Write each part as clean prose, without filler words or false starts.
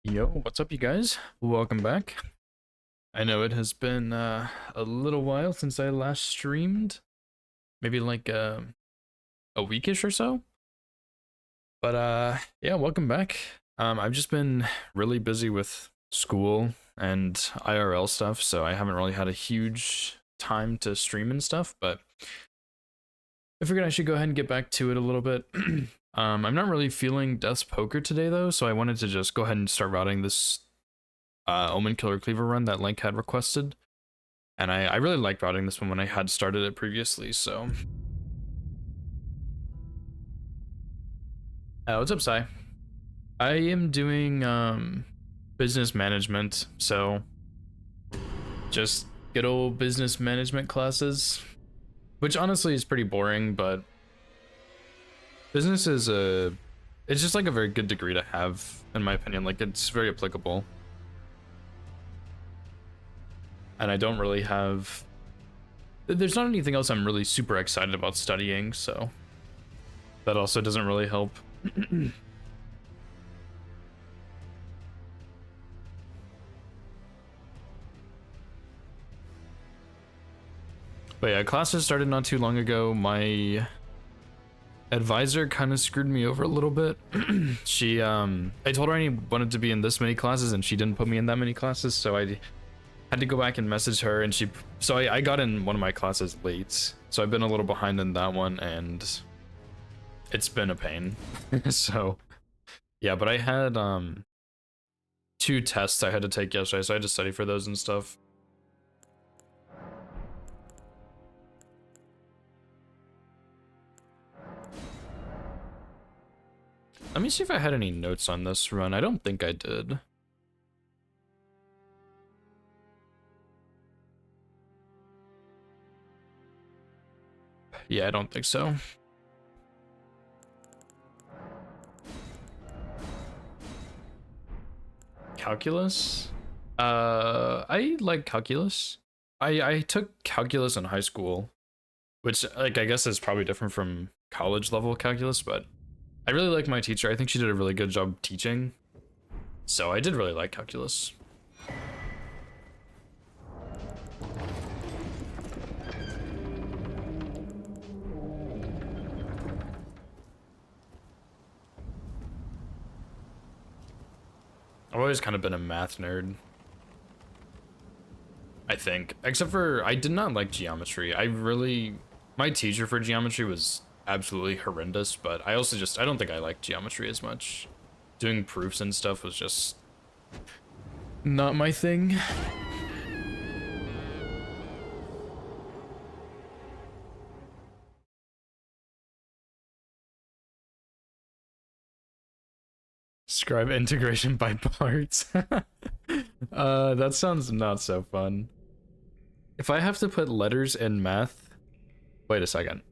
Yo, what's up, you guys? Welcome back. I know it has been a little while since I last streamed, maybe like a weekish or so. But yeah, welcome back. I've just been really busy with school and IRL stuff, so I haven't really had a huge time to stream and stuff, but I figured I should go ahead and get back to it a little bit. I'm not really feeling Death's Poker today though, so I wanted to just go ahead and start routing this Omenkiller Cleaver run that Link had requested. And I really liked routing this one when I had started it previously, so. What's up, Sai? I am doing business management, so just good old business management classes, which honestly is pretty boring, but business is it's just like a very good degree to have, in my opinion. Like, it's very applicable. And I don't really have, there's not anything else I'm really super excited about studying, so that also doesn't really help. But yeah, classes started not too long ago. My advisor kind of screwed me over a little bit. She I told her I wanted to be in this many classes and she didn't put me in that many classes, so I had to go back and message her, and I got in one of my classes late, so I've been a little behind in that one, and it's been a pain. So yeah, but I had 2 tests I had to take yesterday, so I had to study for those and stuff. Let me see if I had any notes on this run. I don't think I did. Yeah, I don't think so. Calculus? I like calculus. I took calculus in high school, which, like, I guess is probably different from college level calculus, but I really like my teacher. I think she did a really good job teaching. So I did really like calculus. I've always kind of been a math nerd, I think. Except for, I did not like geometry. My teacher for geometry was absolutely horrendous, but I don't think I liked geometry as much. Doing proofs and stuff was just not my thing. Scribe integration by parts. That sounds not so fun. If I have to put letters in math, wait a second.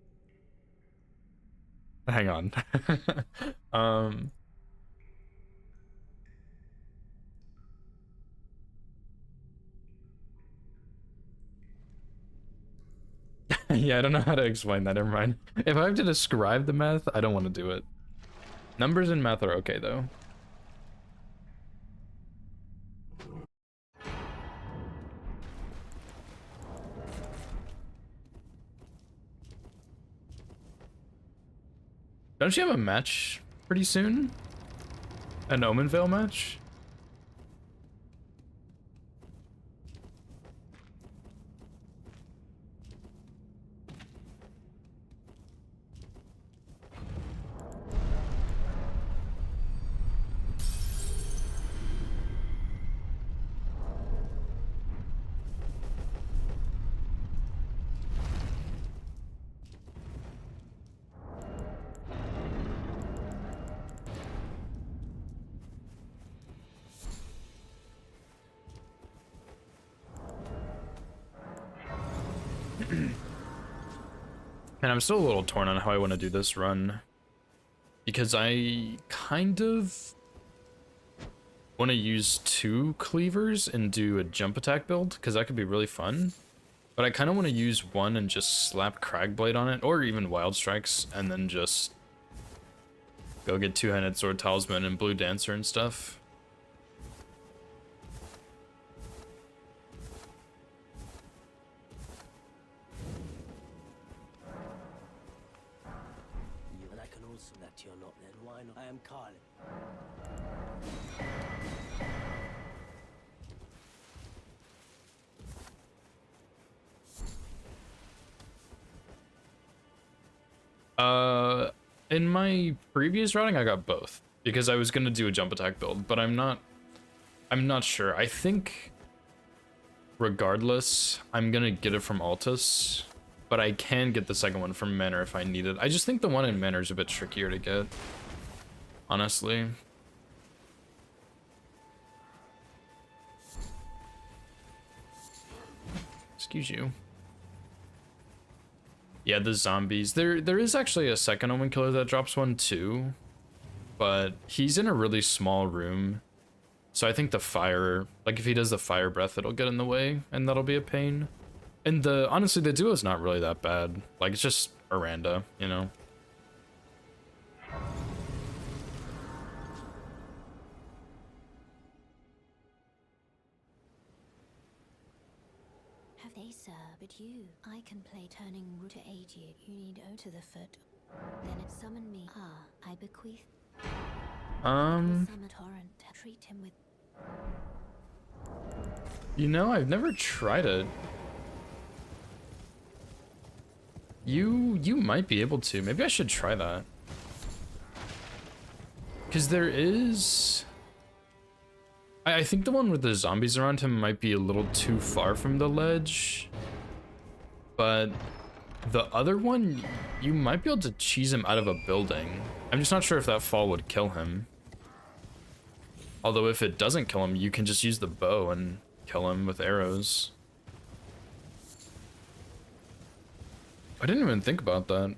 Hang on. Yeah, I don't know how to explain that. Never mind. If I have to describe the math, I don't want to do it. Numbers in math are okay though. Don't you have a match pretty soon? An Omenvale match? And I'm still a little torn on how I want to do this run, because I kind of want to use 2 cleavers and do a jump attack build, because that could be really fun. But I kind of want to use one and just slap Cragblade on it, or even Wild Strikes, and then just go get 2-handed Sword Talisman and Blue Dancer and stuff. I am calling. In my previous routing, I got both because I was gonna do a jump attack build, but I'm not sure. I think regardless, I'm gonna get it from Altus, but I can get the second one from Manor if I need it. I just think the one in Manor is a bit trickier to get, honestly. Excuse you. Yeah, the zombies. There is actually a second Omenkiller that drops one too, but he's in a really small room. So I think the fire, like if he does the fire breath, it'll get in the way and that'll be a pain. And honestly, the duo's not really that bad. Like it's just Aranda, you know? Have they, sir? But you, I can play turning root to aid you. You need O to the foot. Then it summoned me. Ah, I bequeath. Summon torrent. Treat him with. You know, I've never tried it. You might be able to. Maybe I should try that. Because there is... I think the one with the zombies around him might be a little too far from the ledge. But the other one, you might be able to cheese him out of a building. I'm just not sure if that fall would kill him. Although if it doesn't kill him, you can just use the bow and kill him with arrows. I didn't even think about that.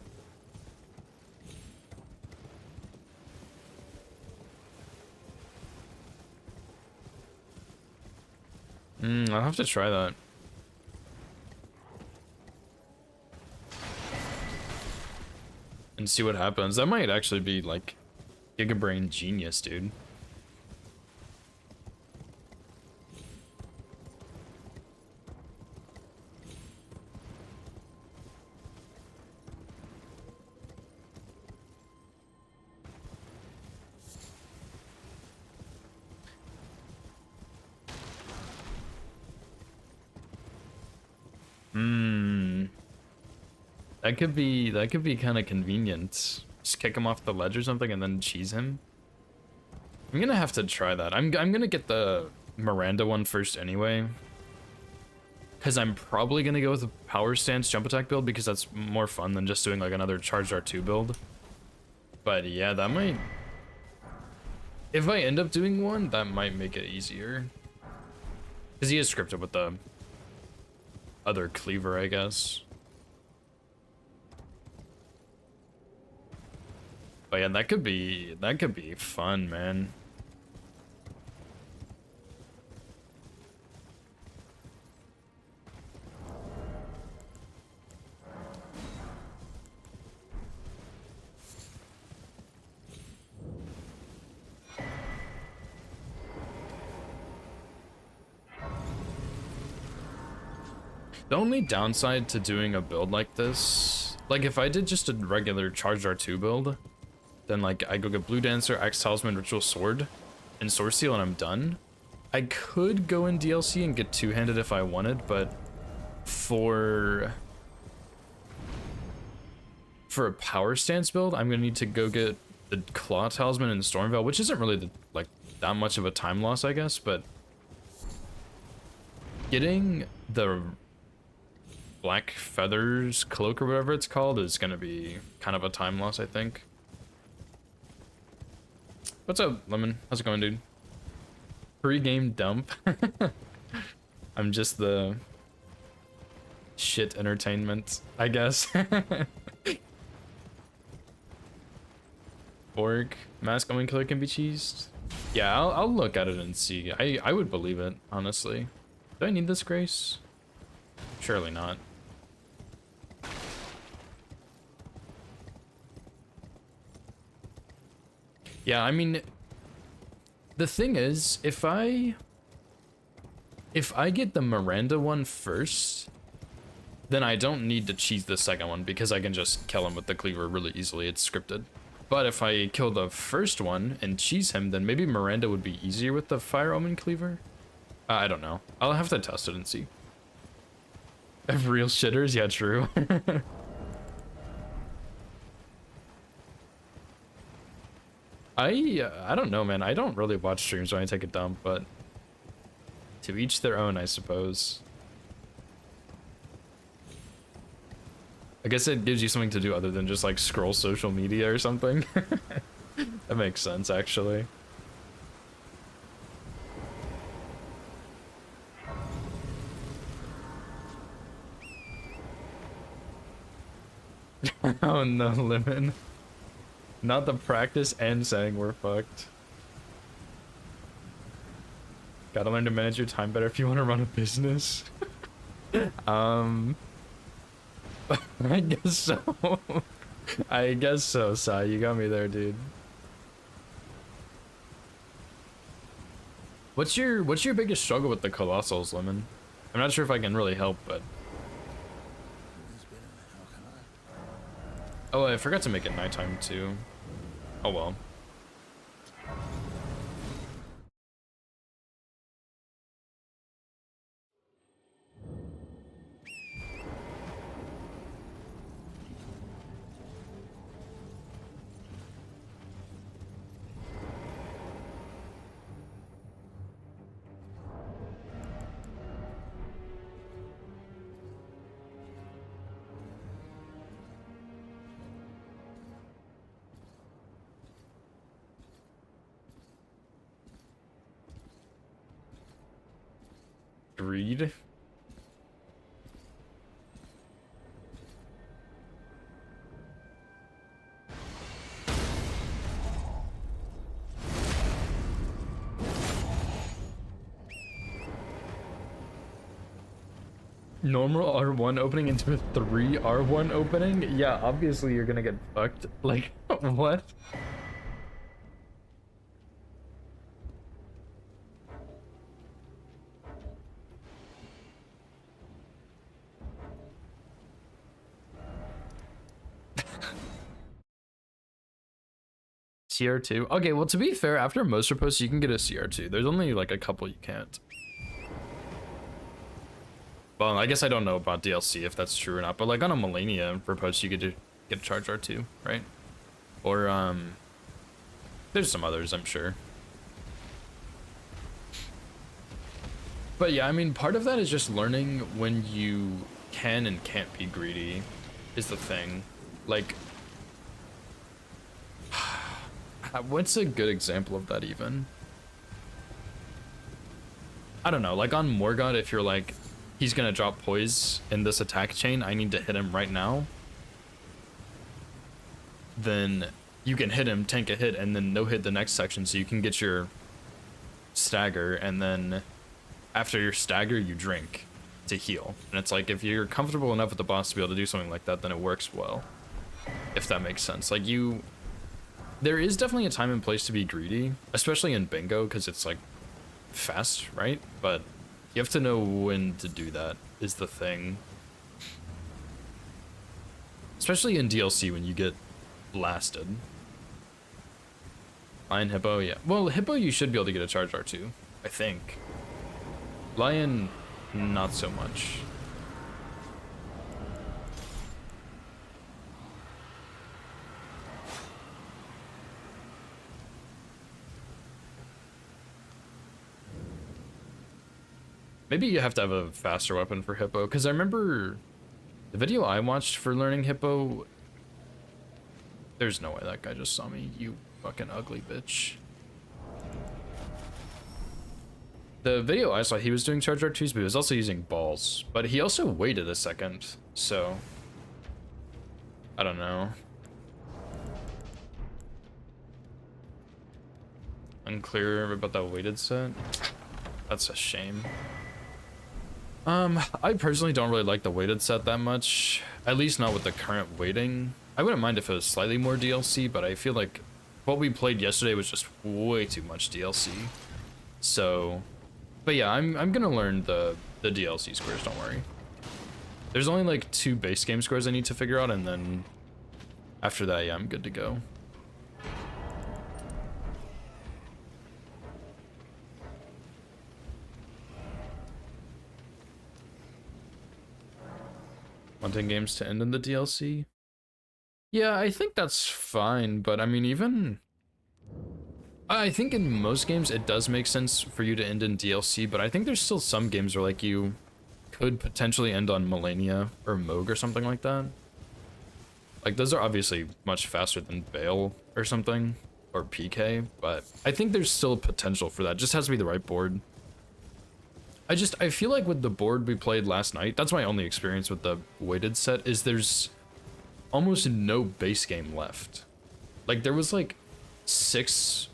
I'll have to try that. And see what happens. That might actually be like Gigabrain genius, dude. That could be kind of convenient. Just kick him off the ledge or something and then cheese him. I'm gonna have to try that. I'm gonna get the Miranda one first anyway. Because I'm probably gonna go with a power stance jump attack build because that's more fun than just doing like another charged R2 build. But yeah, that might... If I end up doing one, that might make it easier. Because he is scripted with the other Cleaver, I guess. But yeah, that could be fun, man. The only downside to doing a build like this, like if I did just a regular charged R2 build, then like I go get Blue Dancer, Axe Talisman, Ritual Sword, and Sword Seal and I'm done. I could go in DLC and get two-handed if I wanted, but for a power stance build, I'm gonna need to go get the Claw Talisman and Stormveil, which isn't really like that much of a time loss, I guess, but getting the Black Feathers Cloak or whatever it's called is gonna be kind of a time loss, I think. What's up, Lemon? How's it going, dude? Pre-game dump. I'm just the shit entertainment, I guess. Borg, Mask Omenkiller can be cheesed. Yeah, I'll look at it and see. I would believe it, honestly. Do I need this grace? Surely not. Yeah, I mean, the thing is, if I get the Miranda one first, then I don't need to cheese the second one because I can just kill him with the Cleaver really easily. It's scripted. But if I kill the first one and cheese him, then maybe Miranda would be easier with the Fire Omen Cleaver? I don't know. I'll have to test it and see. Real shitters? Yeah, true. I don't know, man. I don't really watch streams when I take a dump, but to each their own, I suppose. I guess it gives you something to do other than just like scroll social media or something. That makes sense, actually. Oh no, Lemon. Not the practice and saying we're fucked. Gotta learn to manage your time better if you want to run a business. I guess so. I guess so, Sai. You got me there, dude. What's your biggest struggle with the Colossals, Lemon? I'm not sure if I can really help, but oh, I forgot to make it nighttime too. Oh well. Greed. Normal R1 opening into a 3 R1 opening? Yeah, obviously you're gonna get fucked. Like, what? CR2? Okay, well, to be fair, after most riposts, you can get a CR2. There's only like a couple you can't. Well, I guess I don't know about DLC if that's true or not, but like on a Millennia ripost, you could get a charge R2, right? Or, there's some others, I'm sure. But yeah, I mean, part of that is just learning when you can and can't be greedy is the thing. Like, what's a good example of that even? I don't know, like on Morgott, if you're like, he's gonna drop poise in this attack chain, I need to hit him right now, then you can hit him, tank a hit, and then no hit the next section so you can get your stagger, and then after your stagger, you drink to heal. And it's like, if you're comfortable enough with the boss to be able to do something like that, then it works well. If that makes sense. Like, there is definitely a time and place to be greedy, especially in bingo, because it's like fast, right? But you have to know when to do that, is the thing. Especially in DLC when you get blasted. Lion, Hippo, yeah. Well, Hippo you should be able to get a charge R2, I think. Lion, not so much. Maybe you have to have a faster weapon for Hippo, because I remember the video I watched for learning Hippo. There's no way that guy just saw me, you fucking ugly bitch. The video I saw, he was doing charge R2s, but he was also using balls. But he also waited a second, so I don't know. Unclear about that weighted set. That's a shame. I personally don't really like the weighted set that much, at least not with the current weighting. I wouldn't mind if it was slightly more DLC, but I feel like what we played yesterday was just way too much DLC. So, but yeah, I'm gonna learn the DLC squares, don't worry. There's only like 2 base game squares I need to figure out, and then after that, yeah, I'm good to go. wanting games to end in the DLC. Yeah, I think that's fine, but I mean, even I think in most games it does make sense for you to end in DLC, but I think there's still some games where like you could potentially end on Melania or Moog or something like that. Like those are obviously much faster than Bale or something, or PK, but I think there's still potential for that. Just has to be the right board. I feel like with the board we played last night, that's my only experience with the weighted set, is there's almost no base game left. Like there was like 6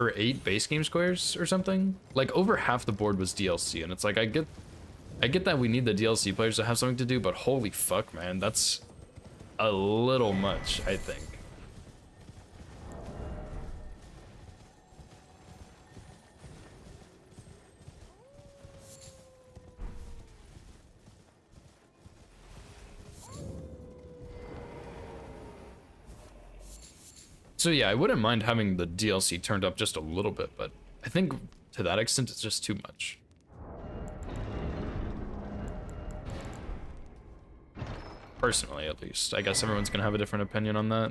or 8 base game squares or something. Like over half the board was DLC, and it's like I get that we need the DLC players to have something to do, but holy fuck, man, that's a little much, I think. So yeah, I wouldn't mind having the DLC turned up just a little bit, but I think to that extent it's just too much. Personally, at least. I guess everyone's gonna have a different opinion on that.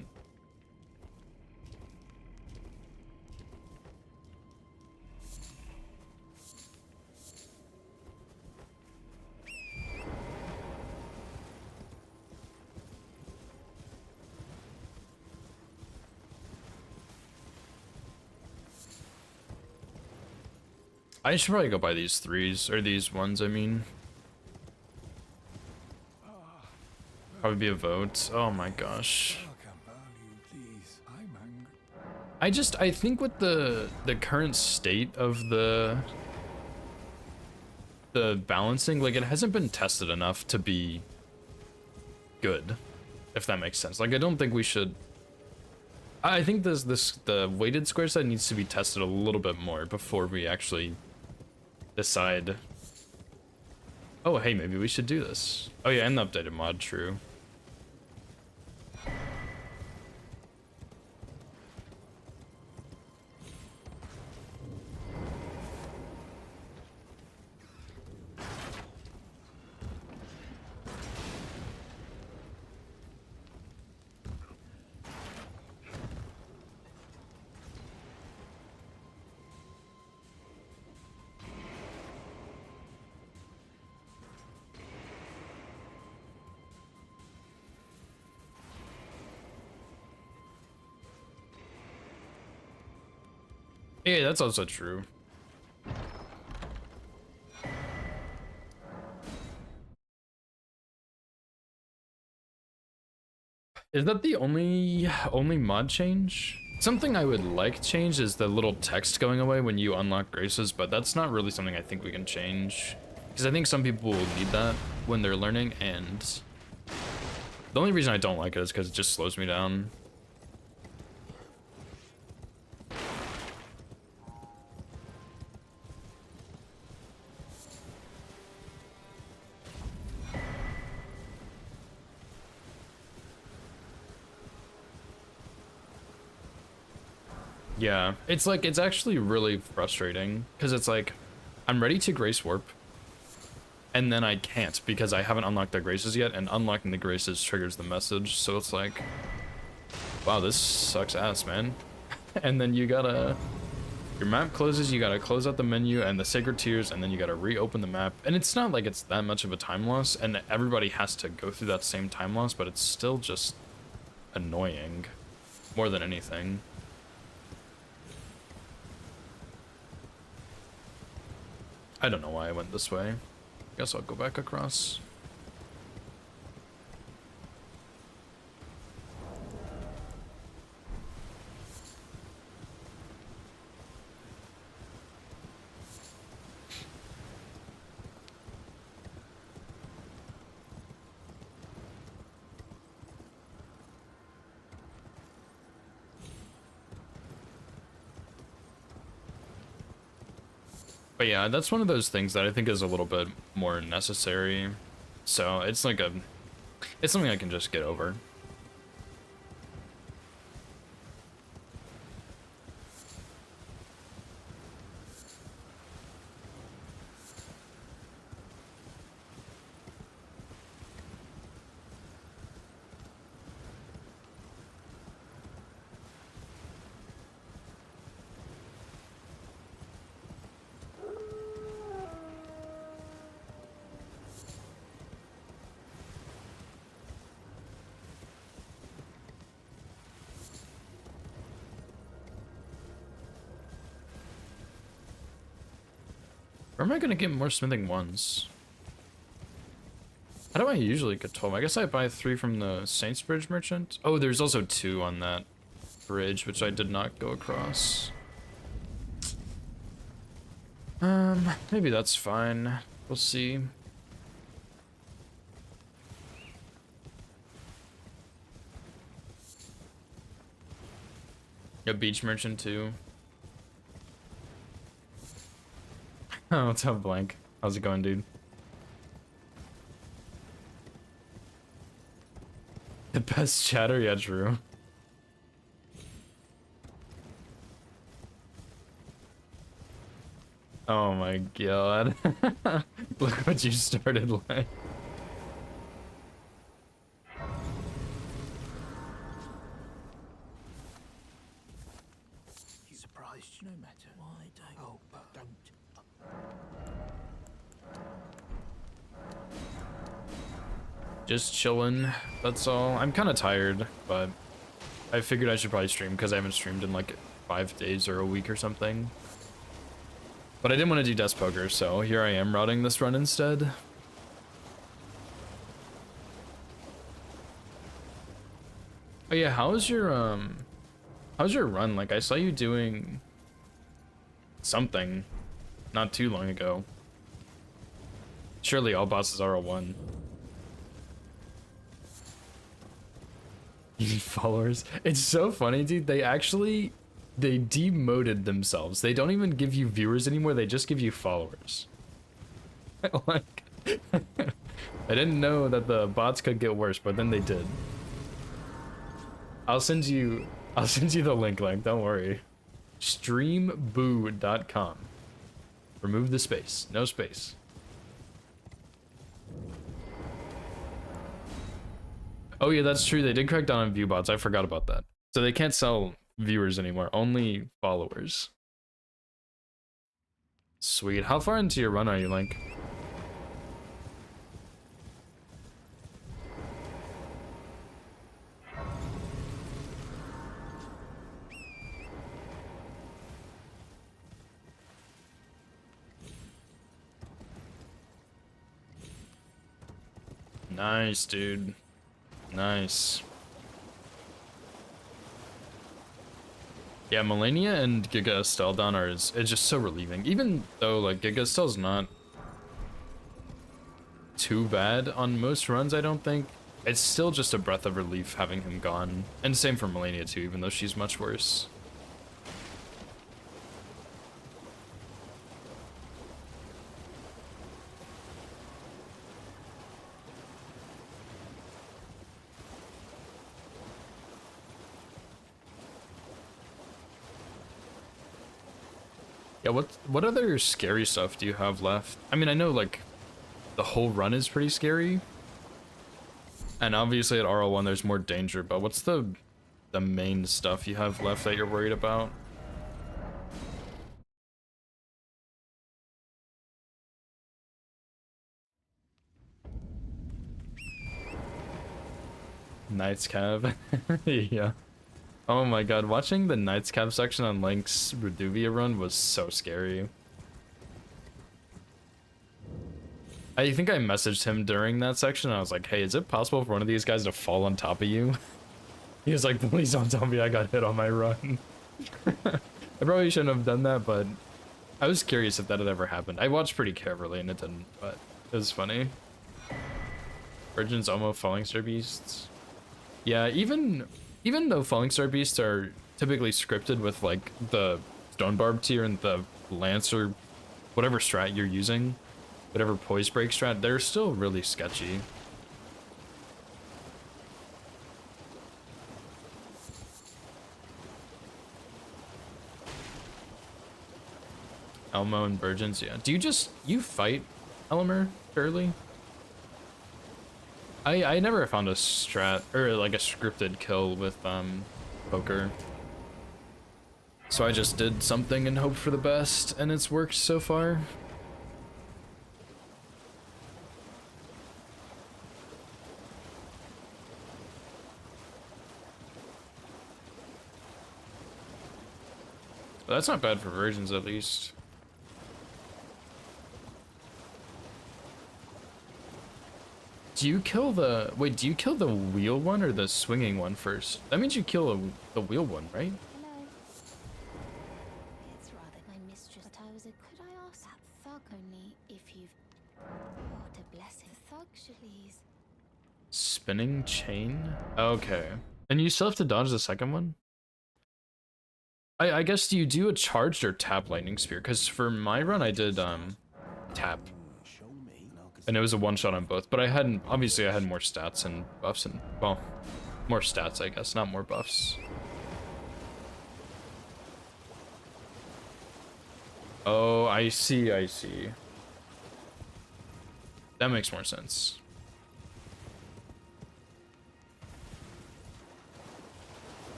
I should probably go buy these 3s, or these 1s, I mean. Probably be a vote. Oh my gosh. I think with the current state of the balancing, like it hasn't been tested enough to be good, if that makes sense. Like I don't think we should. I think the weighted square set needs to be tested a little bit more before we actually decide. Oh, hey, maybe we should do this. Oh yeah, and the updated mod, true. Yeah, that's also true. Is that the only mod change? Something I would like change is the little text going away when you unlock graces, but that's not really something I think we can change. Because I think some people will need that when they're learning, and the only reason I don't like it is because it just slows me down. Yeah, it's like, it's actually really frustrating because it's like, I'm ready to grace warp, and then I can't because I haven't unlocked the graces yet, and unlocking the graces triggers the message, so it's like, wow, this sucks ass, man. And then you gotta, your map closes, you gotta close out the menu and the sacred tears, and then you gotta reopen the map, and it's not like it's that much of a time loss, and everybody has to go through that same time loss, but it's still just annoying more than anything. I don't know why I went this way. Guess I'll go back across. But yeah, that's one of those things that I think is a little bit more necessary. So it's like it's something I can just get over. Where am I gonna get more smithing ones? How do I usually get 12? I guess I buy 3 from the Saints Bridge merchant. Oh, there's also 2 on that bridge, which I did not go across. Maybe that's fine. We'll see. A beach merchant too. Oh, what's up, Blank? How's it going, dude? The best chatter? Yeah, true. Oh my god. Look what you started like. Surprised no matter. Why don't? Oh, but don't. Just chilling, that's all. I'm kind of tired, but I figured I should probably stream because I haven't streamed in like 5 days or a week or something. But I didn't want to do desk poker, so here I am routing this run instead. Oh yeah, how's your run? Like I saw you doing something not too long ago. Surely all bosses are a 1. You need followers? It's so funny, dude. They demoted themselves. They don't even give you viewers anymore. They just give you followers. Like, I didn't know that the bots could get worse, but then they did. I'll send you the link, don't worry. Streamboo.com. Remove the space. No space. Oh yeah, that's true. They did crack down on view bots. I forgot about that. So they can't sell viewers anymore, only followers. Sweet. How far into your run are you, Link? Nice, dude. Nice. Yeah, Melania and Giga Estelle down are it's just so relieving. Even though like Giga Estelle's not too bad on most runs, I don't think. It's still just a breath of relief having him gone. And same for Melania too, even though she's much worse. Yeah, what other scary stuff do you have left? I mean, I know like the whole run is pretty scary. And obviously at RL1 there's more danger, but what's the main stuff you have left that you're worried about? Knights Cav. Yeah. Oh my god, watching the Knights Cav section on Link's Reduvia run was so scary. I think I messaged him during that section. I was like, hey, is it possible for one of these guys to fall on top of you? He was like, please don't tell me I got hit on my run. I probably shouldn't have done that, but I was curious if that had ever happened. I watched pretty carefully and it didn't, but it was funny. Virgin's almost Falling Star Beasts. Yeah, even though Falling Star Beasts are typically scripted with like the Stone Barb tier and the Lance or whatever strat you're using, whatever poise break strat, they're still really sketchy. Elmo and Virgins, yeah. Do you fight Elmer fairly? I never found a strat or like a scripted kill with poker. So I just did something and hoped for the best, and it's worked so far. But that's not bad for virgins, at least. Do you kill the... Wait, do you kill the wheel one or the swinging one first? That means you kill the wheel one, right? Hello. It's rather my mistress, but I was a... Could I ask that thug only if you've... What a blessing. The thug should please. Spinning chain? Okay. And you still have to dodge the second one? I guess, do you do a charged or tap lightning spear? Because for my run, I did tap. And it was a one-shot on both, but I hadn't... Obviously, I had more stats and buffs and... Well, more stats, I guess, not more buffs. Oh, I see, I see. That makes more sense.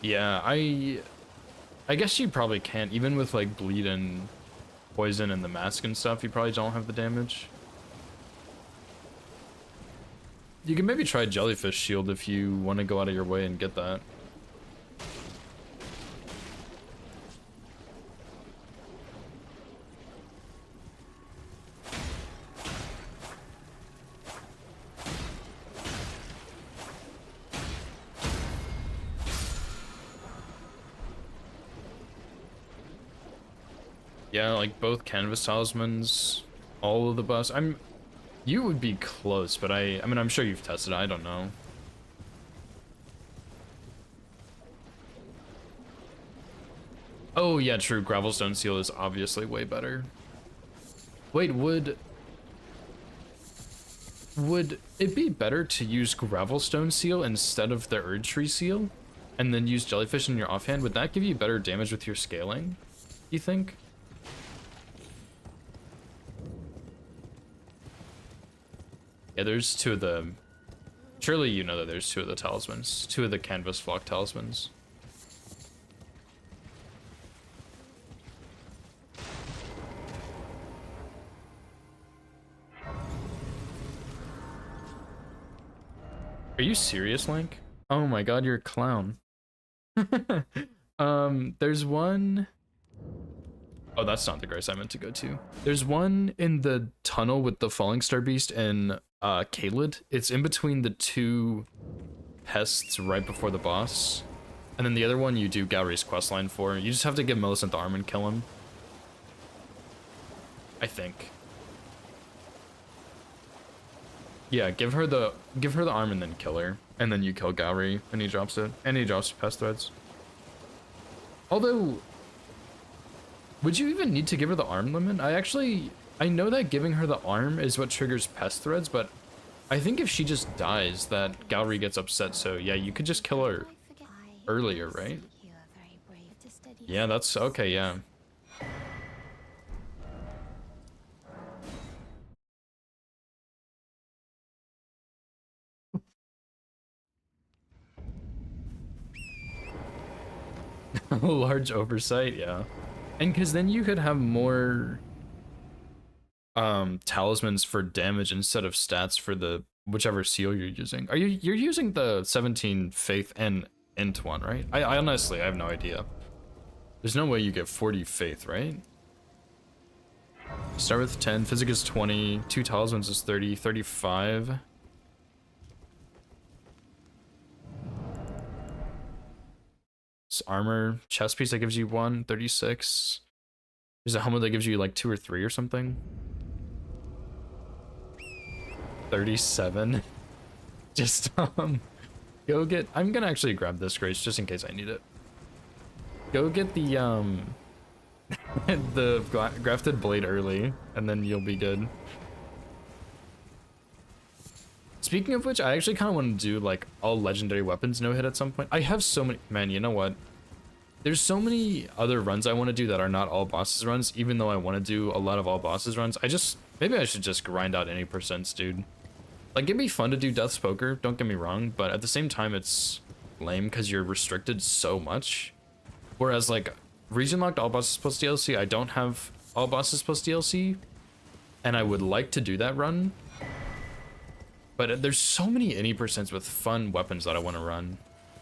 Yeah, I guess you probably can't, even with like bleed and poison and the mask and stuff, you probably don't have the damage. You can maybe try Jellyfish Shield if you want to go out of your way and get that. Yeah, like both Canvas Talismans, all of the buffs. You would be close, but I mean, I'm sure you've tested it, I don't know. Oh yeah, true, Gravelstone Seal is obviously way better. Wait, would it be better to use Gravelstone Seal instead of the Urge Tree Seal? And then use Jellyfish in your offhand? Would that give you better damage with your scaling, you think? Yeah, there's two of the... Surely you know that there's two of the talismans. Two of the Canvas Flock talismans. Are you serious, Link? Oh my god, you're a clown. There's one... Oh, that's not the grace I meant to go to. There's one in the tunnel with the Falling Star Beast and Kaled. It's in between the two pests right before the boss. And then the other one you do Gallery's questline for. You just have to give Millicent the arm and kill him. I think. Yeah, give her the arm and then kill her. And then you kill Gallery and he drops it. And he drops pest threads. Although, would you even need to give her the arm limit? I know that giving her the arm is what triggers pest threads, but I think if she just dies, that Gallery gets upset, so yeah, you could just kill her earlier, right? Yeah, that's okay, yeah. Large oversight, yeah. And because then you could have more talismans for damage instead of stats for the whichever seal you're using. You're using the 17 faith and int one, right? I honestly I have no idea. There's no way you get 40 faith, right? Start with 10, physic is 20, 2 talismans is 30, 35. Armor chest piece that gives you 1, 36. There's a helmet that gives you like 2 or 3 or something. 37. Just go get... I'm gonna actually grab this grace just in case I need it. Go get the the grafted blade early and then you'll be good. Speaking of which, I actually kind of want to do like all legendary weapons no hit at some point. I have so many... Man, you know what? There's so many other runs I want to do that are not all bosses runs, even though I want to do a lot of all bosses runs. Maybe I should just grind out any percents, dude. Like, it'd be fun to do Death's Poker, don't get me wrong, but at the same time, it's lame because you're restricted so much. Whereas, like, region locked all bosses plus DLC, I don't have all bosses plus DLC, and I would like to do that run. But there's so many any percents with fun weapons that I want to run.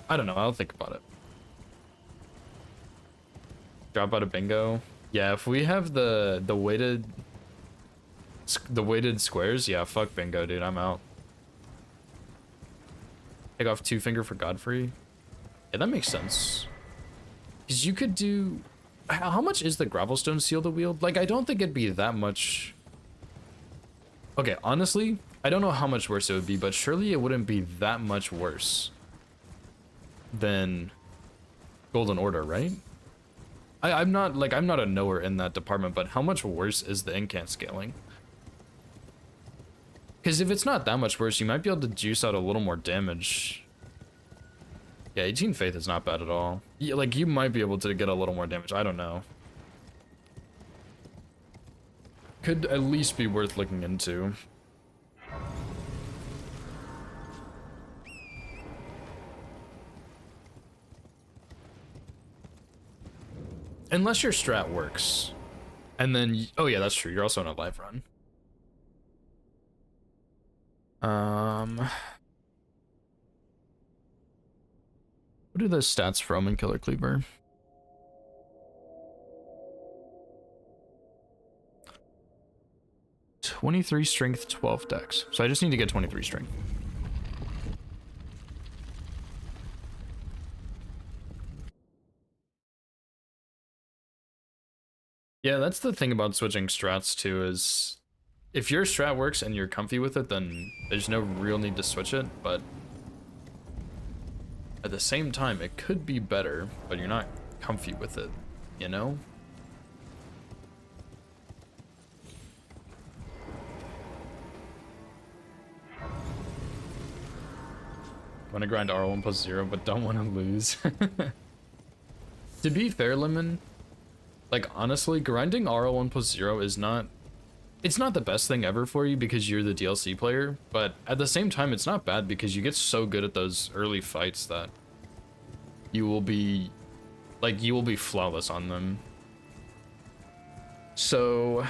I don't know, I'll think about it. Drop out of bingo. Yeah, if we have the weighted squares, yeah, fuck bingo, dude, I'm out. Take off 2 finger for Godfrey. Yeah, that makes sense. Because you could do... How much is the Gravelstone Seal to wield? Like, I don't think it'd be that much... Okay, honestly, I don't know how much worse it would be, but surely it wouldn't be that much worse than Golden Order, right? I'm not a knower in that department, but how much worse is the incant scaling? Because if it's not that much worse, you might be able to juice out a little more damage. Yeah, 18 Faith is not bad at all. Yeah, like, you might be able to get a little more damage. I don't know. Could at least be worth looking into. Unless your strat works. And then, oh yeah, that's true. You're also on a live run. What are the stats for Omenkiller Cleaver? (23 strength, 12 dex). So I just need to get 23 strength. Yeah, that's the thing about switching strats too, is if your strat works and you're comfy with it, then there's no real need to switch it, but at the same time, it could be better, but you're not comfy with it, you know? Want to grind R1 plus 0, but don't want to lose. To be fair, Lemon, like, honestly, grinding R1 plus 0 is not... It's not the best thing ever for you because you're the DLC player, but at the same time, it's not bad because you get so good at those early fights that you will be... Like, you will be flawless on them. So...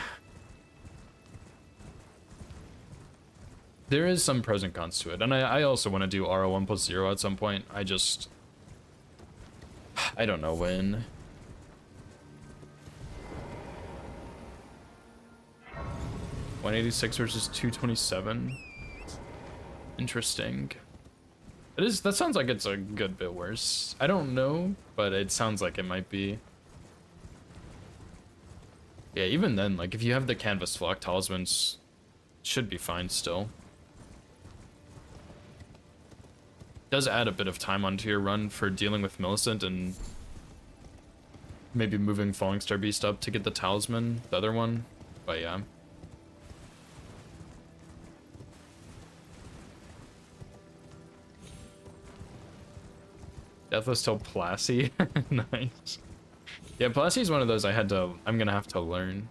There is some pros and cons to it, and I also want to do R1 plus 0 at some point. I just... I don't know when. $186 versus $227. Interesting. It is. That sounds like it's a good bit worse. I don't know, but it sounds like it might be. Yeah, even then, like, if you have the canvas flock talismans, should be fine still. Does add a bit of time onto your run for dealing with Millicent and maybe moving Falling Star Beast up to get the talisman, the other one, but yeah. Deathless till Plassey. Nice. Yeah, Plassey is one of those I'm gonna have to learn.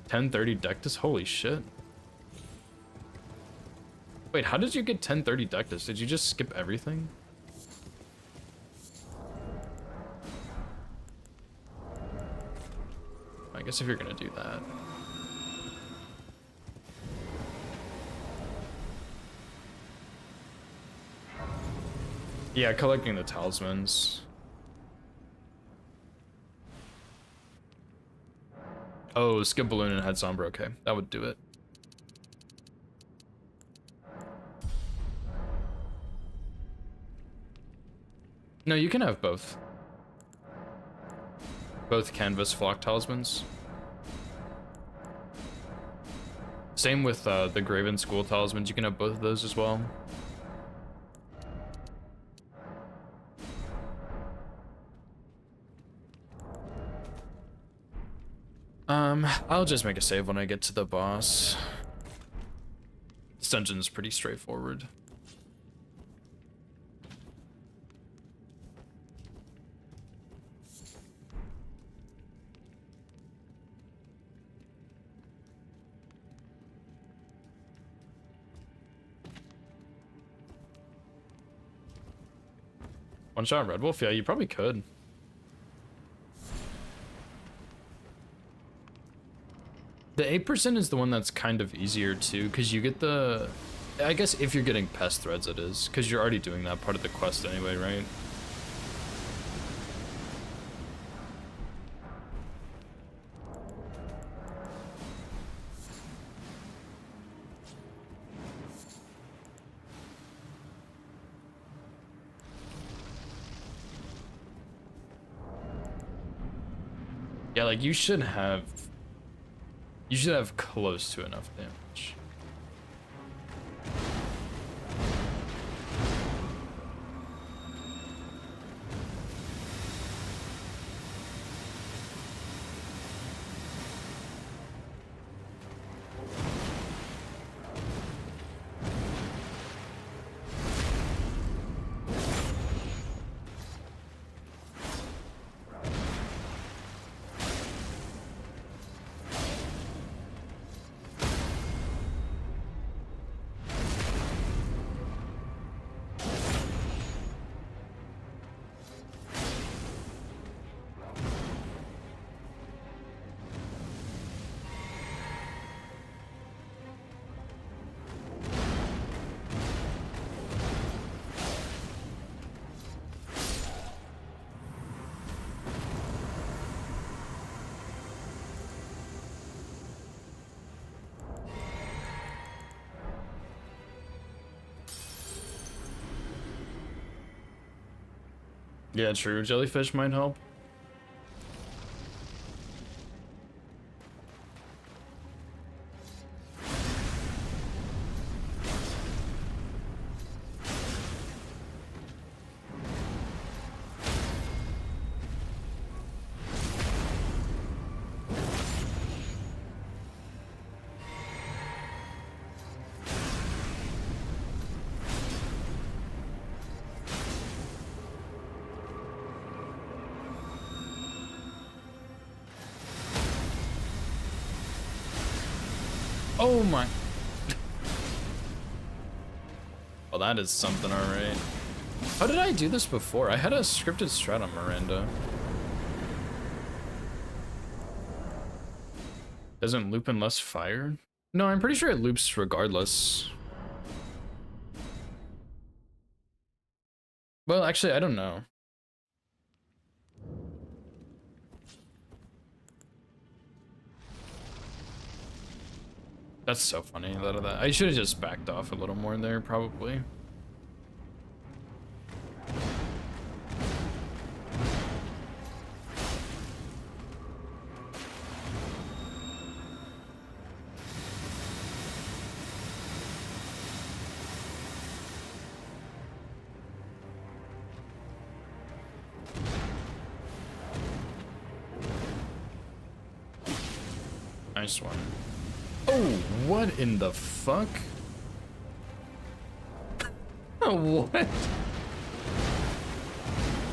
1030 Dectus? Holy shit. Wait, how did you get 1030 Dectus? Did you just skip everything? I guess if you're gonna do that. Yeah, collecting the talismans. Oh, skip balloon and head sombra. Okay, that would do it. No, you can have both. Both canvas flock talismans. Same with the Graven School talismans. You can have both of those as well. I'll just make a save when I get to the boss. This dungeon is pretty straightforward. One shot Red Wolf? Yeah, you probably could. The 8% is the one that's kind of easier too, because you get the... I guess if you're getting pest threads it is, because you're already doing that part of the quest anyway, right? Yeah, like you should have close to enough damage. Yeah, true. Jellyfish might help. Oh my. Well, that is something, alright. How did I do this before? I had a scripted strat on Miranda. Doesn't loop unless fired? No, I'm pretty sure it loops regardless. Well, actually, I don't know. That's so funny, that I should have just backed off a little more there, probably. Nice one. Oh, what in the fuck? What?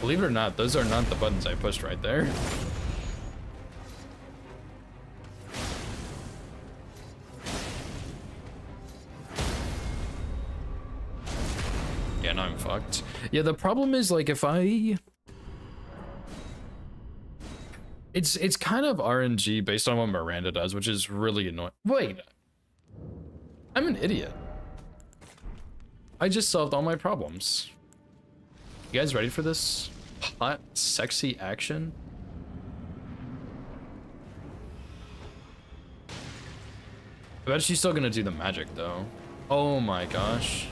Believe it or not, those are not the buttons I pushed right there. Yeah, now I'm fucked. Yeah, the problem is, like, if I... It's kind of RNG based on what Miranda does, which is really annoying. Wait. I'm an idiot. I just solved all my problems. You guys ready for this hot, sexy action? I bet she's still gonna do the magic, though. Oh my gosh.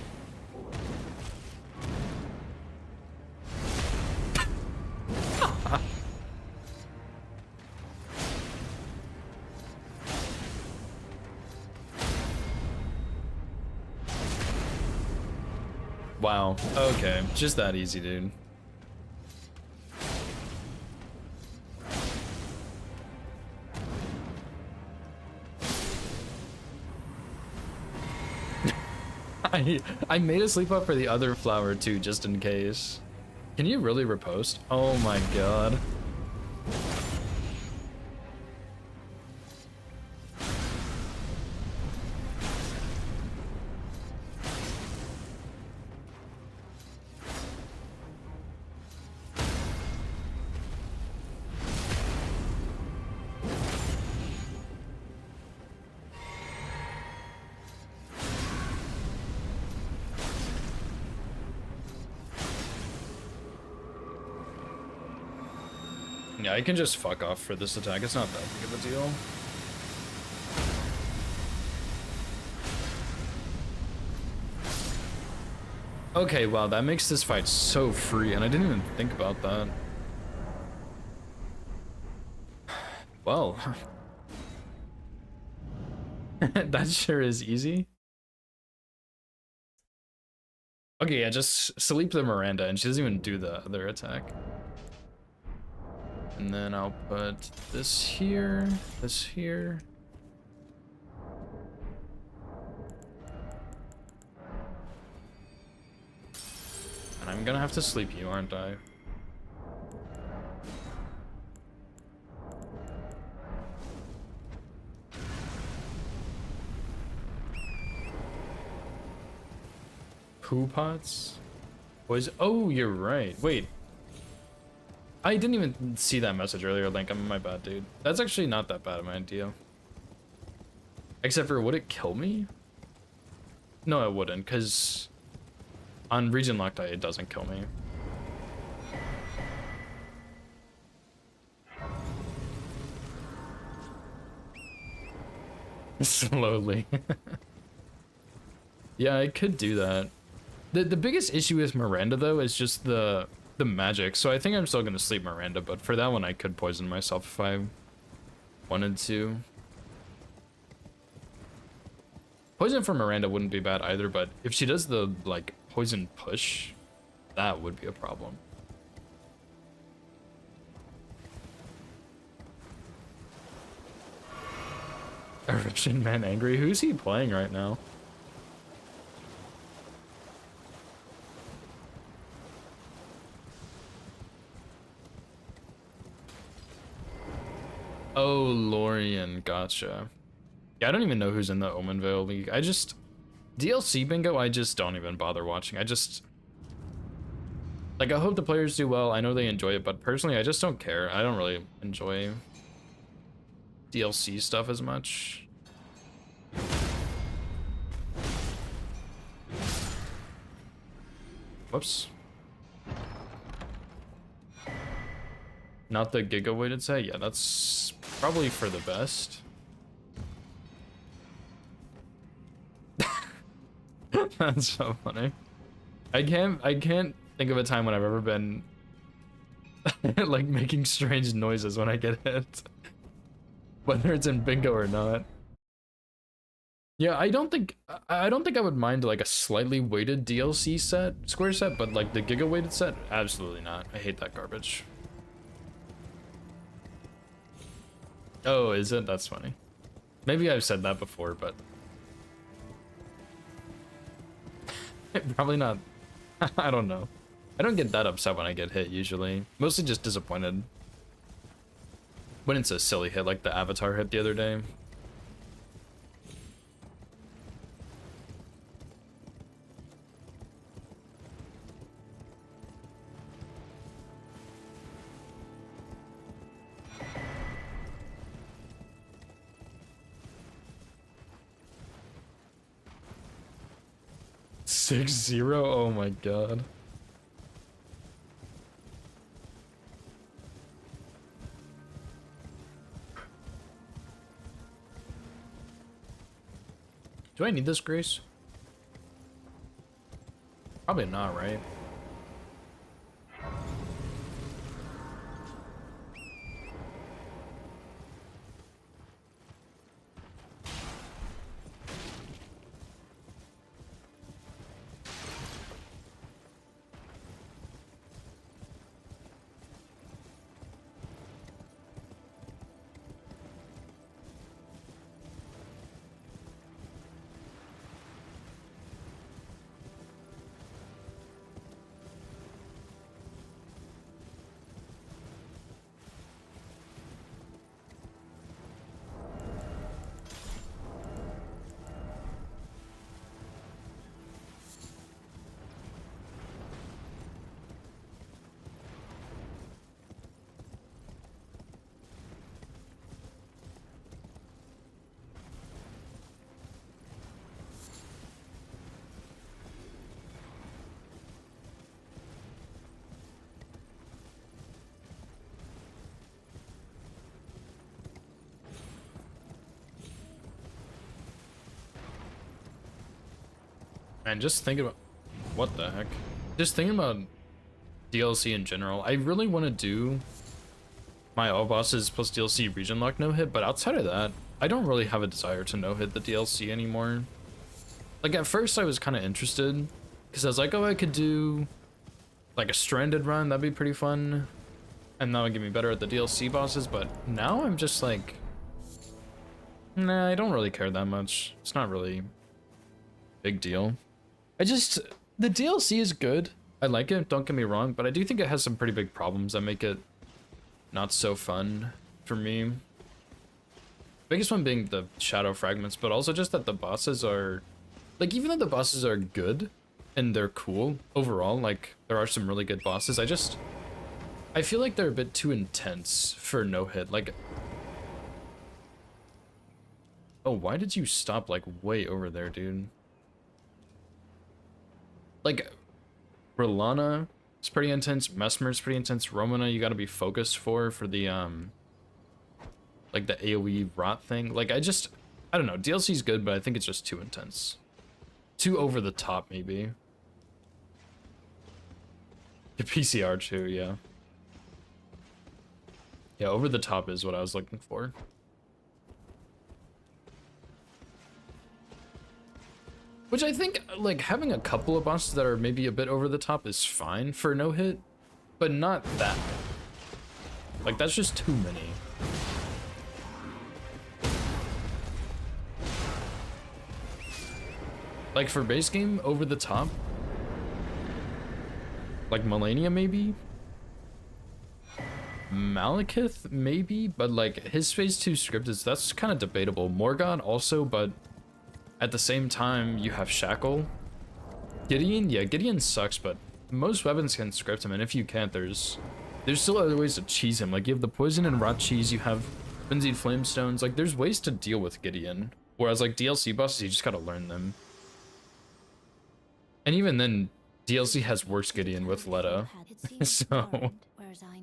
Wow, okay, just that easy, dude. I made a sleep up for the other flower too, just in case. Can you really repost? Oh my god. Yeah, I can just fuck off for this attack. It's not that big of a deal. Okay, wow, that makes this fight so free, and I didn't even think about that. Well, that sure is easy. Okay, yeah, just sleep the Miranda, and she doesn't even do the other attack. And then I'll put this here, this here. And I'm gonna have to sleep you, aren't I? Poo pots? Was oh, you're right. Wait. I didn't even see that message earlier, Link. I'm my bad, dude. That's actually not that bad of an idea. Except for, would it kill me? No, it wouldn't, because on region locked it doesn't kill me. Slowly. Yeah, I could do that. The biggest issue with Miranda though is just the magic. So I think I'm still gonna sleep Miranda, but for that one I could poison myself if I wanted to. Poison for Miranda wouldn't be bad either, but if she does the like poison push, that would be a problem. A Russian man angry? Who's he playing right now? Oh, Lorian, gotcha. Yeah, I don't even know who's in the Omenvale League. I just... DLC bingo, I just don't even bother watching. I just... Like, I hope the players do well. I know they enjoy it, but personally, I just don't care. I don't really enjoy DLC stuff as much. Whoops. Not the Giga weighted set? Yeah, that's probably for the best. That's so funny. I can't think of a time when I've ever been like making strange noises when I get hit. Whether it's in bingo or not. Yeah, I don't think I would mind like a slightly weighted DLC set, square set, but like the Giga weighted set, absolutely not. I hate that garbage. Oh, is it? That's funny. Maybe I've said that before, but probably not. I don't know. I don't get that upset when I get hit usually. Mostly just disappointed. When it's a silly hit like the Avatar hit the other day. Six zero? Oh my god. Do I need this, Grace? Probably not, right? Man, just thinking about what the heck? Just thinking about DLC in general. I really want to do my all bosses plus DLC region lock no hit, but outside of that, I don't really have a desire to no hit the DLC anymore. Like at first I was kind of interested because I was like, oh, I could do like a stranded run, that'd be pretty fun, and that would get me better at the DLC bosses. But now I'm just like, nah, I don't really care that much. It's not really a big deal. The DLC is good. I like it, don't get me wrong, but I do think it has some pretty big problems that make it not so fun for me. Biggest one being the shadow fragments, but also just that the bosses are, like, even though the bosses are good and they're cool overall, like, there are some really good bosses, I feel like they're a bit too intense for no hit. Like, oh, why did you stop, like, way over there, dude? Like, Rilana is pretty intense, Mesmer's pretty intense, Romana you gotta be focused for the, like, the AoE rot thing. Like, I don't know, DLC's good, but I think it's just too intense. Too over the top, maybe. The PCR too, yeah. Yeah, over the top is what I was looking for. Which I think, like, having a couple of bosses that are maybe a bit over the top is fine for no hit, but not that many. Like, that's just too many. Like, for base game, over the top, like Melania maybe? Malekith maybe? But like, his phase 2 script that's kind of debatable. Morgott also, but at the same time, you have Shackle. Gideon? Yeah, Gideon sucks, but most weapons can script him, and if you can't, there's still other ways to cheese him. Like, you have the poison and rot cheese, you have frenzied flamestones. Like, there's ways to deal with Gideon. Whereas, like, DLC bosses, you just gotta learn them. And even then, DLC has worse Gideon with Letta. So,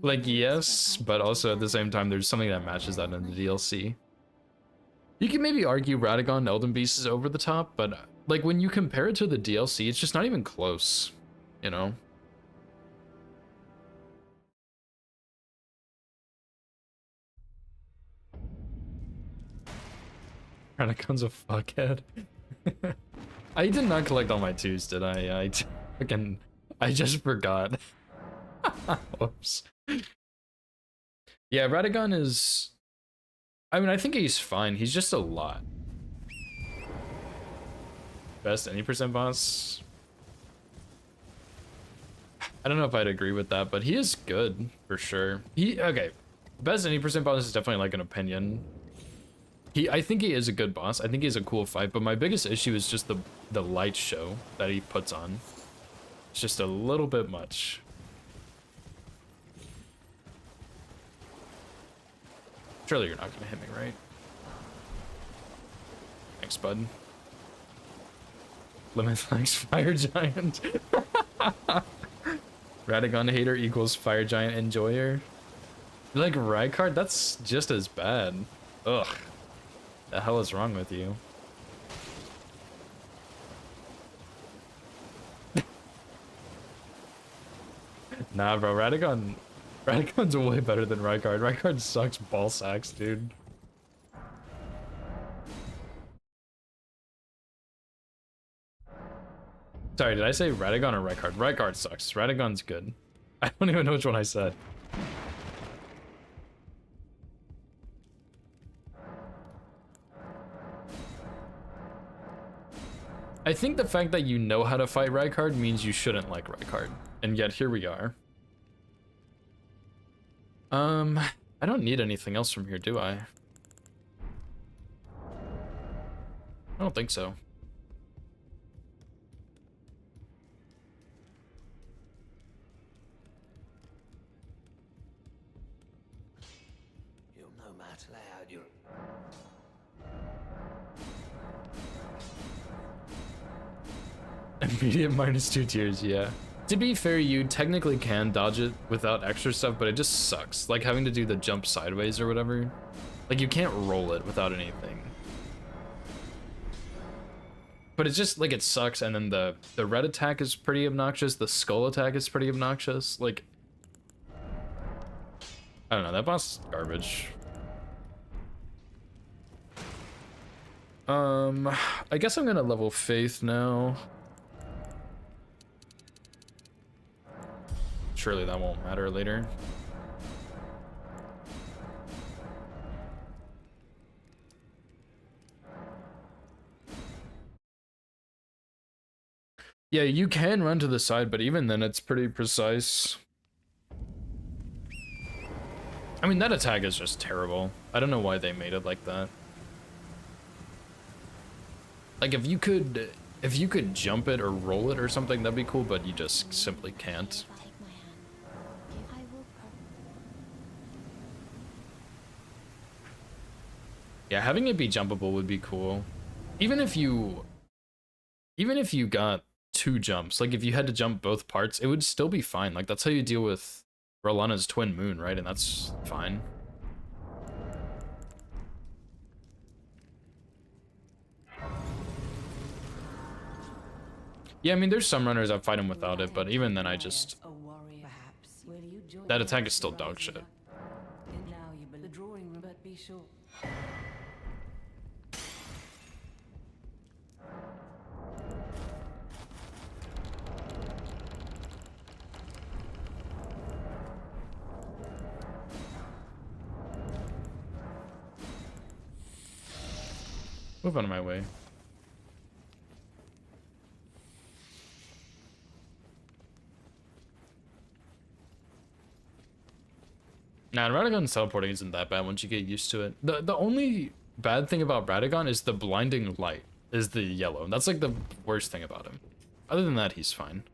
like, yes, but also at the same time, there's something that matches that in the DLC. You can maybe argue Radagon Elden Beast is over the top, but like when you compare it to the DLC, it's just not even close, you know? Radagon's a fuckhead. I did not collect all my 2s, did I? I just forgot. Whoops. Yeah, Radagon is, I mean, I think he's fine. He's just a lot. Best any percent boss? I don't know if I'd agree with that, but he is good for sure. Okay. Best any percent boss is definitely like an opinion. I think he is a good boss. I think he's a cool fight, but my biggest issue is just the light show that he puts on. It's just a little bit much. Surely you're not gonna hit me, right? Thanks, bud. Limit likes Fire Giant. Radagon hater equals Fire Giant enjoyer. You like Rykard? That's just as bad. Ugh. The hell is wrong with you? Nah, bro. Radagon's way better than Rykard. Rykard sucks ball sacks, dude. Sorry, did I say Radagon or Rykard? Rykard sucks. Radagon's good. I don't even know which one I said. I think the fact that you know how to fight Rykard means you shouldn't like Rykard. And yet here we are. I don't need anything else from here, do I? I don't think so. You'll know Matt loud, you're... Immediate -2 tiers, yeah. To be fair, you technically can dodge it without extra stuff, but it just sucks. Like having to do the jump sideways or whatever. Like you can't roll it without anything. But it's just like it sucks, and then the red attack is pretty obnoxious, the skull attack is pretty obnoxious. Like I don't know, that boss is garbage. I guess I'm gonna level Faith now. Surely that won't matter later. Yeah, you can run to the side, but even then it's pretty precise. I mean, that attack is just terrible. I don't know why they made it like that. Like, if you could jump it or roll it or something, that'd be cool, but you just simply can't. Take my hand. I will Yeah, having it be jumpable would be cool. Even if you got 2 jumps, like if you had to jump both parts, it would still be fine. Like, that's how you deal with Rolana's twin moon, right? And that's fine. Yeah, I mean, there's some runners that fight him without it, but even then I just... That attack is still dog shit. Move out of my way. Nah, Radagon's teleporting isn't that bad once you get used to it. The only bad thing about Radagon is the blinding light, is the yellow. That's like the worst thing about him. Other than that, he's fine.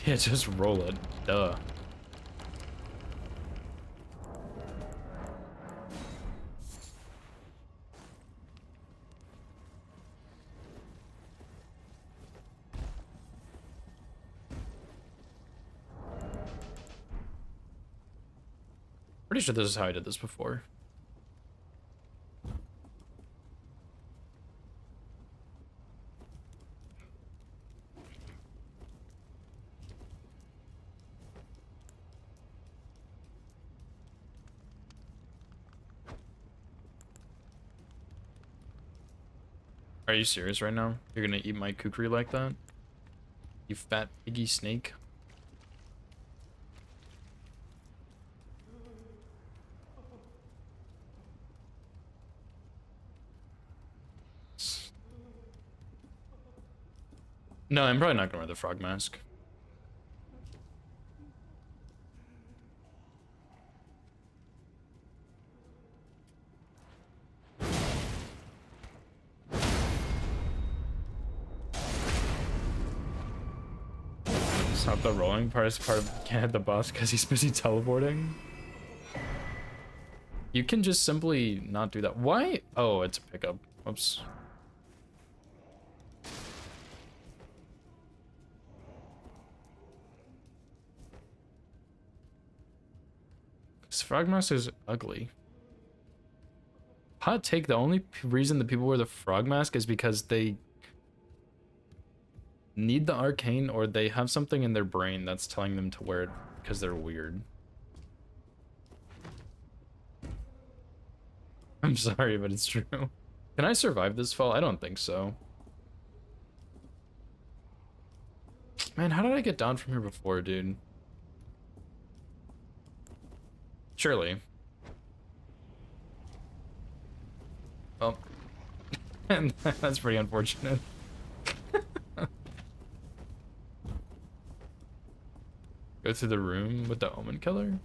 Yeah, just roll it. Duh. Pretty sure this is how I did this before. Are you serious right now? You're gonna eat my kukri like that? You fat piggy snake? No, I'm probably not gonna wear the frog mask. It's not the rolling part, it's part of can't hit the boss because he's busy teleporting. You can just simply not do that. Why? Oh, it's a pickup. Whoops. This frog mask is ugly. Hot take, the only reason the people wear the frog mask is because they need the arcane or they have something in their brain that's telling them to wear it because they're weird. I'm sorry, but it's true. Can I survive this fall? I don't think so. Man, how did I get down from here before, dude? Surely. Well, that's pretty unfortunate. Go through the room with the Omenkiller?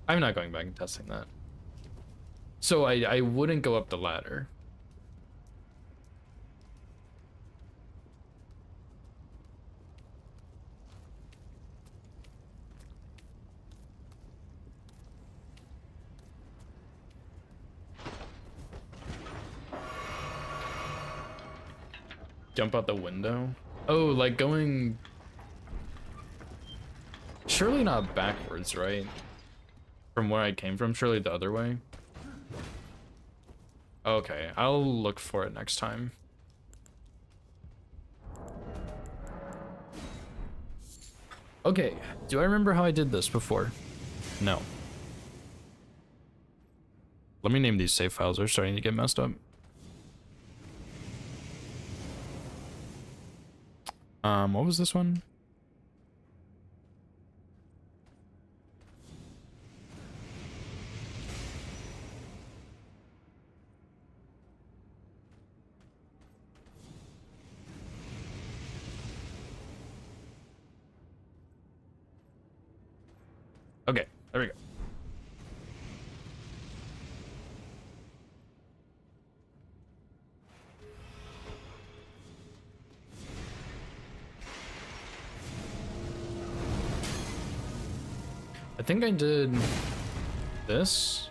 I'm not going back and testing that. So I wouldn't go up the ladder. Jump out the window? Oh, like going... Surely not backwards, right? From where I came from, surely the other way. Okay, I'll look for it next time. Okay, do I remember how I did this before? No. Let me name these save files. They're starting to get messed up. What was this one? Okay, there we go. I think I did this.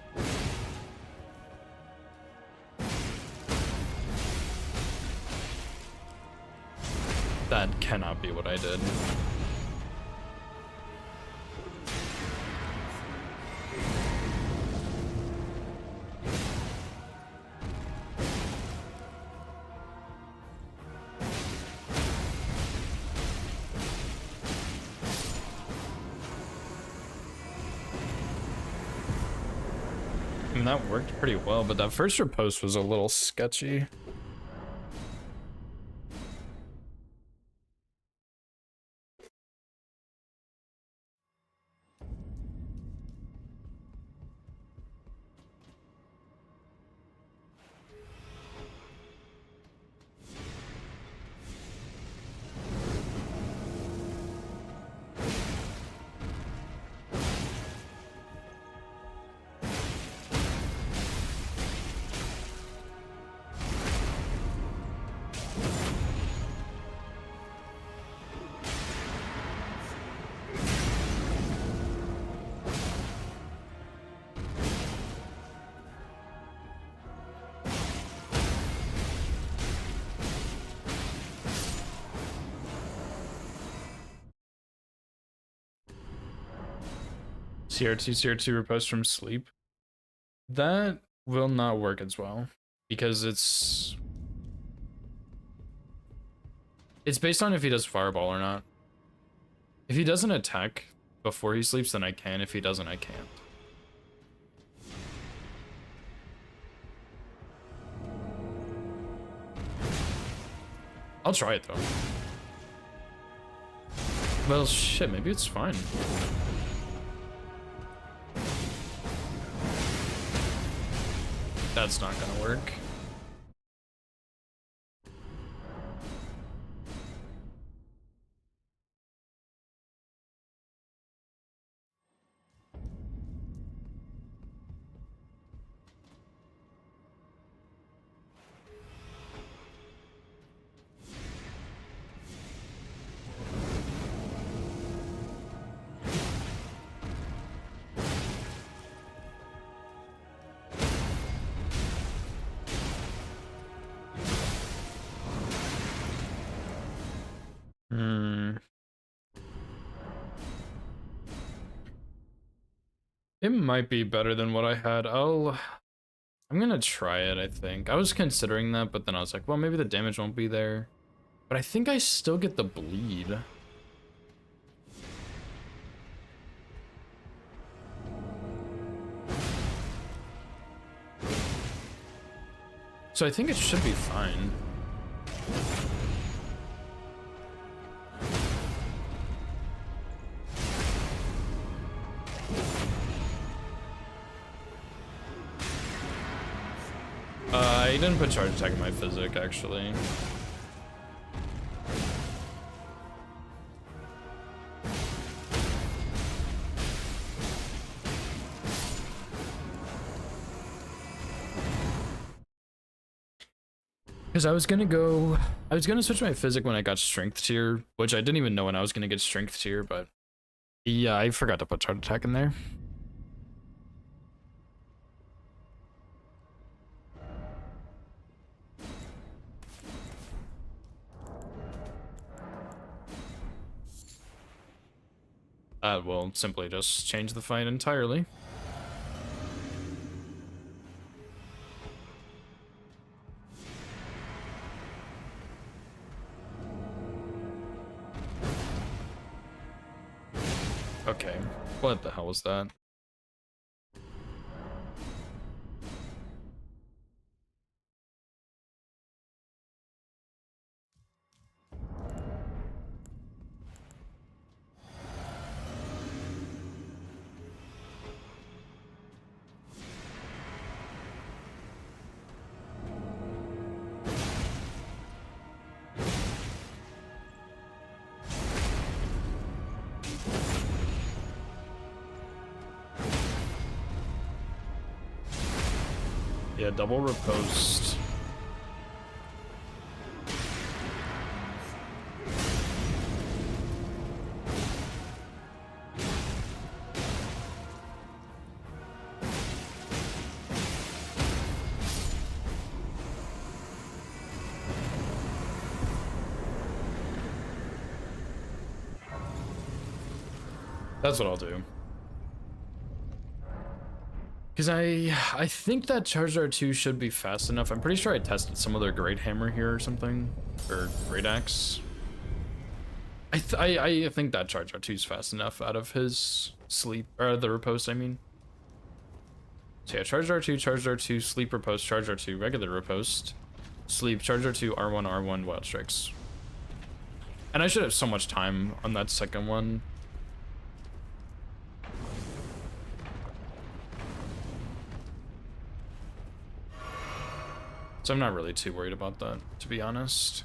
That cannot be what I did. I mean, that worked pretty well, but that first riposte was a little sketchy. CR2 riposte from sleep. That will not work as well because it's based on if he does fireball or not. If he doesn't attack before he sleeps, then I can. If he doesn't, I can't. I'll try it though. Well, shit, maybe it's fine. That's not gonna work. It might be better than what I had. I'm gonna try it, I think. I was considering that, but then I was like, well, maybe the damage won't be there. But I think I still get the bleed. So I think it should be fine. I didn't put charge attack in my physic, actually. Because I was gonna switch my physic when I got strength tier, which I didn't even know when I was gonna get strength tier, but yeah, I forgot to put charge attack in there. That will simply just change the fight entirely. Okay. What the hell was that? Yeah, double riposte. That's what I'll do. Because I think that Charged R2 should be fast enough. I'm pretty sure I tested some other Great Hammer here or something. Or Great Axe. I think that Charged R2 is fast enough out of his sleep, or the riposte, I mean. So yeah, Charged R2, sleep riposte, Charged R2, regular riposte, sleep, Charged R2, R1, R1, Wild Strikes. And I should have so much time on that second one. So I'm not really too worried about that, to be honest.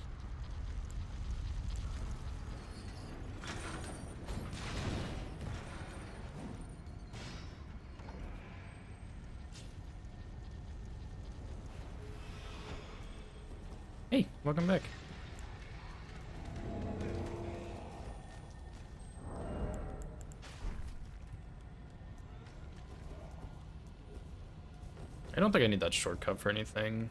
Hey, welcome back. I don't think I need that shortcut for anything.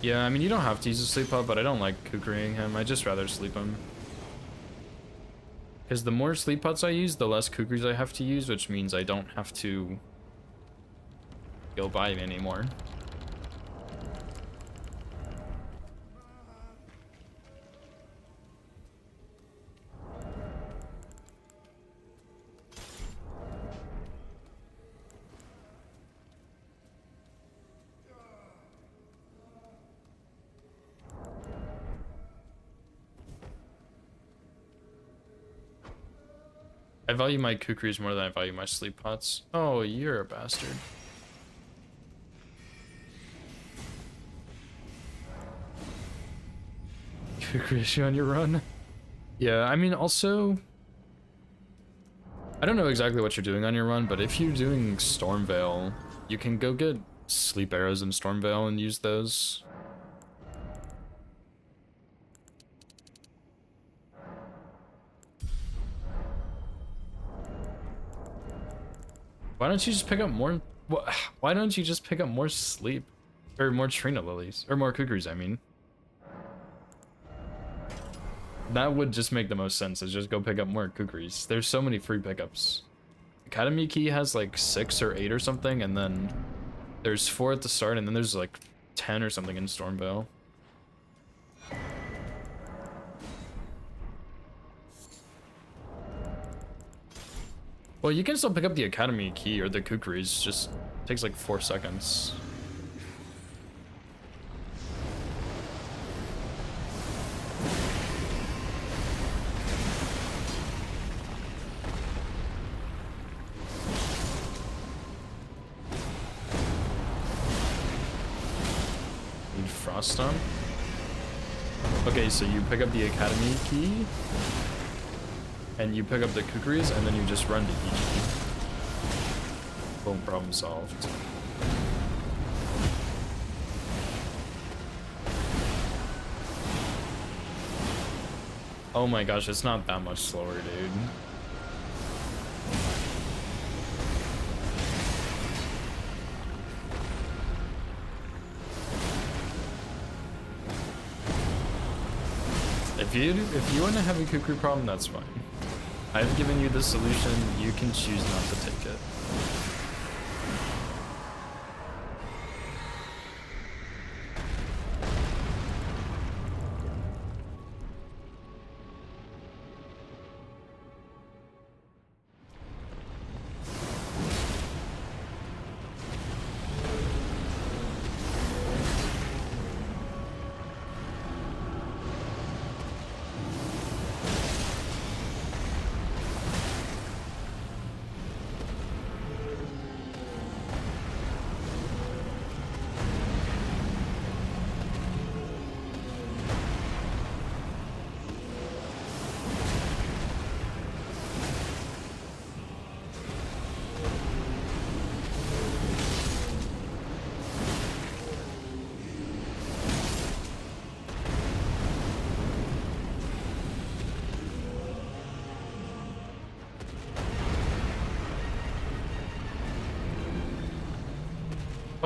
Yeah, I mean, you don't have to use a sleep up, but I don't like kukriing him. I just rather sleep him. Because the more sleep pots I use, the less kukris I have to use, which means I don't have to go by it anymore. I value my kukris more than I value my sleep pots. Oh, you're a bastard. Kukri issue on your run? Yeah, I mean, also, I don't know exactly what you're doing on your run, but if you're doing Stormveil, you can go get sleep arrows in Stormveil and use those. Why don't you just pick up more? Why don't you just pick up more sleep, or more Trina lilies, or more kukris? I mean, that would just make the most sense. Is just go pick up more kukris. There's so many free pickups. Academy key has like 6 or 8 or something, and then there's 4 at the start, and then there's like 10 or something in Stormveil. Well, you can still pick up the Academy key or the kukris, just takes like 4 seconds. Need Frost Stomp? Okay, so you pick up the Academy key, and you pick up the kukris, and then you just run to each. Boom, problem solved. Oh my gosh, it's not that much slower, dude. If you want to have a kukri problem, that's fine. I've given you the solution, you can choose not to take it.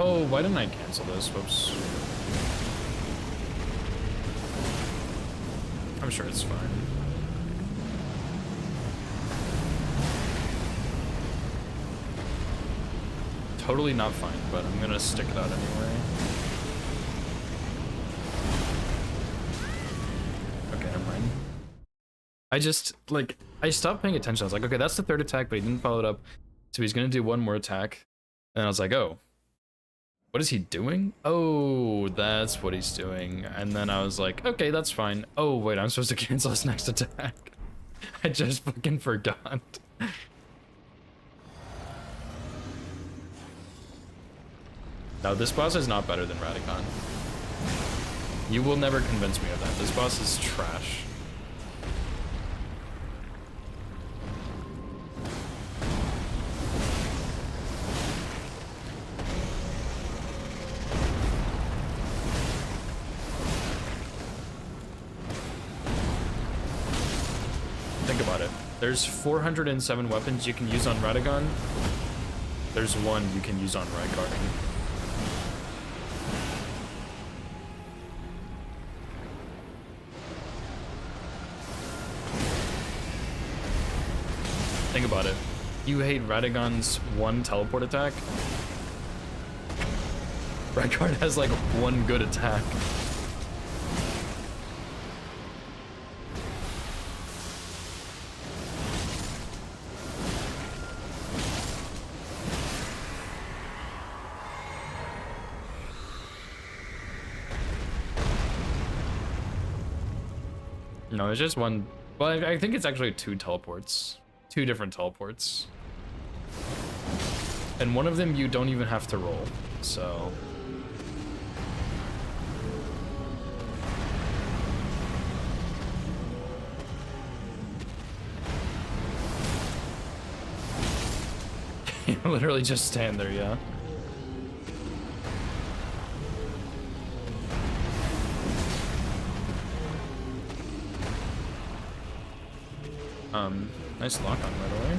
Oh, why didn't I cancel this? Whoops. I'm sure it's fine. Totally not fine, but I'm gonna stick it out anyway. Okay, never mind. I just, like, I stopped paying attention. I was like, okay, that's the third attack, but he didn't follow it up. So he's gonna do one more attack. And I was like, oh. What is he doing? Oh, that's what he's doing. And then I was like, okay, that's fine. Oh, wait, I'm supposed to cancel his next attack. I just fucking forgot. No, this boss is not better than Radicon. You will never convince me of that. This boss is trash. Think about it. There's 407 weapons you can use on Radagon. There's one you can use on Rygar. Think about it. You hate Radagon's one teleport attack? Rygar has like one good attack. No, it's just one. Well, I think it's actually two teleports. Two different teleports. And one of them you don't even have to roll, so. You literally just stand there, yeah. Nice lock on, by the way.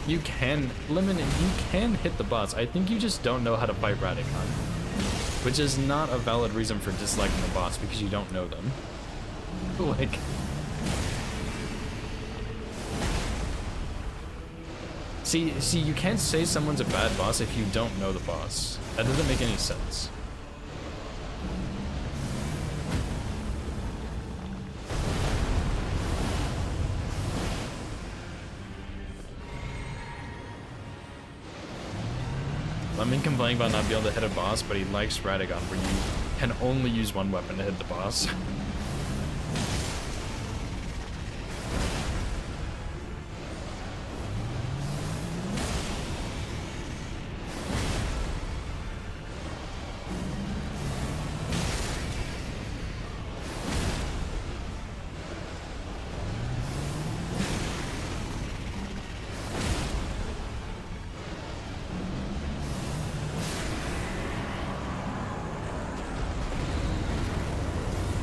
You can, Lemon, you can hit the boss. I think you just don't know how to fight Radicon. Which is not a valid reason for disliking the boss, because you don't know them. Like... See, you can't say someone's a bad boss if you don't know the boss. That doesn't make any sense. Lemon complaining about not being able to hit a boss, but he likes Radagon, where you can only use one weapon to hit the boss.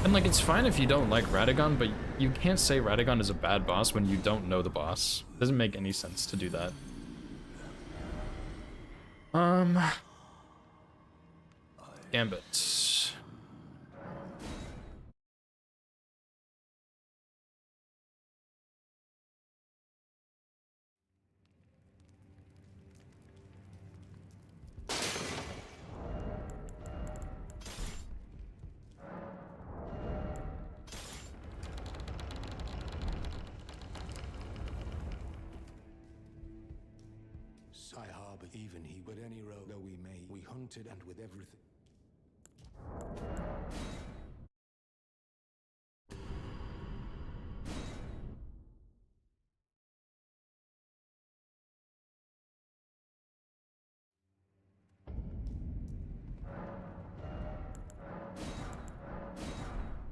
And like, it's fine if you don't like Radagon, but you can't say Radagon is a bad boss when you don't know the boss. It doesn't make any sense to do that. Gambit. I harbor even he, but any road though we may, we hunted and with everything.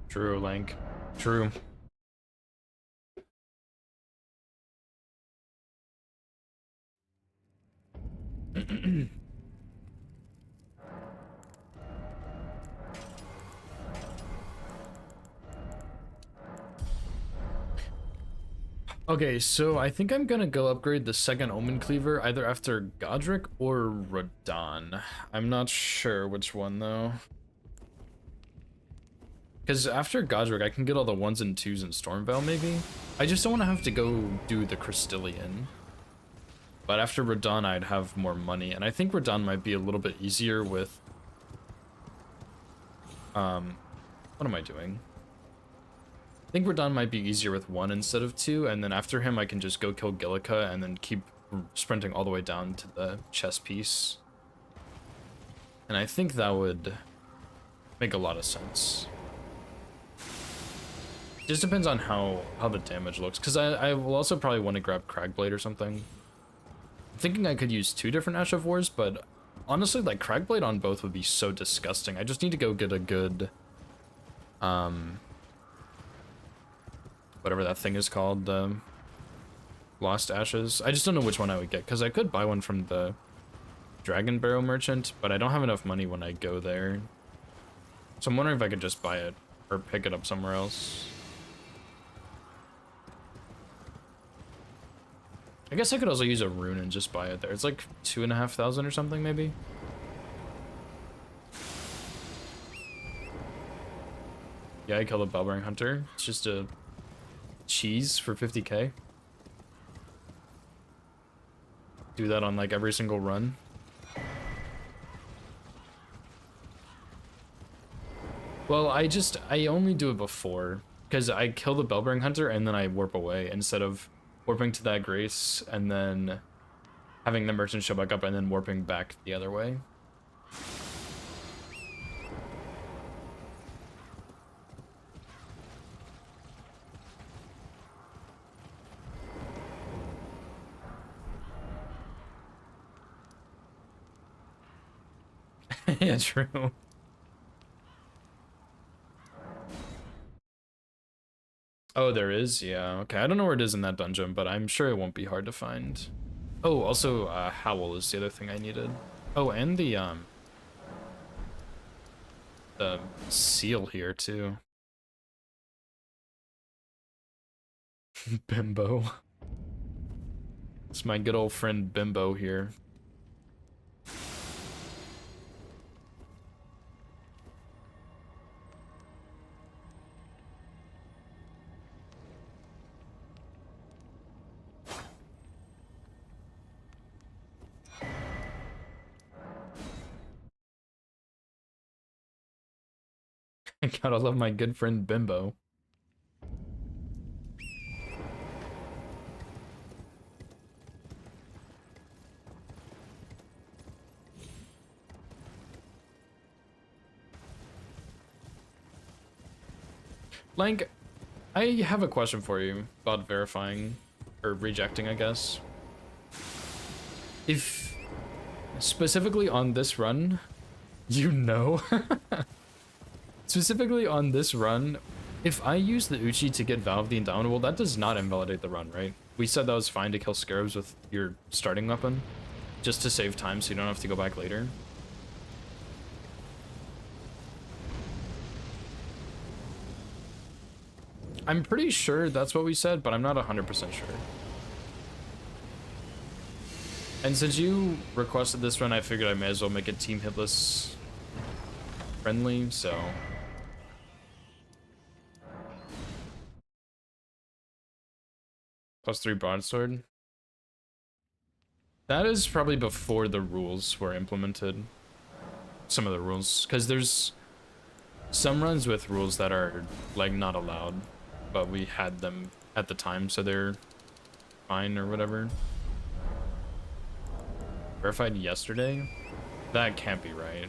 True, Link. True. Okay, so I think I'm gonna go upgrade the second Omenkiller either after Godric or Radahn. I'm not sure which one though. Because after Godric, I can get all the 1s and 2s in Stormveil maybe. I just don't want to have to go do the Crystallian. But after Radahn, I'd have more money, and I think Radahn might be a little bit easier with... what am I doing? I think Radahn might be easier with 1 instead of 2, and then after him I can just go kill Gillica and then keep sprinting all the way down to the chess piece. And I think that would make a lot of sense. Just depends on how the damage looks, because I will also probably want to grab Cragblade or something. I'm thinking I could use 2 different Ash of Wars, but honestly, like, Cragblade on both would be so disgusting. I just need to go get a good... whatever that thing is called, the Lost Ashes. I just don't know which one I would get, because I could buy one from the Dragon Barrow Merchant, but I don't have enough money when I go there. So I'm wondering if I could just buy it, or pick it up somewhere else. I guess I could also use a rune and just buy it there. It's like 2,500 or something, maybe? Yeah, I killed a Bellbearing Hunter. It's just a cheese for 50k. Do that on like every single run. Well, I only do it before, because I kill the Bellbearing Hunter and then I warp away instead of warping to that Grace and then having the merchant show back up and then warping back the other way. Yeah, true. Oh, there is? Yeah, okay. I don't know where it is in that dungeon, but I'm sure it won't be hard to find. Oh, also, Howl is the other thing I needed. Oh, and the seal here, too. Bimbo. It's my good old friend Bimbo here. I gotta love my good friend Bimbo. Like, I have a question for you about verifying, or rejecting, I guess. If, specifically on this run, you know, specifically on this run, if I use the Uchi to get Valve the Indomitable, that does not invalidate the run, right? We said that was fine to kill Scarabs with your starting weapon, just to save time so you don't have to go back later. I'm pretty sure that's what we said, but I'm not 100% sure. And since you requested this run, I figured I may as well make it team hitless friendly, so... +3 broadsword. That is probably before the rules were implemented. Some of the rules, because there's some runs with rules that are like not allowed, but we had them at the time, so they're fine or whatever. Verified yesterday? That can't be right.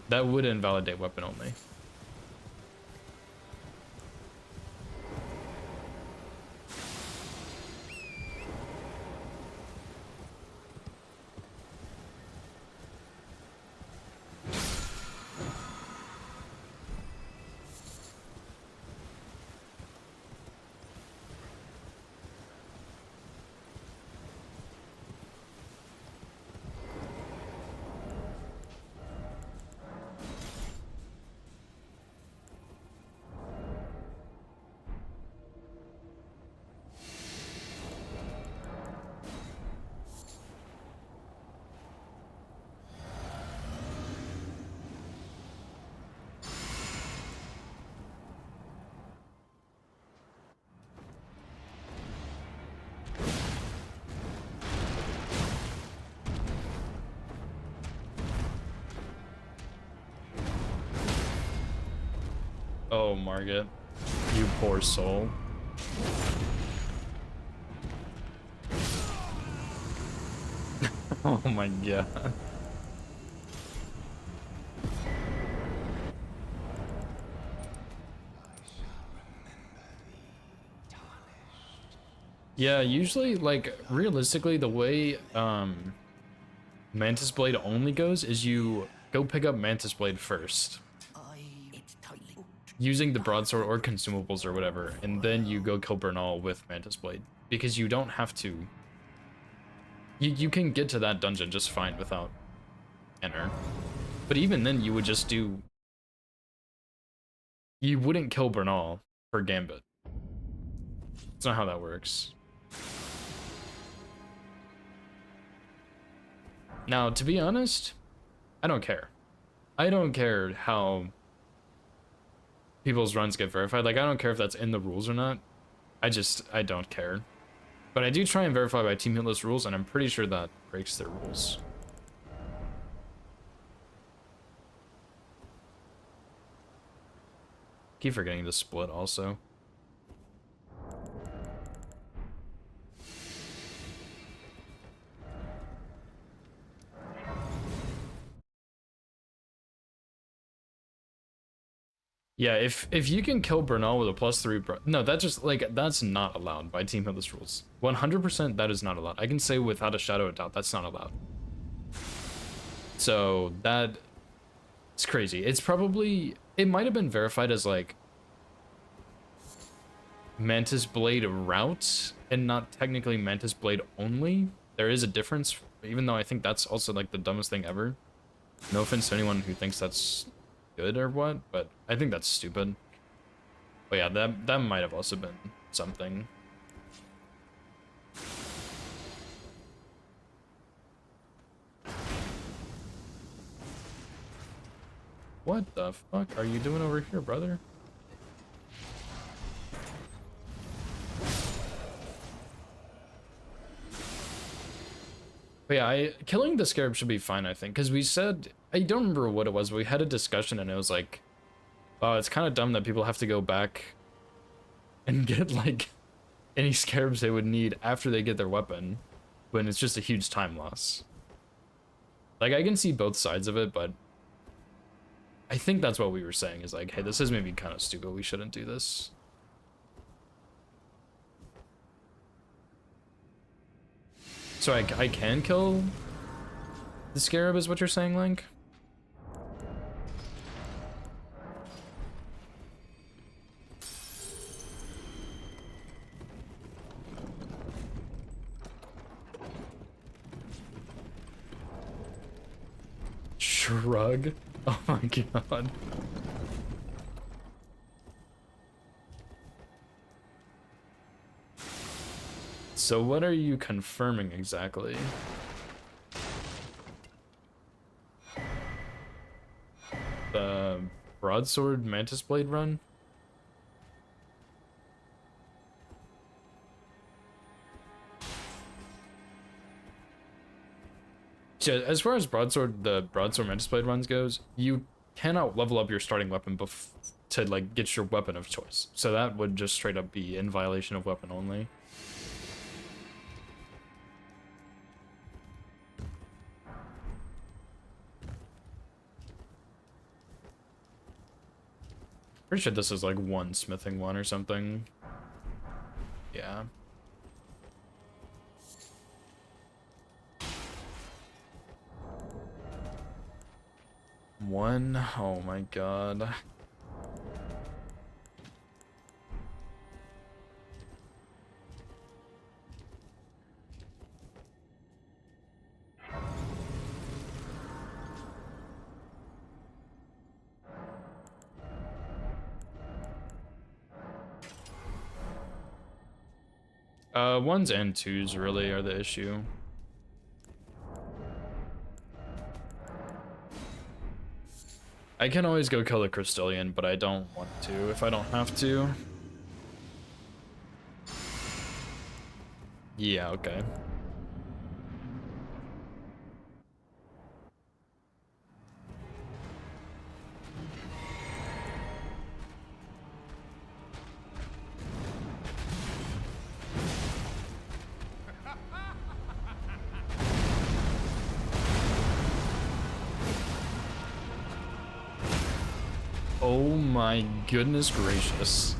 That would invalidate weapon only. Margit. You poor soul. Oh my god. Yeah, usually, like, realistically, the way Mantis Blade only goes is you go pick up Mantis Blade first, using the broadsword or consumables or whatever, and then you go kill Bernal with Mantis Blade, because you don't have to. You can get to that dungeon just fine without enter, but even then you would just do. You wouldn't kill Bernal for Gambit. That's not how that works. Now, to be honest, I don't care. I don't care how people's runs get verified. Like, I don't care if that's in the rules or not. I don't care. But I do try and verify by team hitless rules, and I'm pretty sure that breaks their rules. Keep forgetting to split also. Yeah, if you can kill Bernal with a +3, no, that just, like, that's not allowed by team hitless rules. 100% that is not allowed. I can say without a shadow of doubt that's not allowed. So that, it's crazy. It's probably, it might have been verified as like Mantis Blade route and not technically Mantis Blade only. There is a difference, even though I think that's also like the dumbest thing ever. No offense to anyone who thinks that's good or what, but I think that's stupid. But yeah, that might have also been something. What the fuck are you doing over here, brother? But yeah, killing the scarab should be fine, I think, because we said, I don't remember what it was, but we had a discussion and it was like, oh, it's kind of dumb that people have to go back and get like any scarabs they would need after they get their weapon, when it's just a huge time loss. Like, I can see both sides of it, but I think that's what we were saying, is like, hey, this is maybe kind of stupid, we shouldn't do this. So I can kill the scarab, is what you're saying, Link? Shrug? Oh my god. So what are you confirming exactly? The broadsword Mantis Blade run? So as far as the broadsword Mantis Blade runs goes, you cannot level up your starting weapon to like get your weapon of choice. So that would just straight up be in violation of weapon only. Pretty sure this is like one smithing one or something. Yeah. One. Oh my god. Ones and twos really are the issue. I can always go kill the Crystallian, but I don't want to if I don't have to. Yeah, okay. Oh my goodness gracious.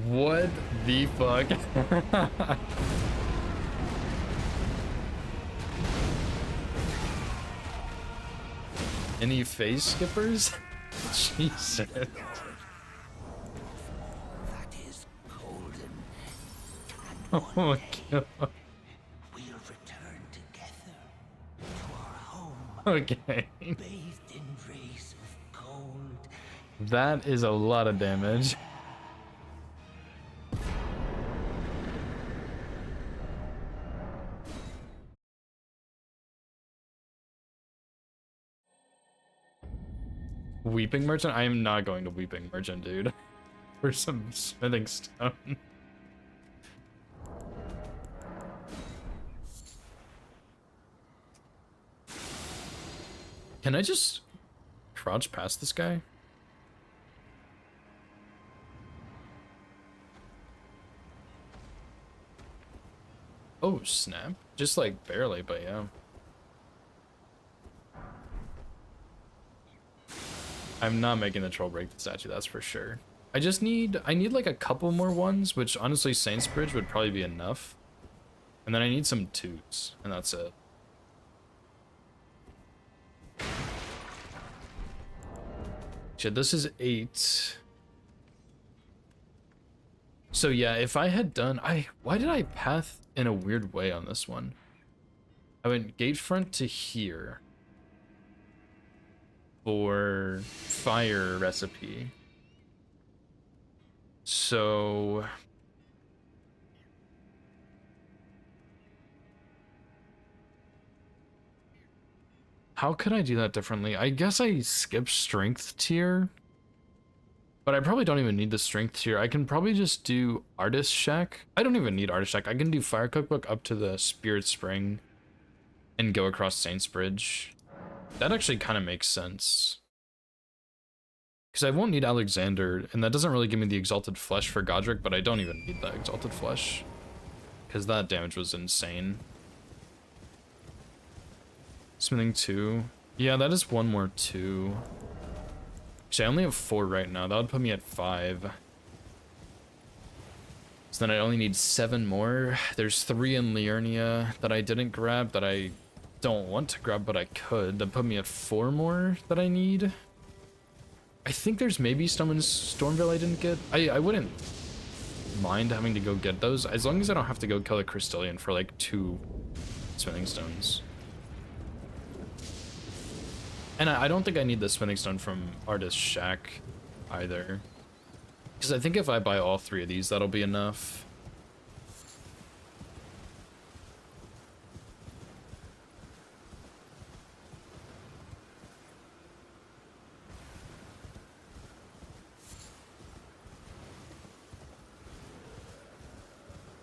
What the fuck? Any face skippers? Jesus. That is golden. Oh my god. We'll return together to our home, Okay. bathed in rays of gold. That is a lot of damage. Weeping Merchant? I am not going to Weeping Merchant, dude. For some smithing stone. Can I just crouch past this guy? Oh, snap. Just like barely, but yeah. I'm not making the troll break the statue, that's for sure. I need like a couple more ones, which honestly Saint's Bridge would probably be enough. And then I need some twos, and that's it. Shit, this is 8. So yeah, if I had done, why did I path in a weird way on this one? I went gate front to here for fire recipe. So how could I do that differently? I guess I skip strength tier, but I probably don't even need the strength tier. I can probably just do artist shack. I don't even need artist shack. I can do fire cookbook up to the spirit spring and go across Saint's Bridge. That actually kind of makes sense. Because I won't need Alexander, and that doesn't really give me the Exalted Flesh for Godric, but I don't even need that Exalted Flesh. Because that damage was insane. Smithing 2. Yeah, that is one more 2. Actually, I only have 4 right now. That would put me at 5. So then I only need 7 more. There's 3 in Liurnia that I didn't grab, that I don't want to grab, but I could. That put me at 4 more that I need. I think there's maybe some in Stormville I didn't get. I wouldn't mind having to go get those, as long as I don't have to go kill a Crystallian for like 2 smithing stones. And I don't think I need the smithing stone from Artist Shack either. Because I think if I buy all 3 of these, that'll be enough.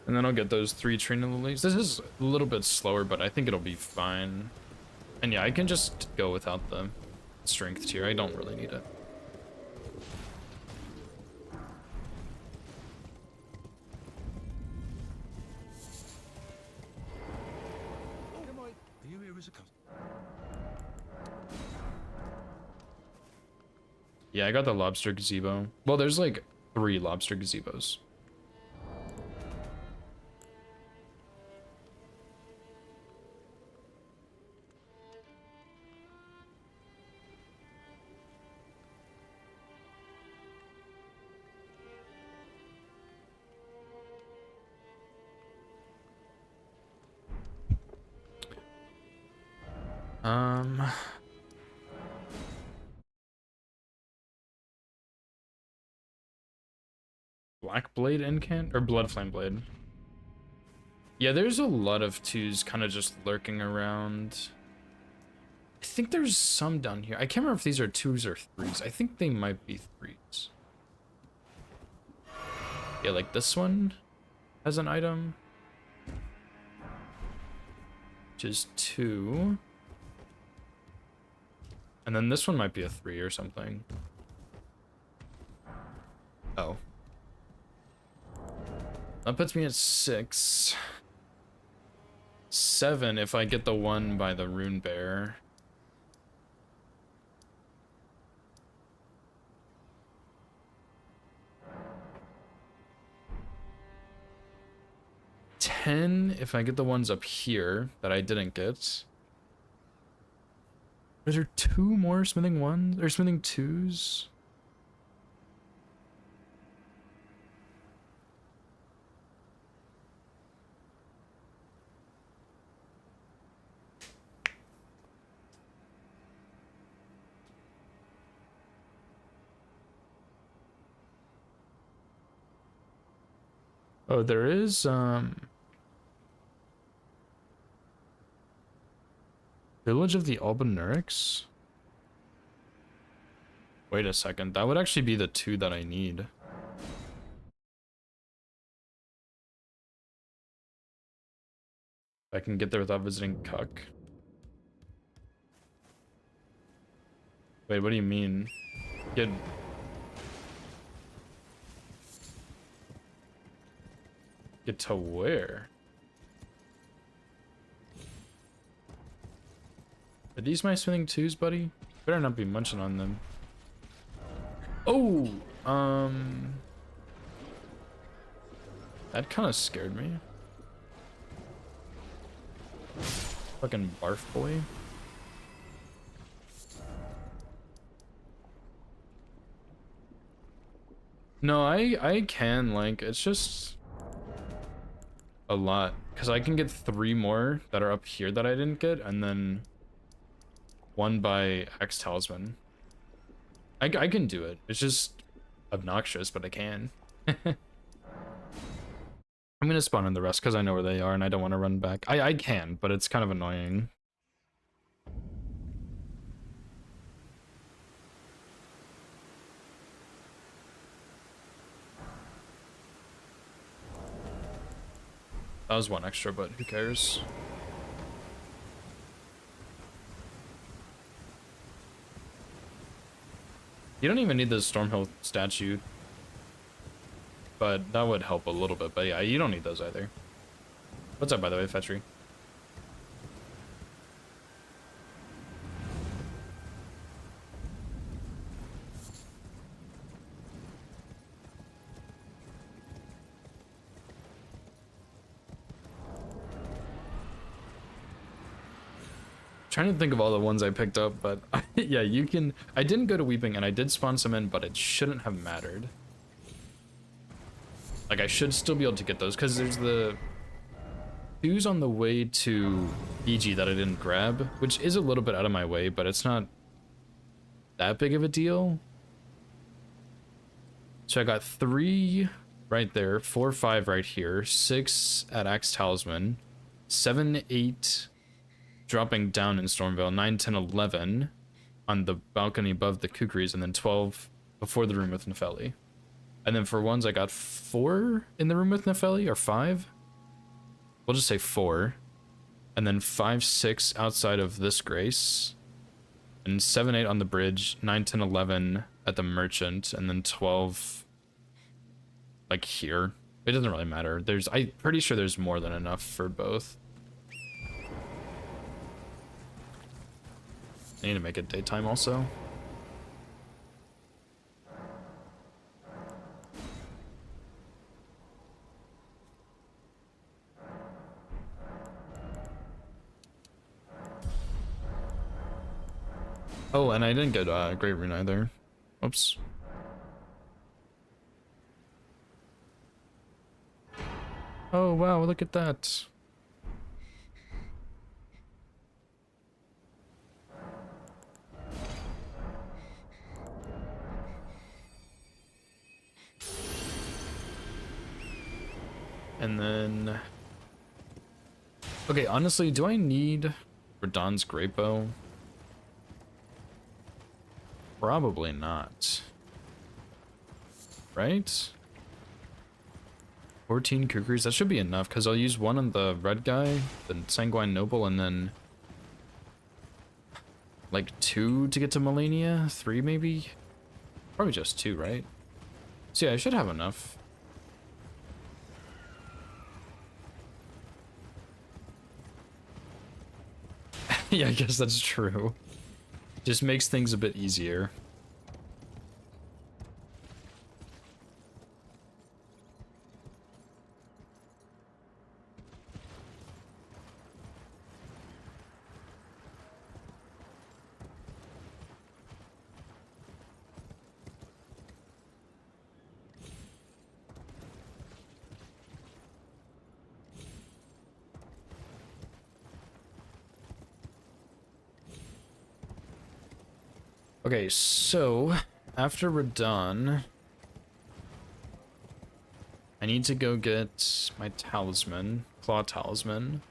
And then I'll get those 3 Trina Lilies. This is a little bit slower, but I think it'll be fine. And yeah, I can just go without the strength tier. I don't really need it. Are you here as a customer? Yeah, I got the lobster gazebo. Well, there's like 3 lobster gazebos. Black Blade incant or Blood Flame Blade. Yeah, there's a lot of 2s kind of just lurking around. I think there's some down here. I can't remember if these are 2s or 3s. I think they might be 3s. Yeah, like this one has an item, which is 2. And then this one might be a 3 or something. Oh. That puts me at 6. 7 if I get the one by the Rune Bear. 10 if I get the ones up here that I didn't get. Is there 2 more smithing 1s or smithing 2s? Oh, there is Village of the Albanurics. Wait a second, that would actually be the 2 that I need. I can get there without visiting Cuck. Wait, what do you mean? Get to where? Are these my smithing 2s, buddy? Better not be munching on them. Oh, that kind of scared me. Fucking barf boy. No, I can, like, it's just a lot. Because I can get 3 more that are up here that I didn't get, and then 1 by X Talisman. I can do it. It's just obnoxious, but I can. I'm gonna spawn in the rest because I know where they are and I don't want to run back. I can, but it's kind of annoying. That was 1 extra, but who cares? You don't even need the Stormhill statue, but that would help a little bit. But yeah, you don't need those either. What's up, by the way, Fetchery? Trying to think of all the ones I picked up, but yeah, you can. I didn't go to Weeping and I did spawn some in, but it shouldn't have mattered. Like, I should still be able to get those because there's the 2s on the way to EG that I didn't grab, which is a little bit out of my way, but it's not that big of a deal. So I got 3 right there, 4, 5 right here, 6 at Axe Talisman, 7, 8 dropping down in Stormvale, 9, 10, 11 on the balcony above the Kukris, and then 12 before the room with Nefeli. And then for ones, I got 4 in the room with Nefeli, or 5? We'll just say 4. And then 5, 6 outside of this Grace. And 7, 8 on the bridge, 9, 10, 11 at the Merchant, and then 12 like here. It doesn't really matter. I'm pretty sure there's more than enough for both. I need to make it daytime also. Oh, and I didn't get Great Rune either. Oops. Oh wow, look at that. And then... Okay, honestly, do I need Radahn's Great Bow? Probably not. Right? 14 Kukris, that should be enough, because I'll use 1 on the red guy, the Sanguine Noble, and then... like 2 to get to Melania? 3 maybe? Probably just 2, right? So yeah, I should have enough. Yeah, I guess that's true. Just makes things a bit easier. Okay, so after we're done, I need to go get my talisman, claw talisman.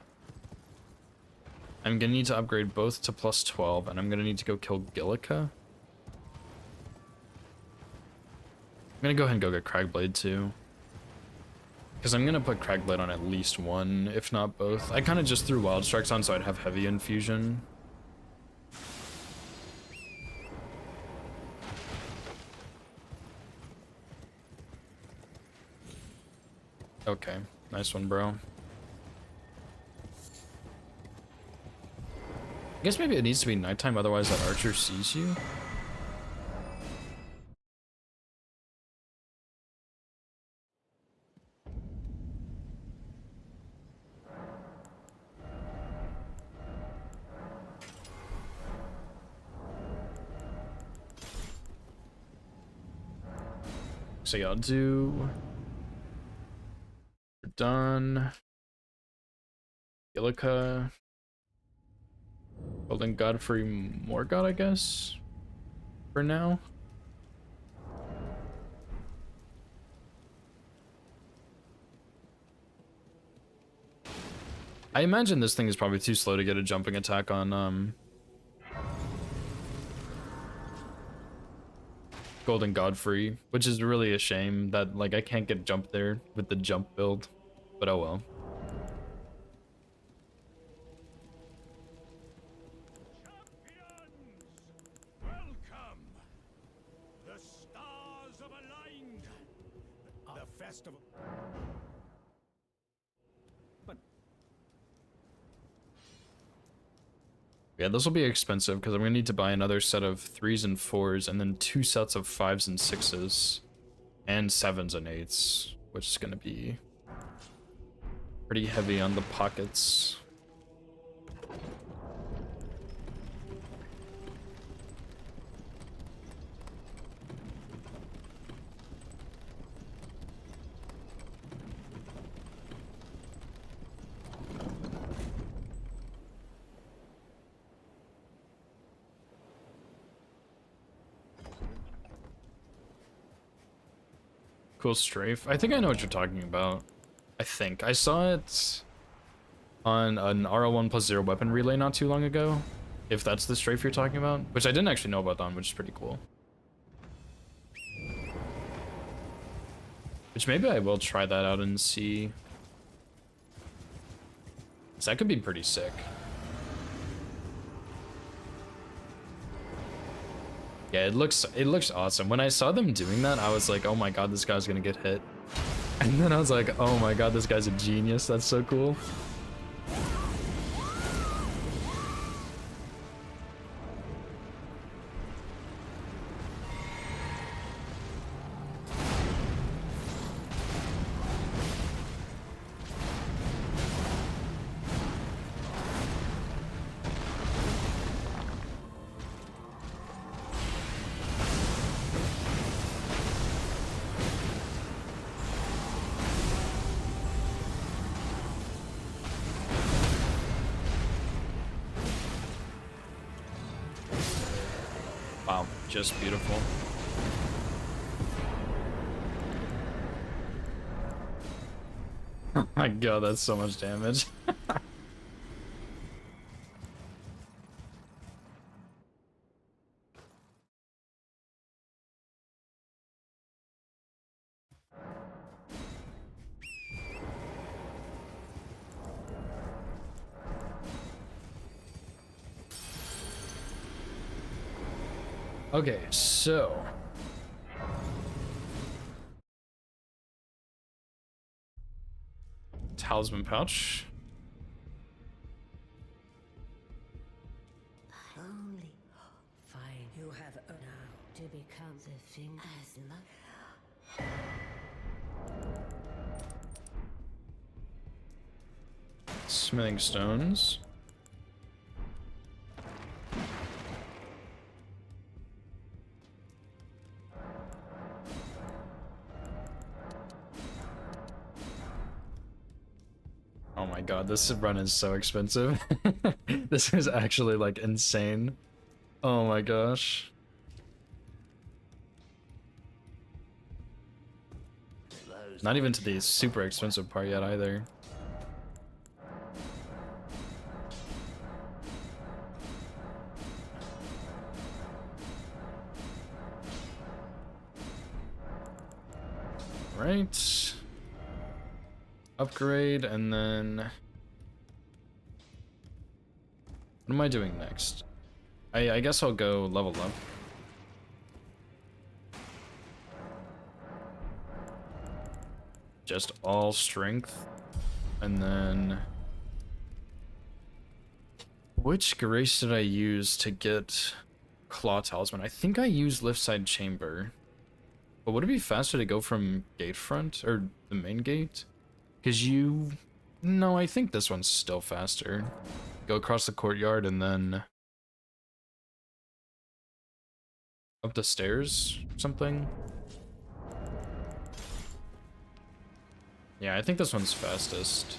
I'm gonna need to upgrade both to +12, and I'm gonna need to go kill Gillica. I'm gonna go ahead and go get Cragblade too. Because I'm gonna put Cragblade on at least one, if not both. I kind of just threw Wild Strikes on so I'd have heavy infusion. Okay, nice one, bro. I guess maybe it needs to be nighttime, otherwise that archer sees you. So yeah, I'll do... We're done. Gillica. Golden Godfrey Morgott, I guess, for now. I imagine this thing is probably too slow to get a jumping attack on, Golden Godfrey, which is really a shame that, like, I can't get jump there with the jump build, but oh well. Welcome! The stars have aligned! The festival... Yeah, this will be expensive because I'm gonna need to buy another set of 3s and 4s, and then 2 sets of 5s and 6s, and 7s and 8s, which is gonna be pretty heavy on the pockets. Cool strafe. I think I know what you're talking about. I think. I saw it on an RL1 plus 0 weapon relay not too long ago. If that's the strafe you're talking about. Which I didn't actually know about that one, which is pretty cool. Which maybe I will try that out and see. 'Cause that could be pretty sick. Yeah, it looks awesome. When I saw them doing that, I was like, oh my god, this guy's gonna get hit. And then I was like, oh my god, this guy's a genius. That's so cool. Wow, just beautiful. Oh my god, that's so much damage. Okay, so talisman pouch. Only fine. You have now to become the thing as much. Smithing stones. Oh my god, this run is so expensive. This is actually like insane. Oh my gosh. Not even to the super expensive part yet either. Right. Upgrade, and then... What am I doing next? I guess I'll go level up. Just all strength. And then... Which grace did I use to get Claw Talisman? I think I used Lift Side Chamber. But would it be faster to go from gate front, or the main gate? Because you... No, I think this one's still faster. Go across the courtyard and then... Up the stairs, something? Yeah, I think this one's fastest.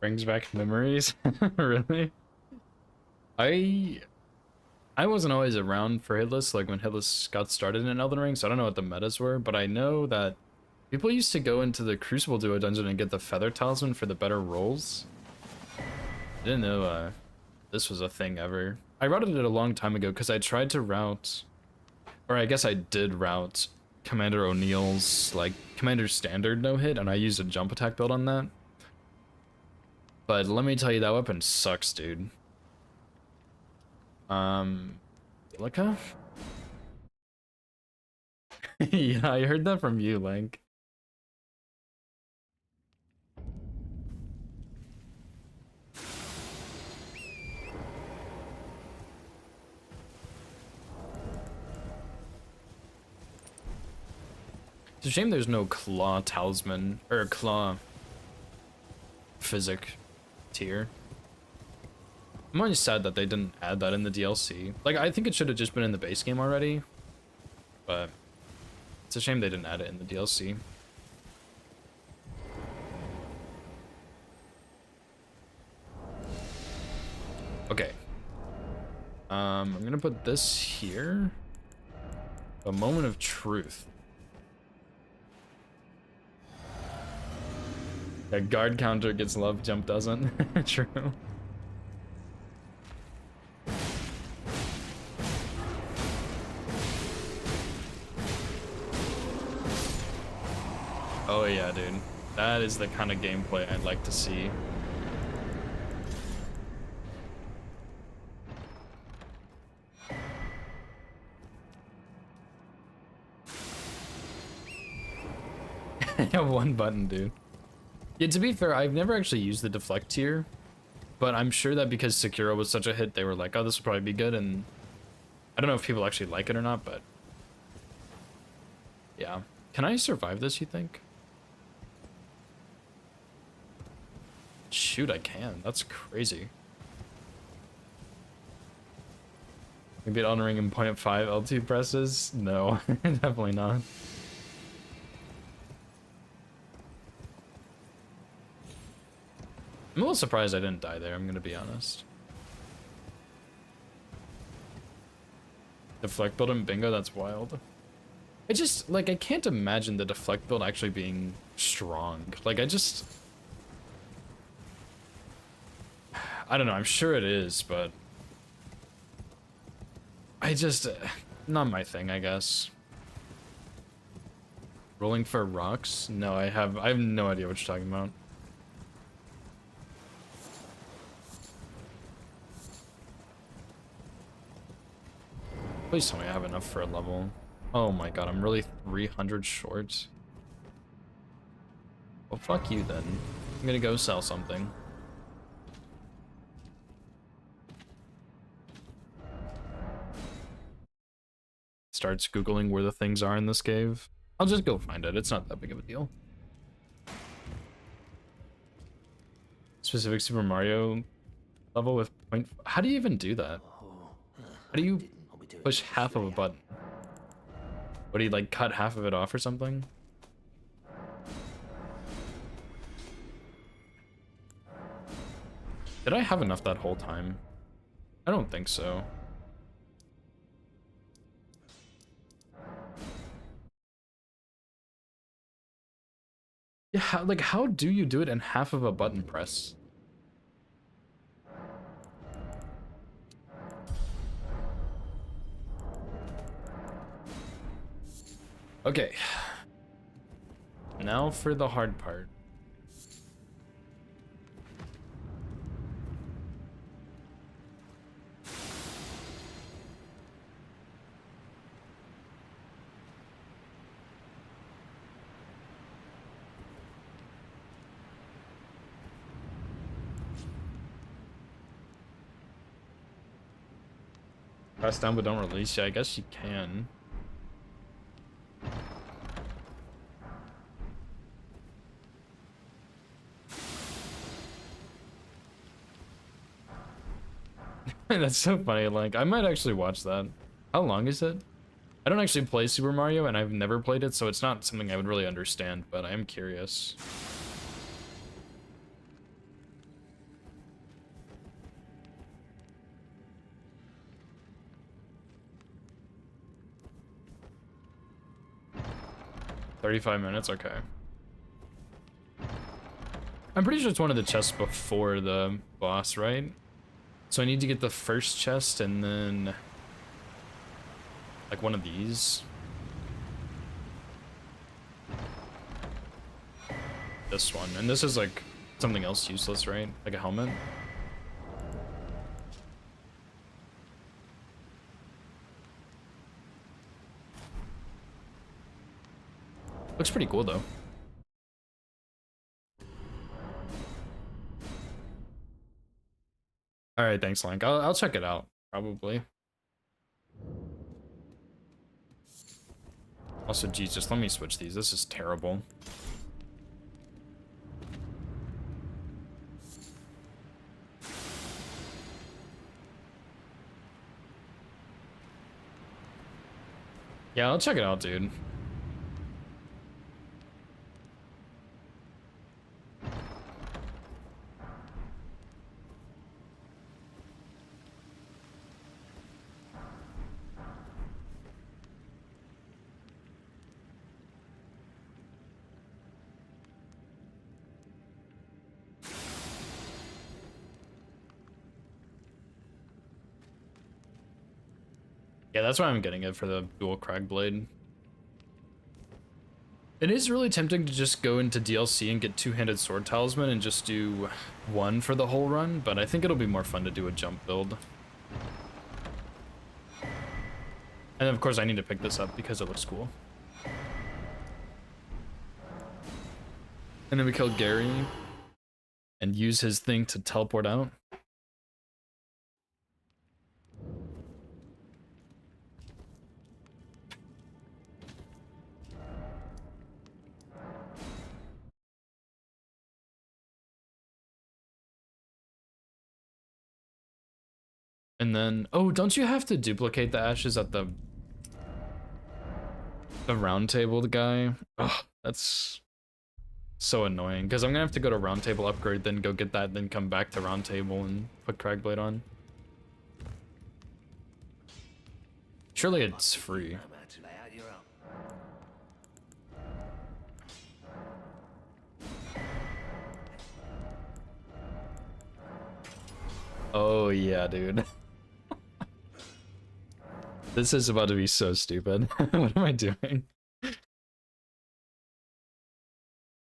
Brings back memories. Really? I wasn't always around for Hitless, like when Hitless got started in Elden Ring, so I don't know what the metas were, but I know that people used to go into the Crucible Duo dungeon and get the Feather Talisman for the better rolls. I didn't know this was a thing ever. I routed it a long time ago because I tried to route, or I guess I did route Commander O'Neill's like Commander Standard no-hit, and I used a jump attack build on that. But let me tell you, that weapon sucks, dude. Illica? Yeah, I heard that from you, Link. It's a shame there's no Claw Talisman, or Claw Physic tier. I'm always sad that they didn't add that in the DLC. Like, I think it should have just been in the base game already, but it's a shame they didn't add it in the DLC. Okay. I'm gonna put this here. A moment of truth. A guard counter gets love, jump doesn't. True. Oh yeah, dude. That is the kind of gameplay I'd like to see. I have one button, dude. Yeah, to be fair, I've never actually used the deflect tier, but I'm sure that because Sekiro was such a hit, they were like, oh, this will probably be good, and I don't know if people actually like it or not, but yeah. Can I survive this, you think? Shoot, I can. That's crazy. Maybe Elden Ring in 0.5 L2 presses? No, definitely not. I'm a little surprised I didn't die there, I'm gonna be honest. Deflect build and bingo, that's wild. I just, like, I can't imagine the deflect build actually being strong. Like, I don't know, I'm sure it is, but I just, not my thing, I guess. Rolling for rocks? No, I have no idea what you're talking about. Please tell me I have enough for a level. Oh my god, I'm really 300 short. Well, fuck you then. I'm gonna go sell something. Starts Googling where the things are in this cave. I'll just go find it. It's not that big of a deal. Specific Super Mario level with point. How do you even do that? How do you push half of a button? Would he like cut half of it off or something? Did I have enough that whole time? I don't think so. Yeah, how do you do it in half of a button press? Okay. Now for the hard part. Press down but don't release. Yeah, I guess you can. That's so funny. Like, I might actually watch that. How long is it? I don't actually play Super Mario, and I've never played it, so it's not something I would really understand, but I am curious. $35, okay. I'm pretty sure it's one of the chests before the boss, right? So I need to get the first chest and then like one of these. This one. And this is like something else useless, right? Like a helmet. Looks pretty cool though. All right, thanks, Link. I'll check it out, probably. Also, Jesus, let me switch these. This is terrible. Yeah, I'll check it out, dude. Yeah, that's why I'm getting it for the dual crag blade. It is really tempting to just go into DLC and get two-handed sword talisman and just do one for the whole run, but I think it'll be more fun to do a jump build. And of course I need to pick this up because it looks cool. And then we kill Gary and use his thing to teleport out. And then, oh, don't you have to duplicate the ashes at the round table guy? Oh, that's so annoying because I'm gonna have to go to round table upgrade, then go get that, then come back to round table and put Cragblade on. Surely it's free. Oh yeah, dude. This is about to be so stupid. What am I doing?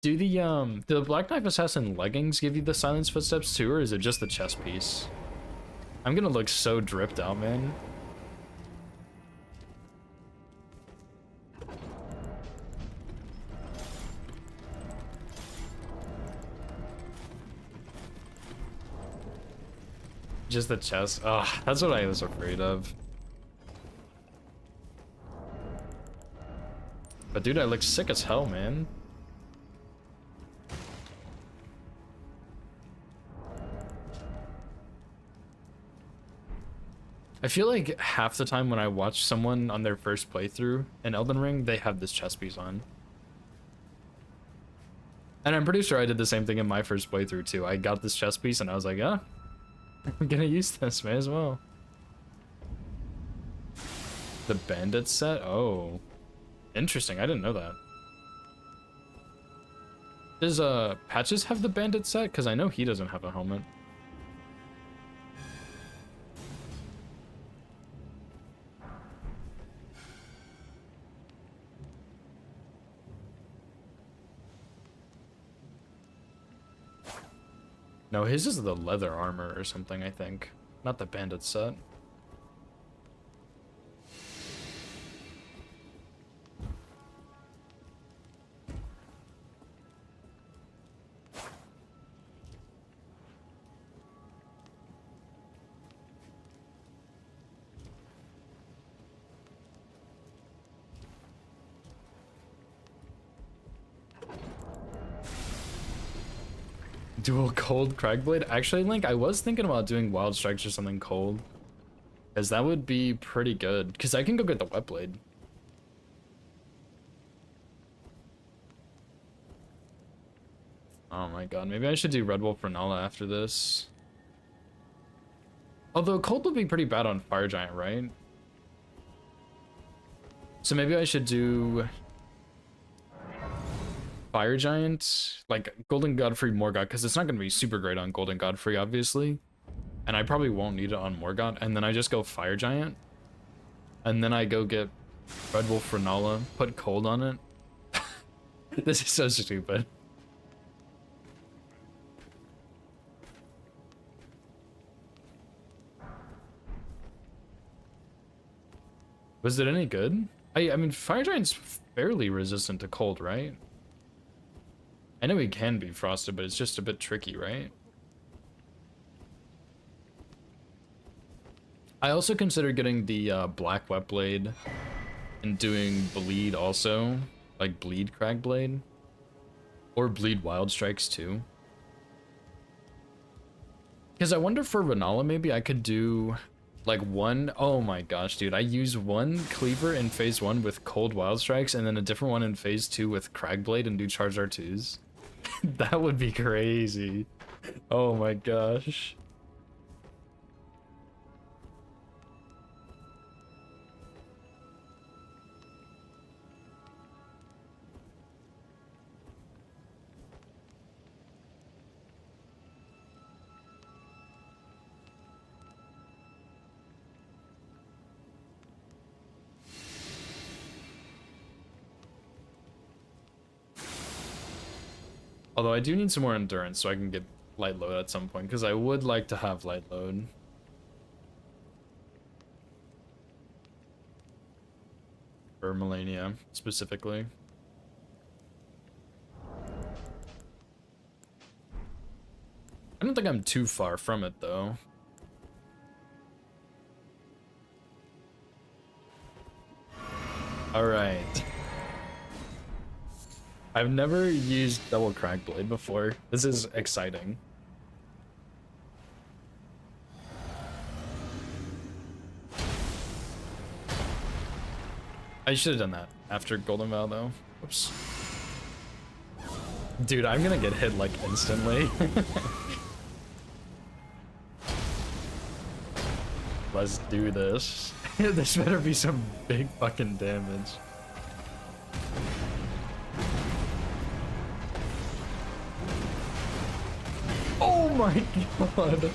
Do the Black Knife Assassin leggings give you the silence footsteps too, or is it just the chest piece? I'm gonna look so dripped out, man. Just the chest. Ugh, that's what I was afraid of. But dude, I look sick as hell, man. I feel like half the time when I watch someone on their first playthrough in Elden Ring, they have this chest piece on. And I'm pretty sure I did the same thing in my first playthrough too. I got this chest piece and I was like, ah, I'm gonna use this, may as well. The bandit set? Oh. Interesting, I didn't know that. Does Patches have the bandit set? Because I know he doesn't have a helmet. No, his is the leather armor or something, I think. Not the bandit set. Dual cold Cragblade? Actually, Link, I was thinking about doing Wild Strikes or something cold. Because that would be pretty good. Because I can go get the Wet Blade. Oh my god, maybe I should do Red Wolf Renala after this. Although cold would be pretty bad on Fire Giant, right? So maybe I should do Fire Giant, like Golden Godfrey Morgott, because it's not going to be super great on Golden Godfrey, obviously. And I probably won't need it on Morgott. And then I just go Fire Giant. And then I go get Red Wolf Renala, put cold on it. This is so stupid. Was it any good? I mean, Fire Giant's fairly resistant to cold, right? I know he can be frosted, but it's just a bit tricky, right? I also considered getting the Black Wet Blade and doing Bleed also, like Bleed Cragblade. Or Bleed Wild Strikes too. Because I wonder for Renala maybe I could do like one, oh my gosh, dude, I use one Cleaver in phase 1 with Cold Wild Strikes and then a different one in phase 2 with Cragblade and do Charged R2s. That would be crazy. Oh my gosh. Although I do need some more endurance so I can get light load at some point, because I would like to have light load. For Melania, specifically. I don't think I'm too far from it, though. Alright. I've never used double Cragblade before. This is exciting. I should have done that after Golden Vow though. Whoops. Dude, I'm gonna get hit like instantly. Let's do this. This better be some big fucking damage. Oh my god.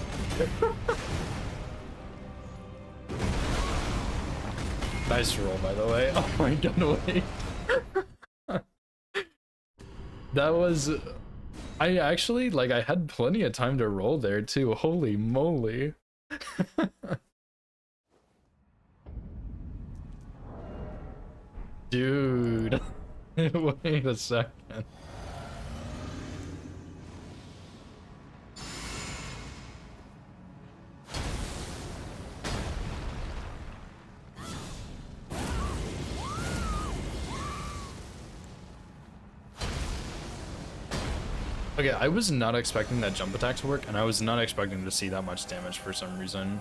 Nice roll, by the way. Oh my god, wait. That was... I actually, like, I had plenty of time to roll there, too. Holy moly. Dude. Wait a second. Okay, I was not expecting that jump attack to work, and I was not expecting to see that much damage for some reason.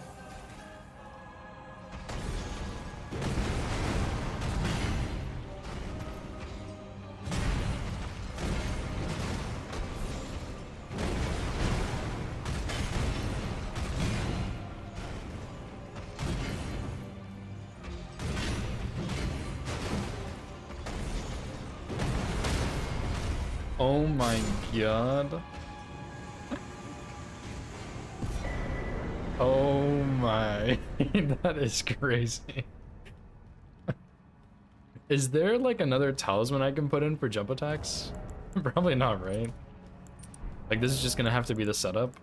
Oh my god. Oh my. That is crazy. Is there like another talisman I can put in for jump attacks? Probably not, right? Like this is just gonna have to be the setup.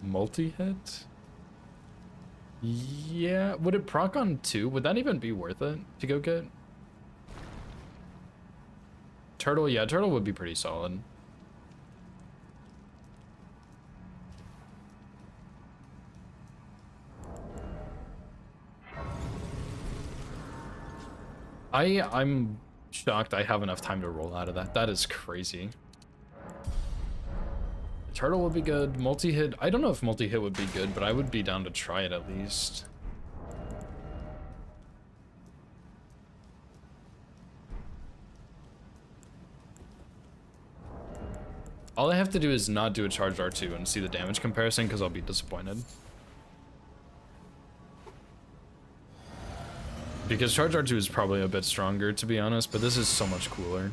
Multi-hit? Yeah, would it proc on 2? Would that even be worth it to go get? Turtle, yeah, turtle would be pretty solid. I'm shocked I have enough time to roll out of that. That is crazy. Turtle would be good. Multi-hit. I don't know if multi-hit would be good, but I would be down to try it at least. All I have to do is not do a charged R2 and see the damage comparison, because I'll be disappointed. Because charged R2 is probably a bit stronger, to be honest, but this is so much cooler.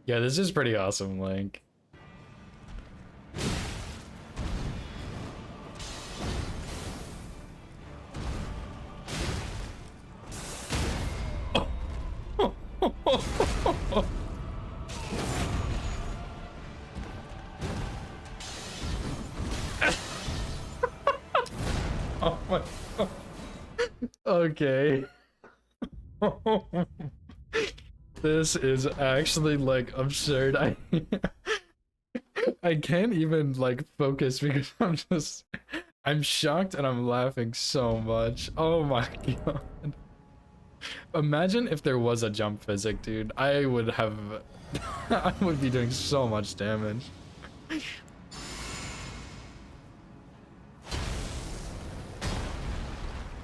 Yeah, this is pretty awesome, like. Oh my god. Okay. This is actually like absurd. I can't even like focus because I'm shocked and I'm laughing so much. Oh my god. Imagine if there was a jump physic, dude. I would have I would be doing so much damage.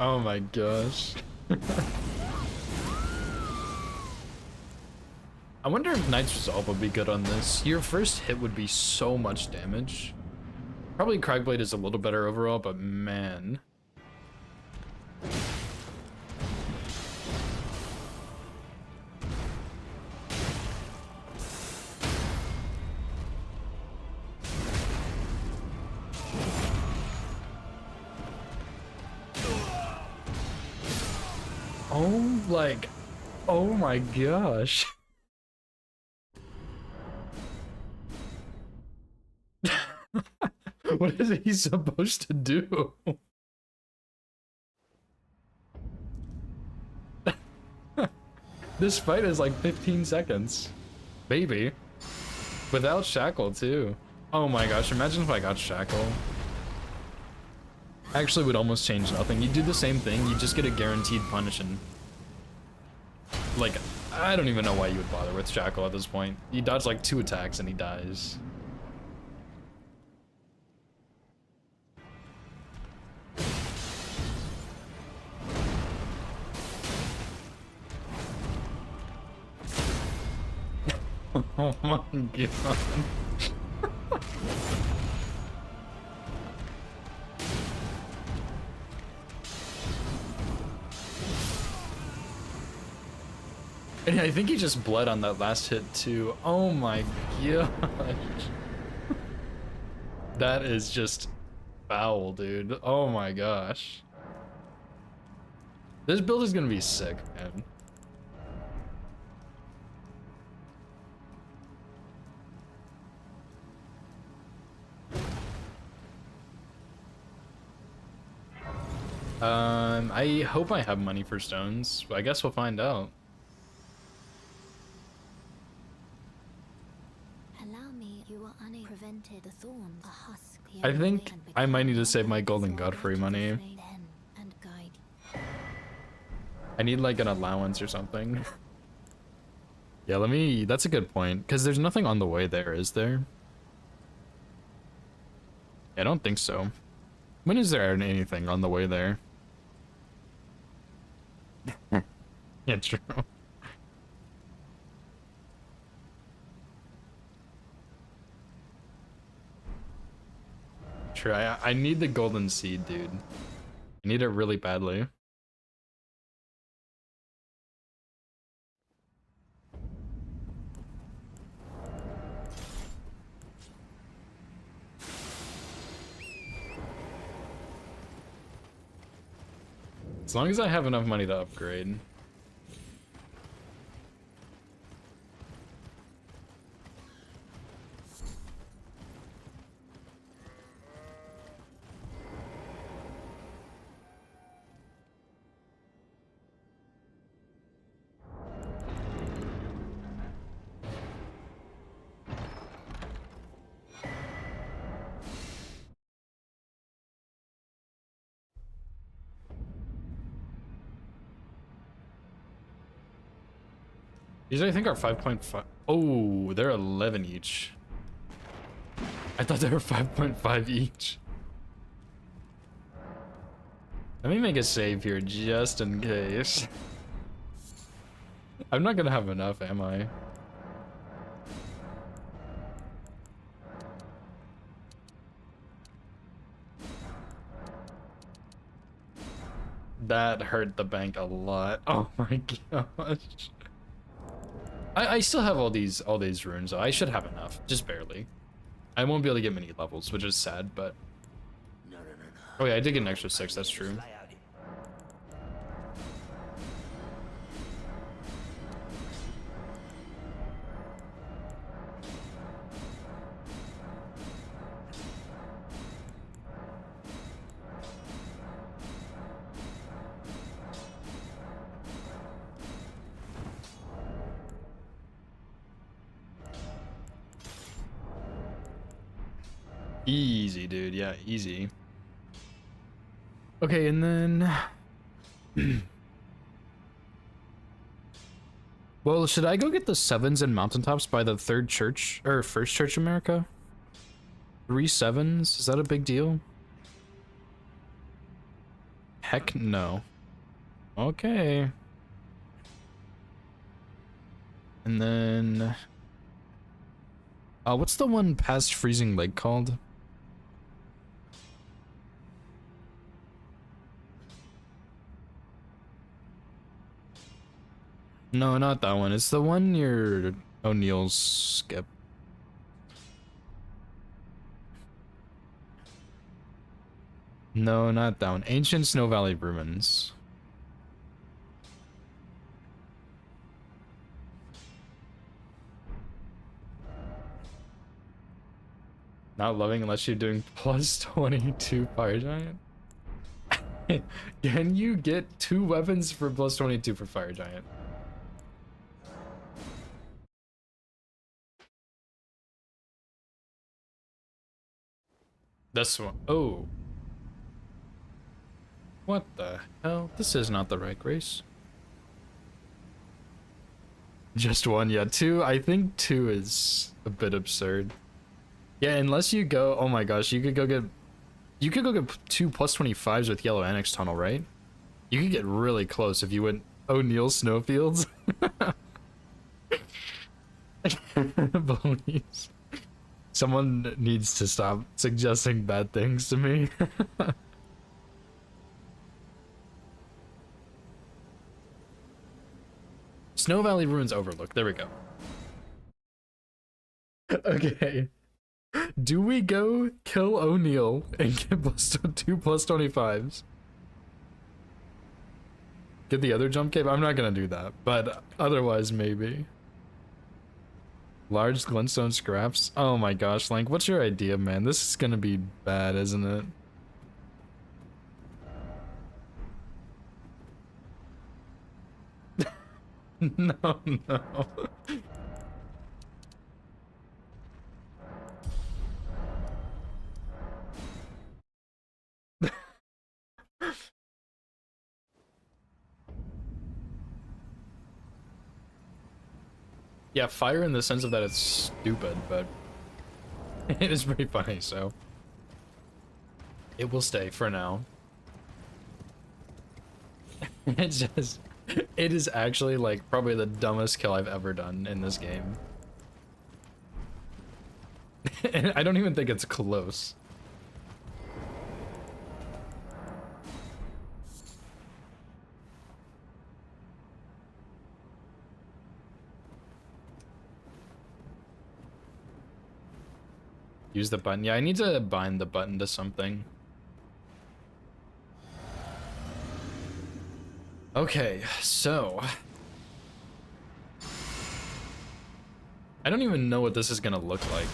Oh my gosh. I wonder if Knight's Resolve would be good on this. Your first hit would be so much damage. Probably Cragblade is a little better overall, but man. Oh, like, oh my gosh. What is he supposed to do? This fight is like 15 seconds. Maybe. Without Shackle, too. Oh my gosh, imagine if I got Shackle. Actually would almost change nothing. You do the same thing, you just get a guaranteed punish and Like, I don't even know why you would bother with Jackal at this point. He dodged like 2 attacks and he dies. Oh my god. And I think he just bled on that last hit too. Oh my gosh. That is just foul, dude. Oh my gosh. This build is gonna be sick, man. I hope I have money for stones, but I guess we'll find out. Allow me, you are prevented the thorns, a husk. I think I might need to save my golden godfrey money. I need like an allowance or something. Yeah, that's a good point, because there's nothing on the way there, is there? I don't think so. When is there anything on the way there? Yeah, true. True, I need the golden seed, dude. I need it really badly. As long as I have enough money to upgrade. These I think are 5.5. Oh, they're 11 each. I thought they were 5.5 each. Let me make a save here just in case. I'm not gonna have enough, am I? That hurt the bank a lot. Oh my gosh. I still have all these runes, so I should have enough, just barely. I won't be able to get many levels, which is sad, but... Oh yeah, I did get an extra 6, that's true. Easy, dude. Yeah, easy. Okay, and then... Well, should I go get the 7s and mountaintops by the 3rd church, or 1st Church America? 3 7s? Is that a big deal? Heck no. Okay. And then... what's the one past Freezing Lake called? No, not that one. It's the one near O'Neill's skip. No, not that one. Ancient Snow Valley Ruins. Not loving unless you're doing plus 22 Fire Giant. Can you get 2 weapons for plus 22 for Fire Giant? This one. Oh. What the hell? This is not the right grace. Just one, yeah. Two, I think two is a bit absurd. Yeah, unless you go, oh my gosh, you could go get two plus 25s with Yellow Annex Tunnel, right? You could get really close if you went O'Neill Snowfields. Please. Someone needs to stop suggesting bad things to me. Snow Valley Ruins Overlook. There we go. Okay. Do we go kill O'Neill and get two plus 25s? Get the other jump cave? I'm not gonna do that, but otherwise maybe. Large glintstone scraps? Oh my gosh, Lank, what's your idea, man? This is gonna be bad, isn't it? No, no. Yeah, fire in the sense of that it's stupid, but it is pretty funny, so it will stay for now. It's just, it is actually like probably the dumbest kill I've ever done in this game. And I don't even think it's close. Use the button. Yeah, I need to bind the button to something. Okay, so I don't even know what this is gonna look like.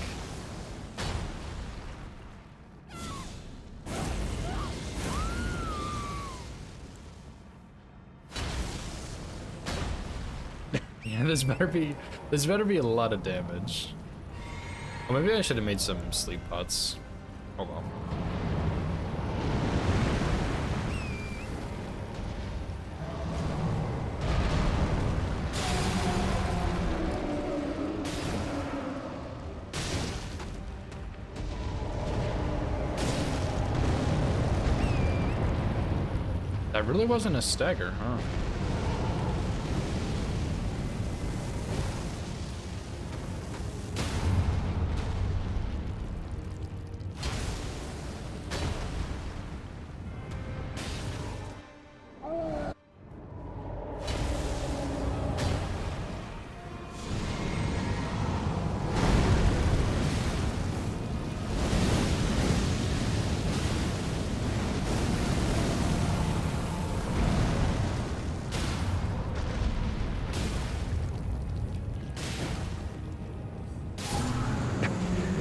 Yeah, this better be a lot of damage. Well, maybe I should have made some sleep pots. Oh well. That really wasn't a stagger, huh?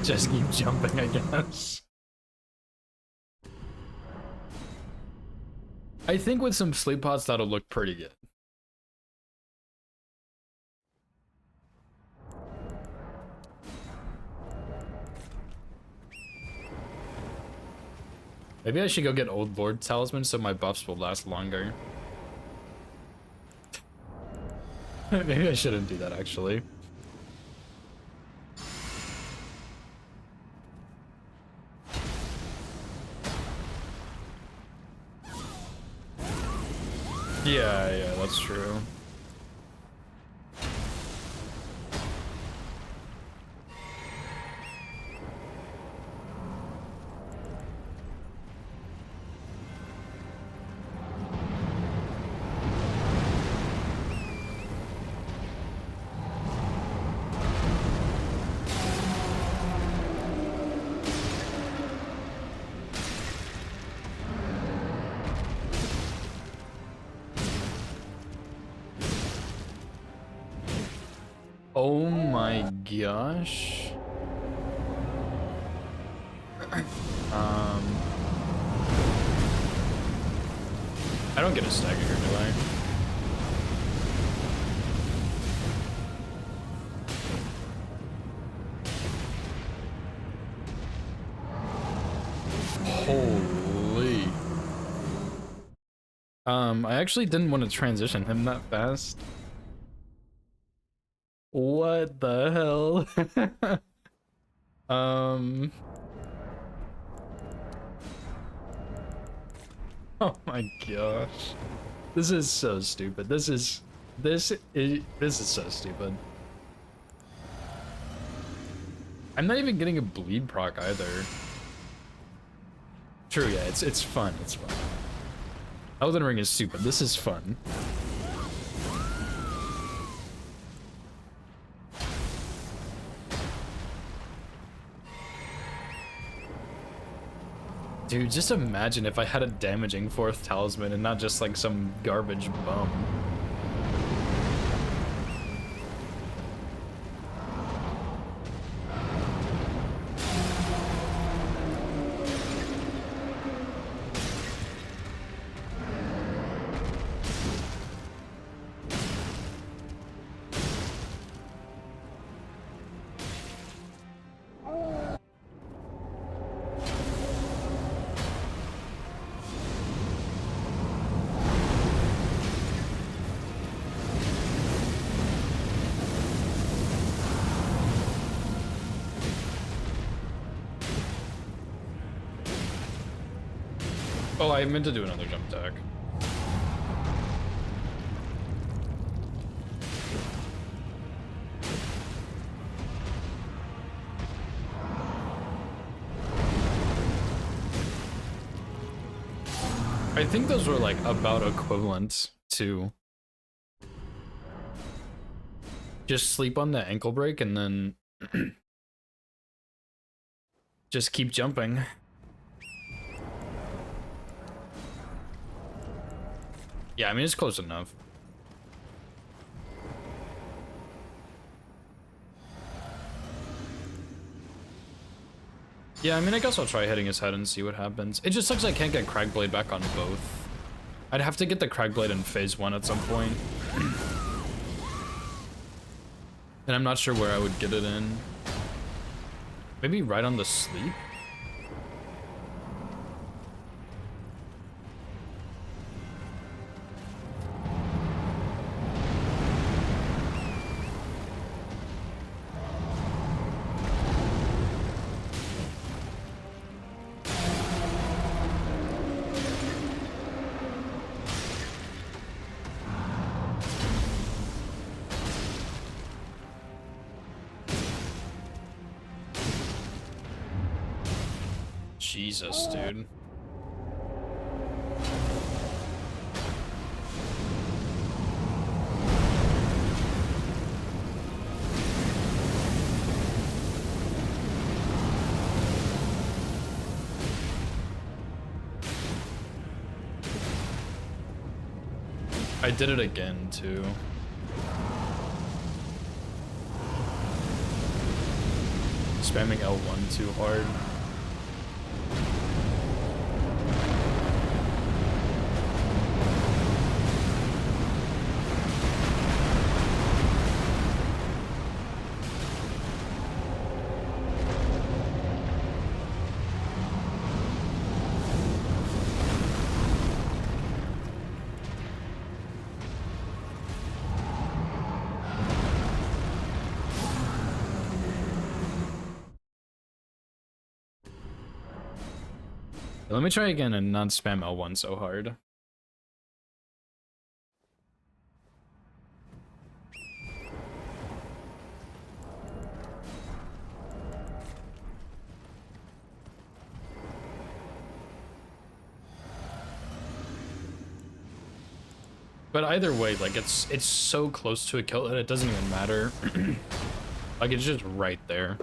Just keep jumping, I guess. I think with some sleep pots that'll look pretty good. Maybe I should go get Old Lord Talisman so my buffs will last longer. Maybe I shouldn't do that, actually. Yeah, that's true. Oh my gosh. I don't get a stagger here, do I? Holy. I actually didn't want to transition him that fast. What the hell? Oh my gosh. This is so stupid. This is so stupid. I'm not even getting a bleed proc either. True, yeah, it's fun. It's fun. Elden Ring is stupid. This is fun. Dude, just imagine if I had a damaging 4th talisman and not just like some garbage bum. Oh, I meant to do another jump attack. I think those were like about equivalent to just sleep on the ankle break and then just keep jumping. Yeah, I mean, it's close enough. Yeah, I mean, I guess I'll try hitting his head and see what happens. It just sucks I can't get Cragblade back on both. I'd have to get the Cragblade in phase 1 at some point. And I'm not sure where I would get it in. Maybe right on the sleep? Jesus, dude. I did it again, too. Spamming L1 too hard. Let me try again and not spam L1 so hard. But either way, like it's so close to a kill that it doesn't even matter. Like it's just right there.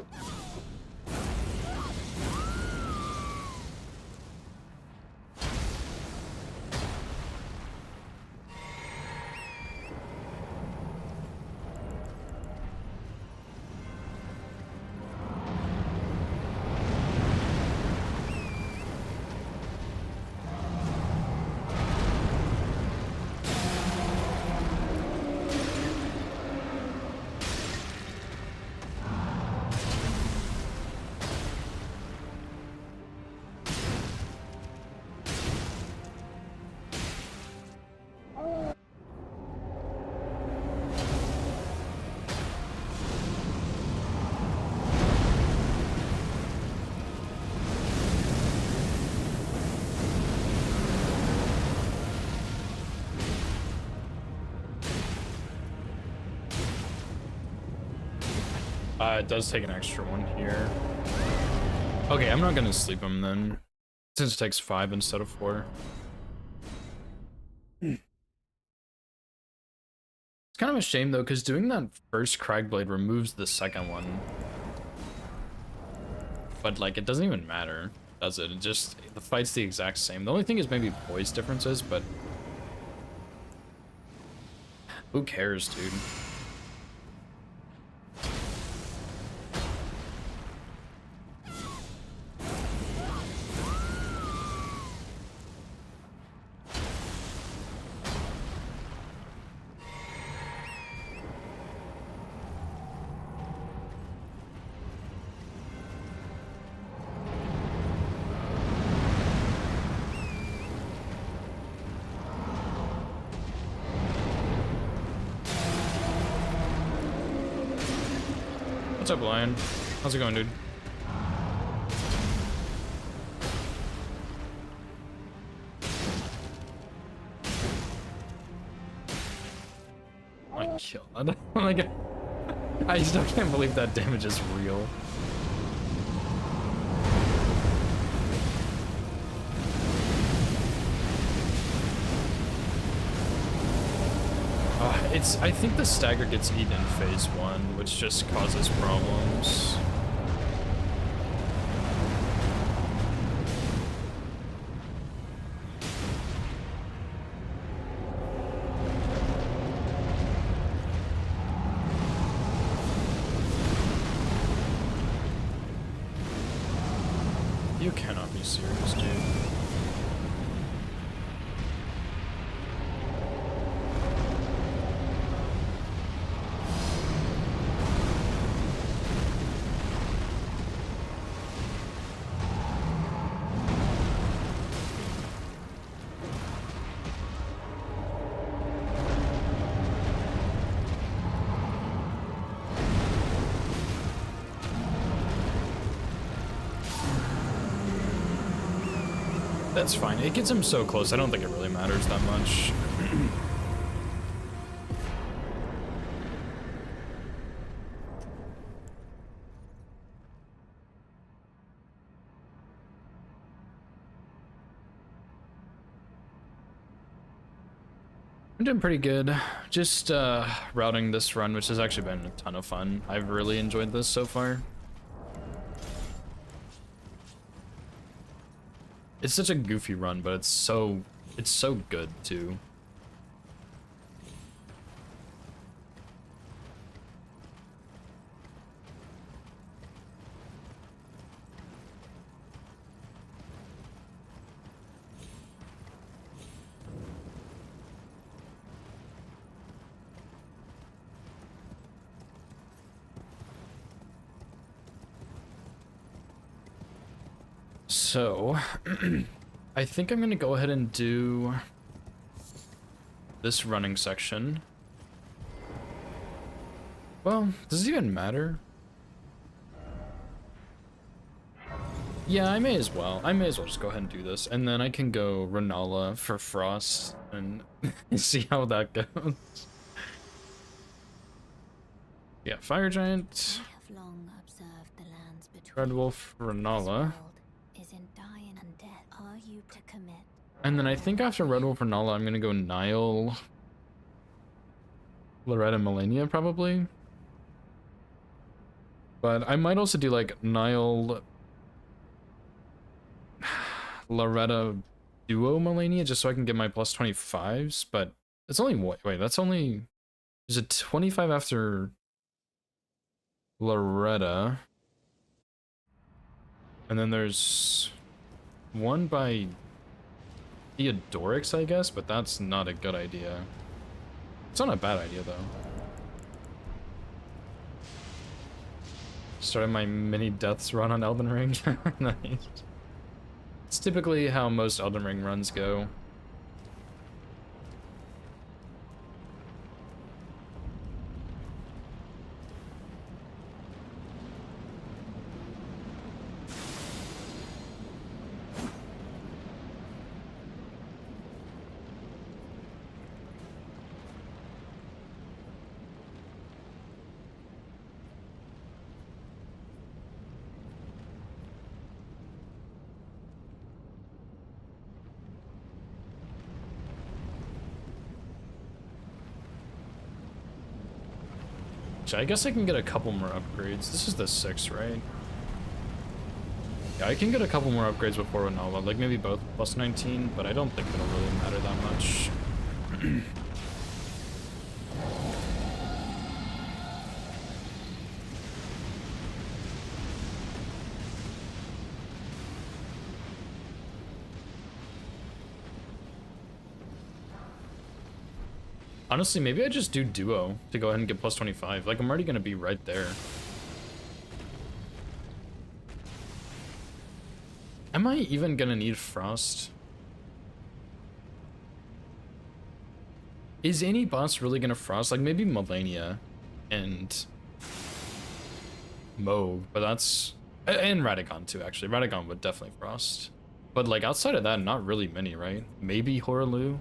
It does take an extra one here. Okay, I'm not gonna sleep him then, since it takes 5 instead of 4. It's kind of a shame though, because doing that first Cragblade removes the second one. But like, it doesn't even matter, does it? It just, the fight's the exact same. The only thing is maybe poise differences, but who cares, dude? What's up, Lion? How's it going, dude? My god. Like, I still can't believe that damage is real. I think the stagger gets eaten in phase 1, which just causes problems. You cannot be serious, dude. That's fine. It gets him so close, I don't think it really matters that much. I'm doing pretty good. Just routing this run, which has actually been a ton of fun. I've really enjoyed this so far. It's such a goofy run, but it's so good too. So, I think I'm gonna go ahead and do this running section. Well, does it even matter? Yeah, I may as well. I may as well just go ahead and do this, and then I can go Renala for Frost and see how that goes. Yeah, Fire Giant, Red Wolf, Renala. And then I think after Red Wolf Renala, I'm gonna go Nile, Loretta, Melania, probably. But I might also do like Nile, Loretta, Duo, Melania, just so I can get my plus 25s. But it's only, wait, that's only, is it 25 after Loretta? And then there's one by Theodorix, I guess, but that's not a good idea. It's not a bad idea, though. Started my mini deaths run on Elden Ring. Nice. It's typically how most Elden Ring runs go. Actually, I guess I can get a couple more upgrades. This is the 6, right? Yeah, I can get a couple more upgrades before Nova, like maybe both plus 19, but I don't think it'll really matter that much. Honestly, maybe I just do duo to go ahead and get plus 25. Like, I'm already gonna be right there. Am I even gonna need Frost? Is any boss really gonna Frost? Like, maybe Melania and Mo, but that's... And Radagon too, actually. Radagon would definitely Frost. But, like, outside of that, not really many, right? Maybe Horalu?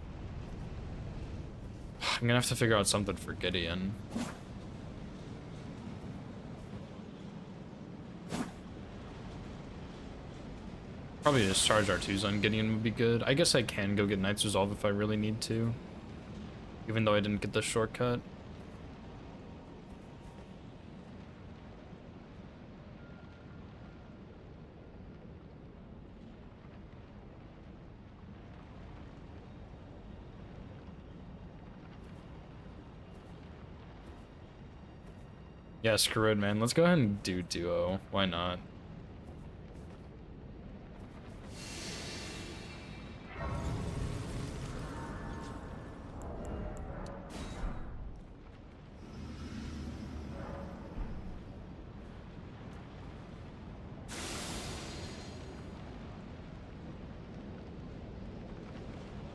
I'm gonna have to figure out something for Gideon. Probably just charge R2s on Gideon would be good. I guess I can go get Knight's Resolve if I really need to. Even though I didn't get the shortcut. Yeah, screw it, man. Let's go ahead and do duo. Why not?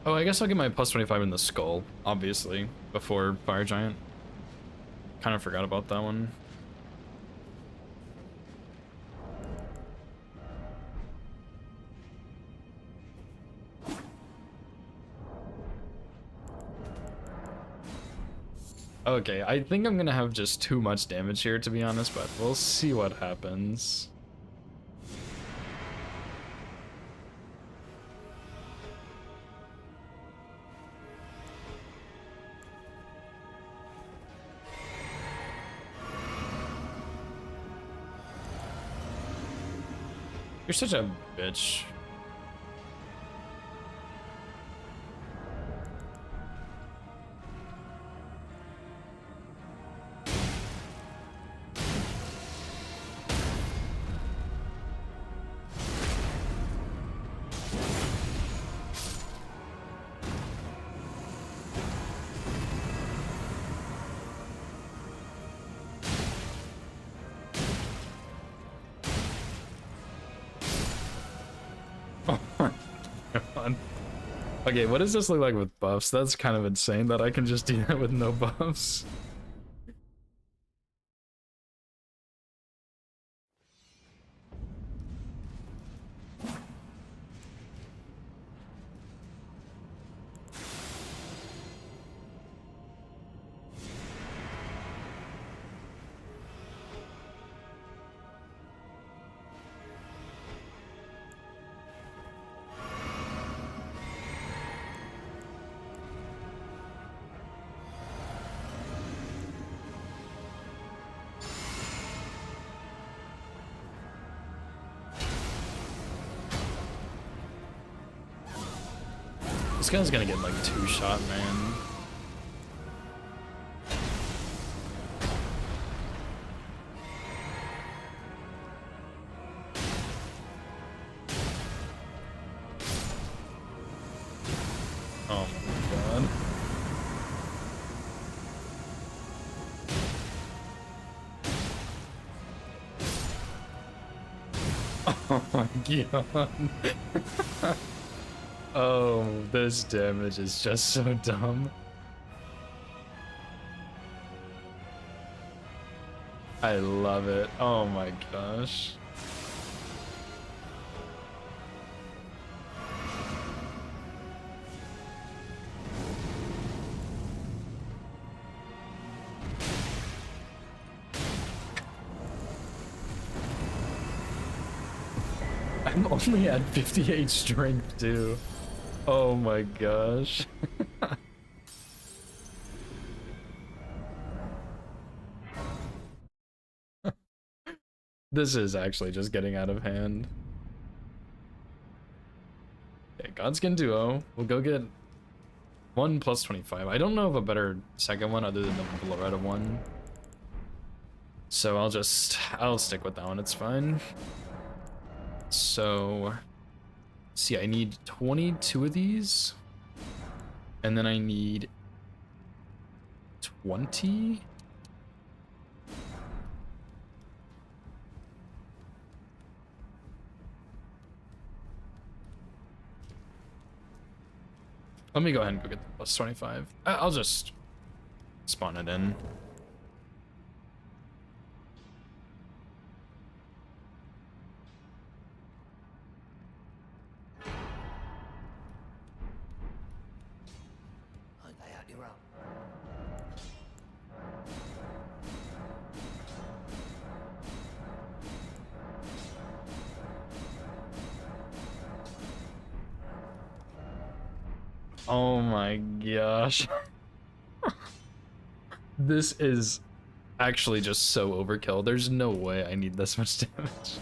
Oh, I guess I'll get my plus 25 in the skull, obviously, before Fire Giant. Kind of forgot about that one. Okay, I think I'm gonna have just too much damage here, to be honest, but we'll see what happens. You're such a bitch. Okay, what does this look like with buffs? That's kind of insane that I can just do that with no buffs. This guy's gonna get like 2-shot, man. Oh my god. Oh my god. Oh, this damage is just so dumb. I love it. Oh my gosh. I'm only at 58 strength too. Oh my gosh. This is actually just getting out of hand. Okay, Godskin Duo. We'll go get 1 plus 25. I don't know of a better second one other than the Floretta one. So I'll stick with that one, it's fine. So, see, I need 22 of these. And then I need 20? Let me go ahead and go get the plus 25. I'll just spawn it in. Oh my gosh. This is actually just so overkill. There's no way I need this much damage.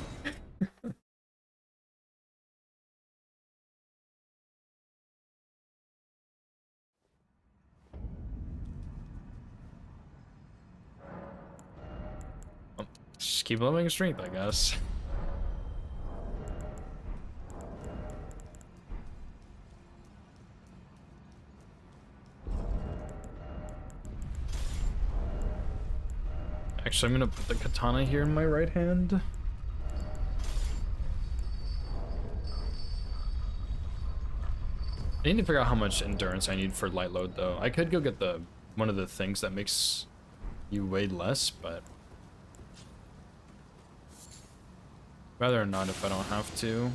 Just keep leveling strength, I guess. Actually, I'm gonna put the katana here in my right hand. I need to figure out how much endurance I need for light load, though. I could go get one of the things that makes you weigh less, but rather not if I don't have to.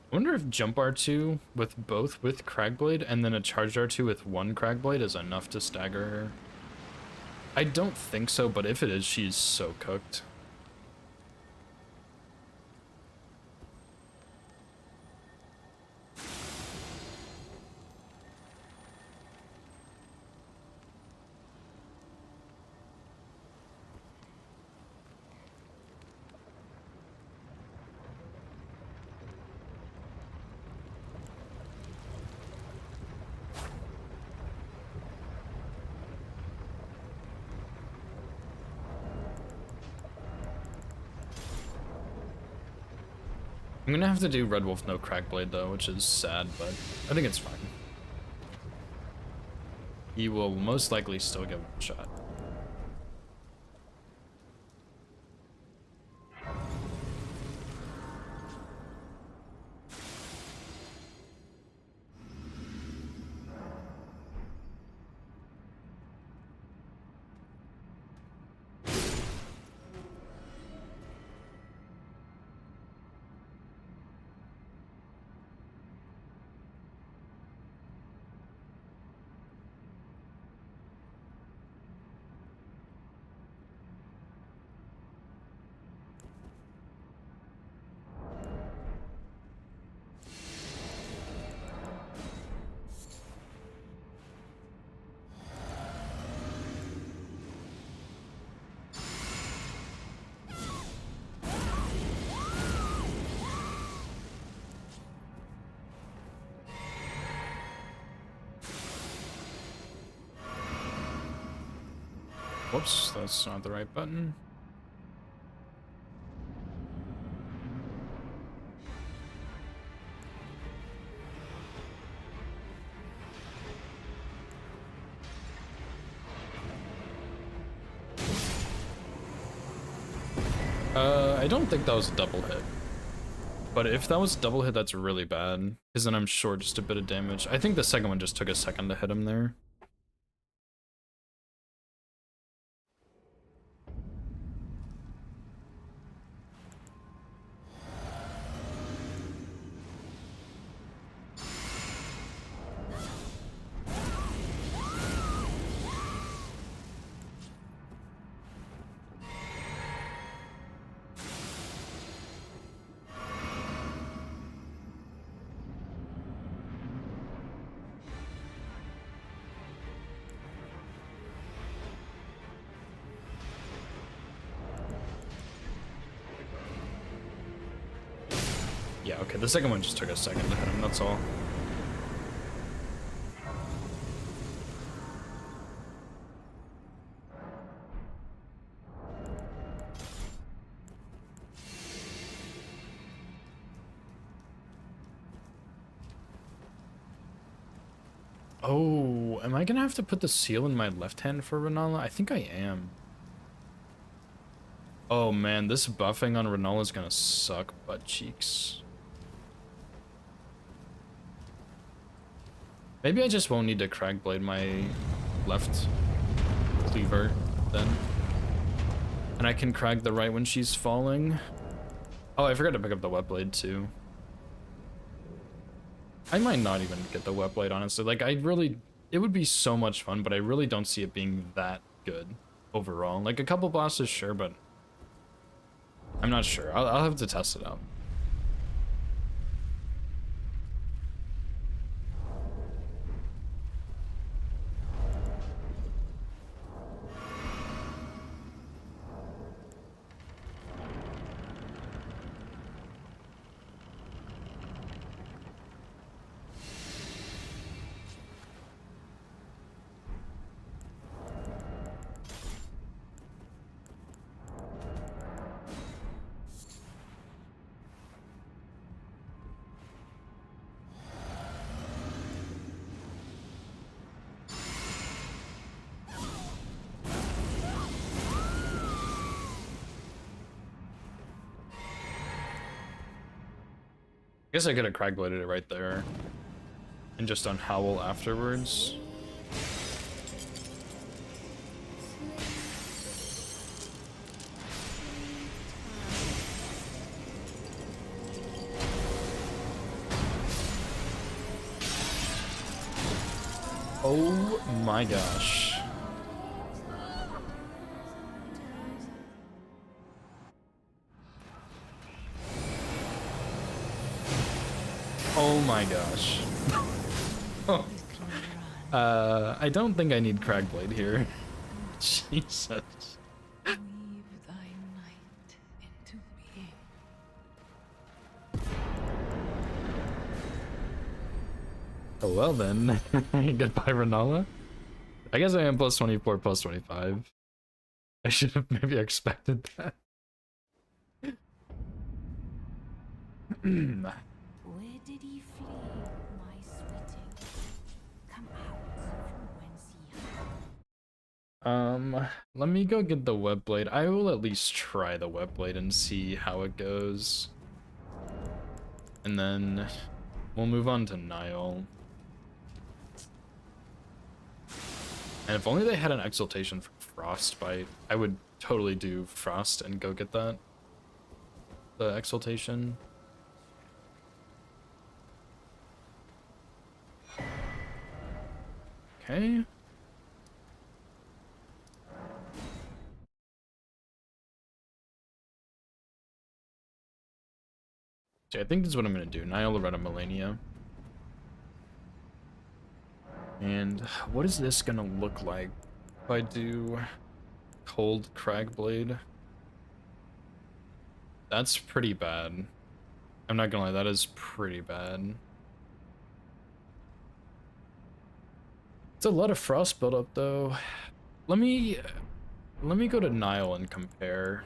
I wonder if jump R2 with Cragblade and then a charged R2 with 1 Cragblade is enough to stagger her. I don't think so, but if it is, she's so cooked. I'm gonna have to do Red Wolf no Crackblade though, which is sad, but I think it's fine. He will most likely still get one shot. Whoops, that's not the right button. I don't think that was a double hit. But if that was double hit, that's really bad. Because then I'm short just a bit of damage. I think the second one just took a second to hit him there. Yeah, okay, the second one just took a second to hit him, that's all. Oh, am I gonna have to put the seal in my left hand for Renala? I think I am. Oh man, this buffing on Renala is gonna suck butt cheeks. Maybe I just won't need to Cragblade my left Cleaver then. And I can Crag the right when she's falling. Oh, I forgot to pick up the Wet Blade too. I might not even get the Wet Blade, honestly. Like, it would be so much fun, but I really don't see it being that good overall. Like, a couple bosses, sure, but I'm not sure. I'll have to test it out. I guess I could have Cragbladed it right there. And just on Howl afterwards. Oh my gosh. Oh my gosh. Oh. I don't think I need Cragblade here. Jesus. Weave thy night into being. Oh well then. Goodbye, Renala. I guess I am plus 24, plus 25. I should have maybe expected that. Where did he flee, my sweeting? Come out from whence he hath. Let me go get the Web Blade. I will at least try the Web Blade and see how it goes. And then we'll move on to Nile. And if only they had an exaltation for Frostbite, I would totally do Frost and go get that. The exaltation. Okay. So I think this is what I'm gonna do. Nile, Loretta, Melania. And what is this gonna look like if I do Cold Cragblade? That's pretty bad. I'm not gonna lie, that is pretty bad. It's a lot of frost buildup though. Let me go to Nile and compare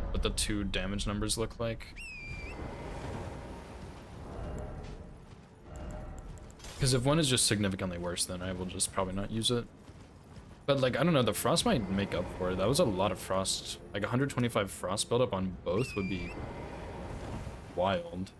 what the two damage numbers look like. Because if one is just significantly worse, then I will just probably not use it. But like, I don't know, the frost might make up for it. That was a lot of frost. Like 125 frost buildup on both would be wild.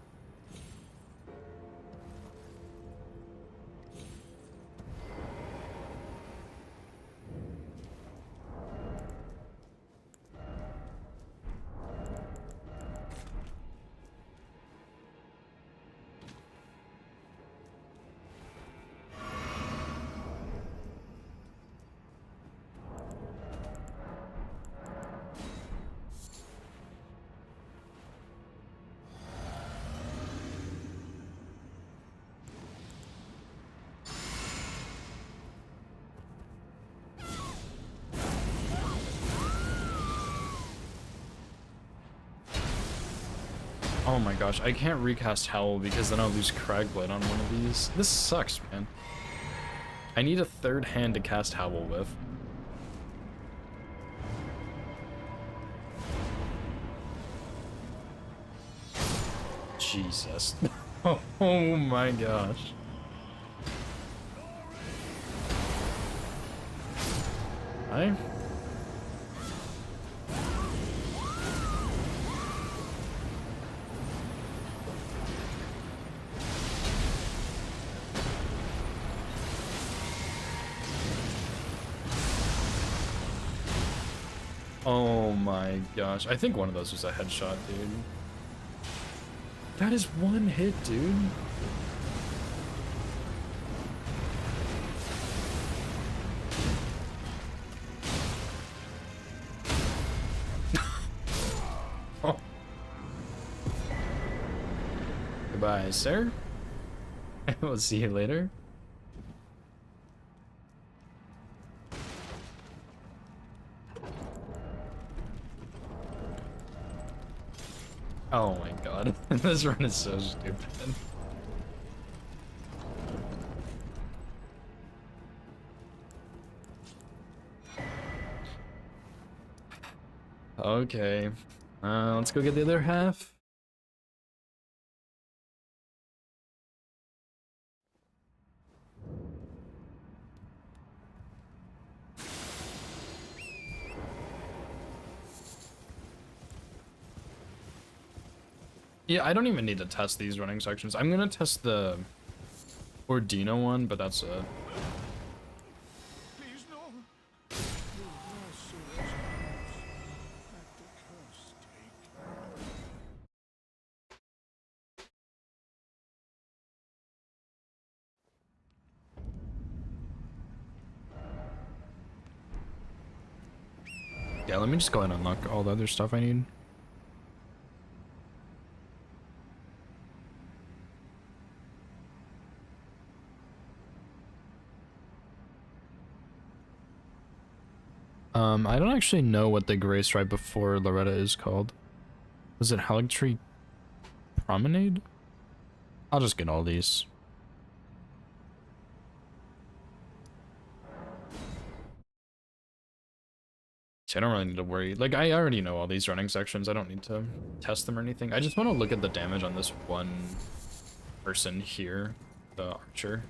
Oh my gosh, I can't recast Howl because then I'll lose Cragblade on one of these. This sucks, man. I need a third hand to cast Howl with. Jesus. Oh my gosh. Hi. Oh my gosh. I think one of those was a headshot, dude. That is one hit, dude. Oh. Goodbye, sir. We'll see you later. Oh my god, this run is so stupid. Okay, let's go get the other half. Yeah, I don't even need to test these running sections. I'm gonna test the Ordino one, but that's it. Please, no. Your mercy resonates. Let the curse take. Yeah, let me just go ahead and unlock all the other stuff I need. I don't actually know what the grace right before Loretta is called. Was it Haligtree Promenade? I'll just get all these. See, I don't really need to worry. Like, I already know all these running sections. I don't need to test them or anything. I just want to look at the damage on this one person here, the archer.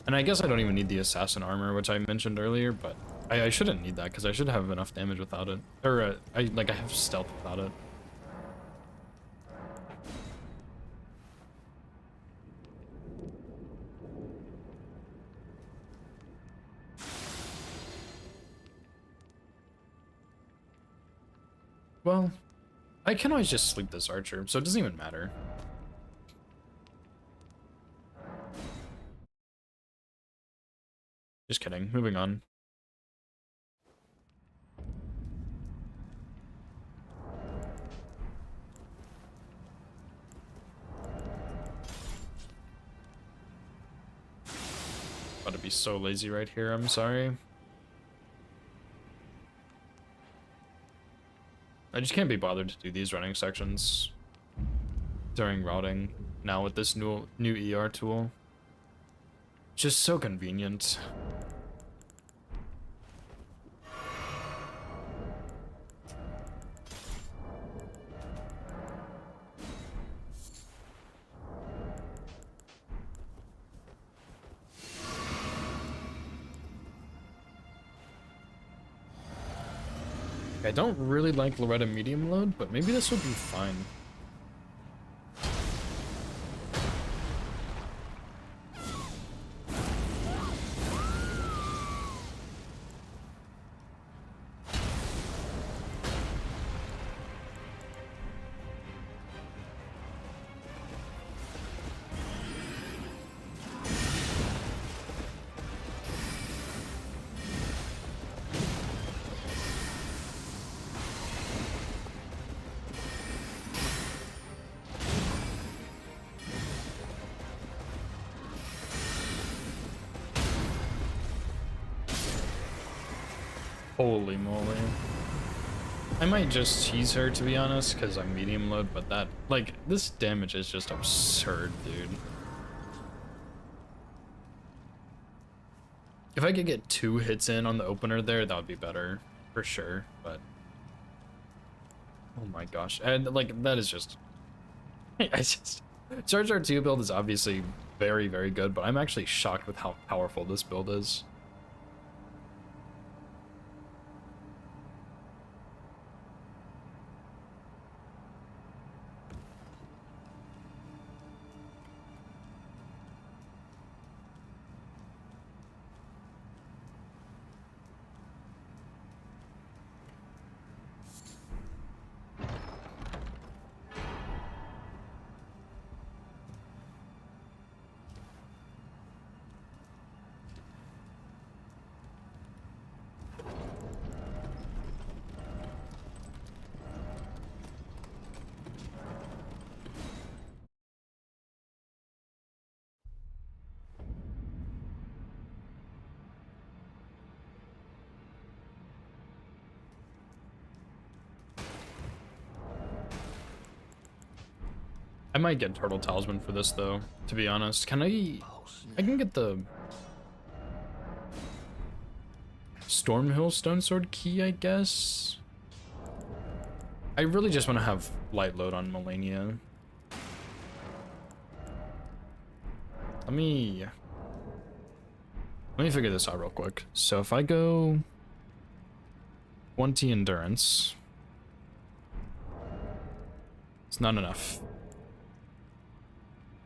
And I guess I don't even need the assassin armor, which I mentioned earlier, but I shouldn't need that because I should have enough damage without it. Or, I have stealth without it. Well, I can always just sleep this archer, so it doesn't even matter. Just kidding. Moving on. About to be so lazy right here, I'm sorry. I just can't be bothered to do these running sections during routing now with this new ER tool. Just so convenient. I don't really like Loretta medium load, but maybe this would be fine. Holy moly. I might just cheese her, to be honest, because I'm medium load, but that, like, this damage is just absurd, dude. If I could get 2 hits in on the opener there, that would be better, for sure, but... Oh my gosh, and, like, that is just... Charge R2 build is obviously very, very good, but I'm actually shocked with how powerful this build is. I might get Turtle Talisman for this, though, to be honest. Can I can get the Stormhill Stone Sword key, I guess? I really just want to have light load on Melania. Let me figure this out real quick. So if I go 20 endurance, it's not enough.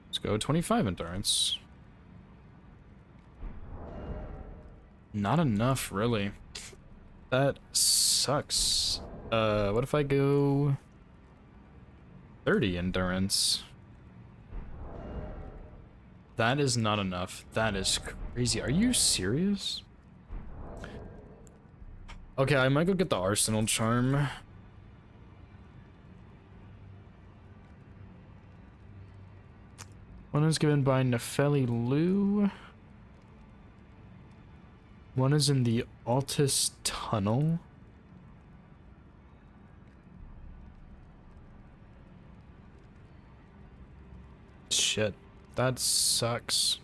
Let's go 25 endurance. Not enough, really. That sucks. What if I go 30 endurance? That is not enough. That is crazy. Are you serious? Okay, I might go get the Arsenal Charm. One is given by Nefeli Lu. One is in the Altus Tunnel. Shit, that sucks.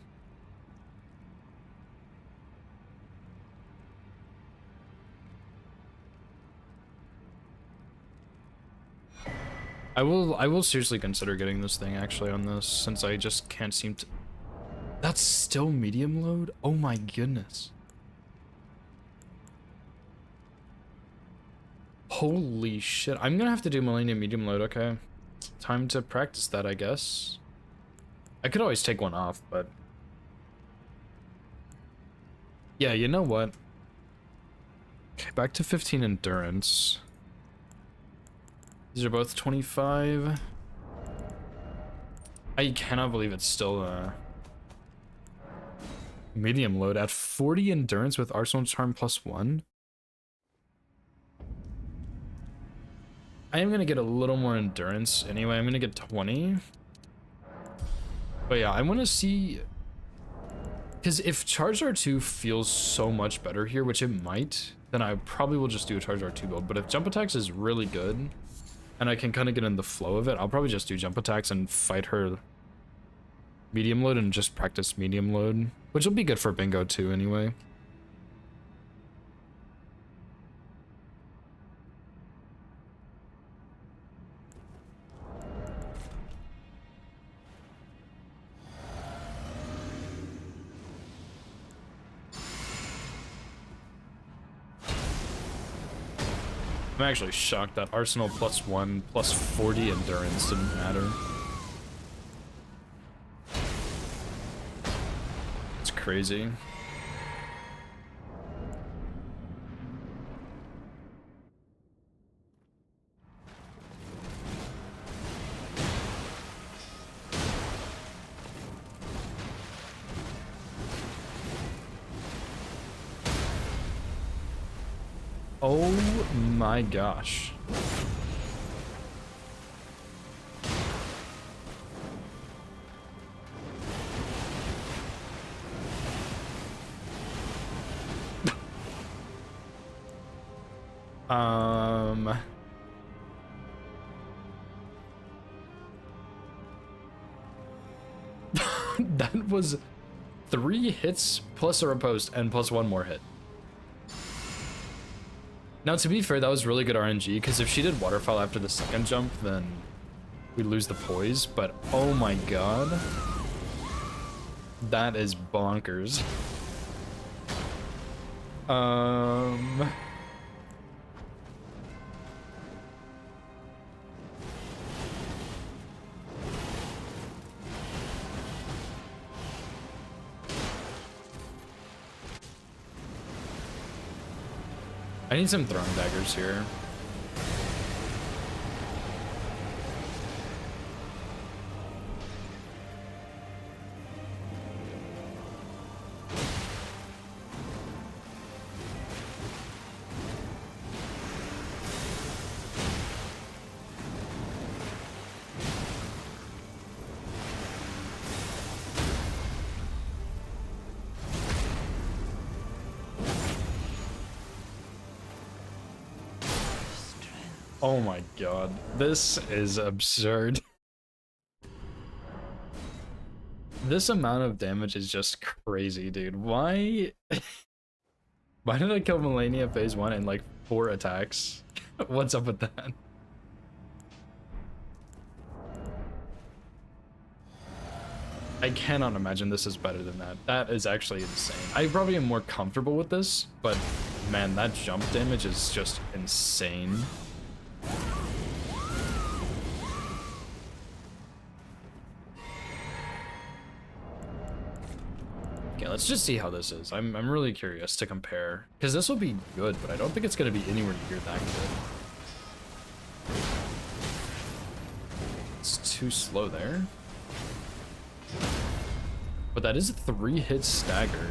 I will seriously consider getting this thing actually on this, since I just can't seem to... That's still medium load? Oh my goodness. Holy shit. I'm gonna have to do Millennium medium load, okay. Time to practice that, I guess. I could always take one off, but... Yeah, you know what? Okay, back to 15 endurance. These are both 25. I cannot believe it's still medium load at 40 endurance with Arsenal Charm +1. I am gonna get a little more endurance anyway. I'm gonna get 20. But yeah, I want to see, because if Charge R2 feels so much better here, which it might, then I probably will just do a Charge R2 build. But if jump attacks is really good, and I can kind of get in the flow of it, I'll probably just do jump attacks and fight her medium load and just practice medium load, which will be good for bingo too anyway. I'm actually shocked that Arsenal +1, +40 endurance didn't matter. It's crazy. Oh my gosh. That was 3 hits plus a riposte and plus 1 more hit. Now, to be fair, that was really good RNG, because if she did waterfall after the second jump, then we'd lose the poise, but oh my god. That is bonkers. I need some throwing daggers here. Oh my god, this is absurd. This amount of damage is just crazy, dude. Why? Why did I kill Melania phase 1 in like 4 attacks? What's up with that? I cannot imagine this is better than that. That is actually insane. I probably am more comfortable with this, but man, that jump damage is just insane. Okay, let's just see how this is. I'm really curious to compare, because this will be good, but I don't think it's going to be anywhere near that good. It's too slow there. But that is a 3-hit stagger.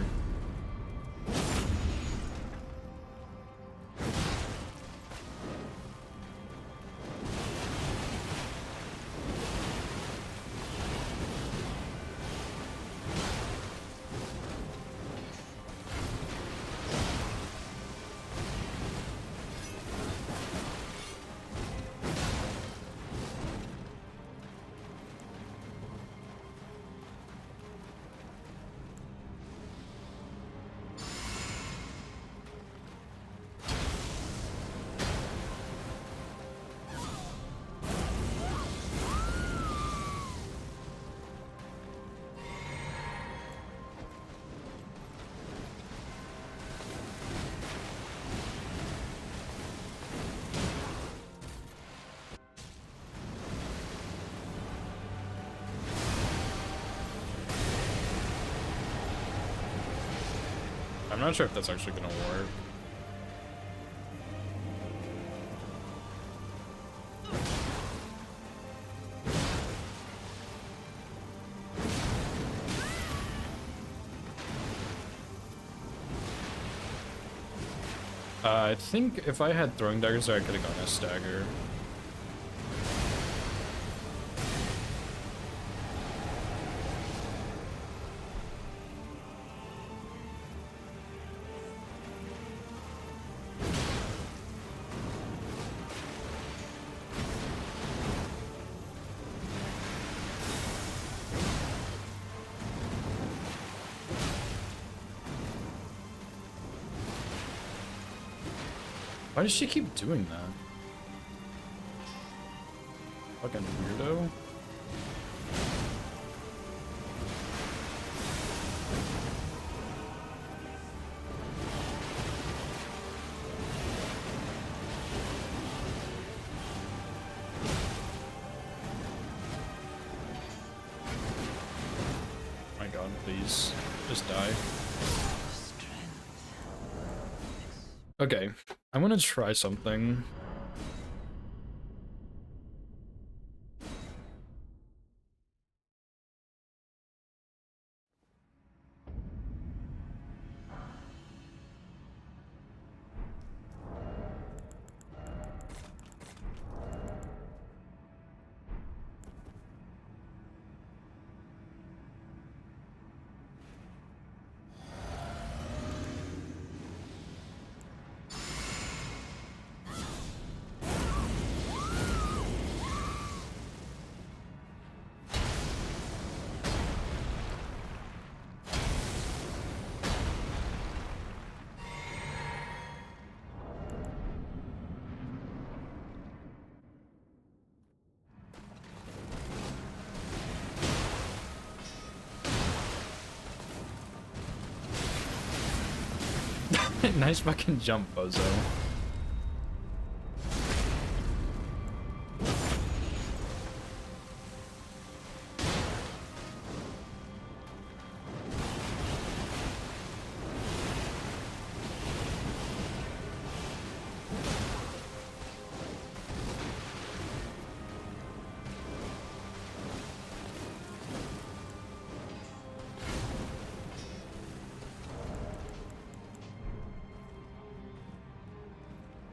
I'm not sure if that's actually gonna work. I think if I had throwing daggers there, I could have gone a stagger. Why does she keep doing that? Fucking weirdo. Just die. Strength. Okay, I'm gonna try something. Nice fucking jump, Bozo.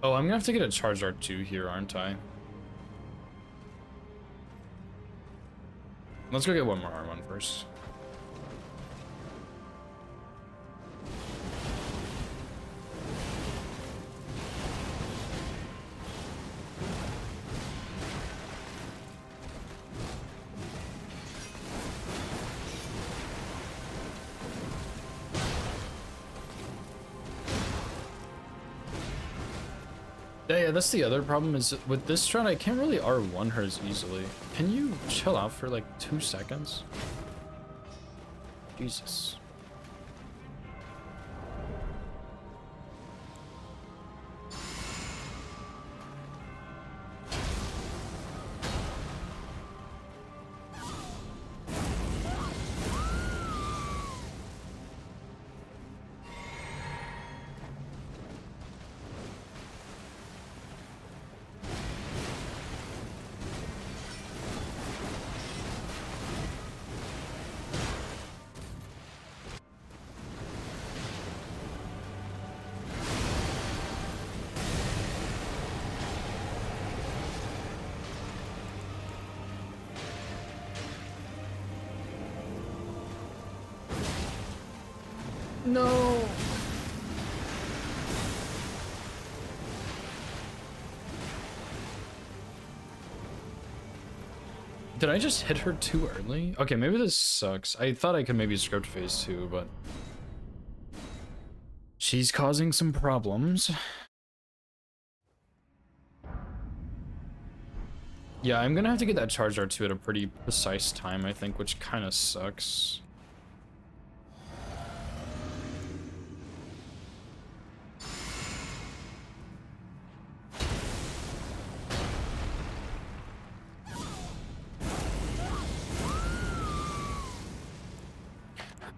Oh, I'm gonna have to get a charged R2 here, aren't I? Let's go get one more R1 first. Yeah, that's the other problem is with this strat, I can't really R1 her as easily. Can you chill out for like 2 seconds? Jesus. No. Did I just hit her too early? Okay, maybe this sucks. I thought I could maybe script phase 2, but she's causing some problems. Yeah, I'm gonna have to get that charge R2 at a pretty precise time, I think, which kind of sucks.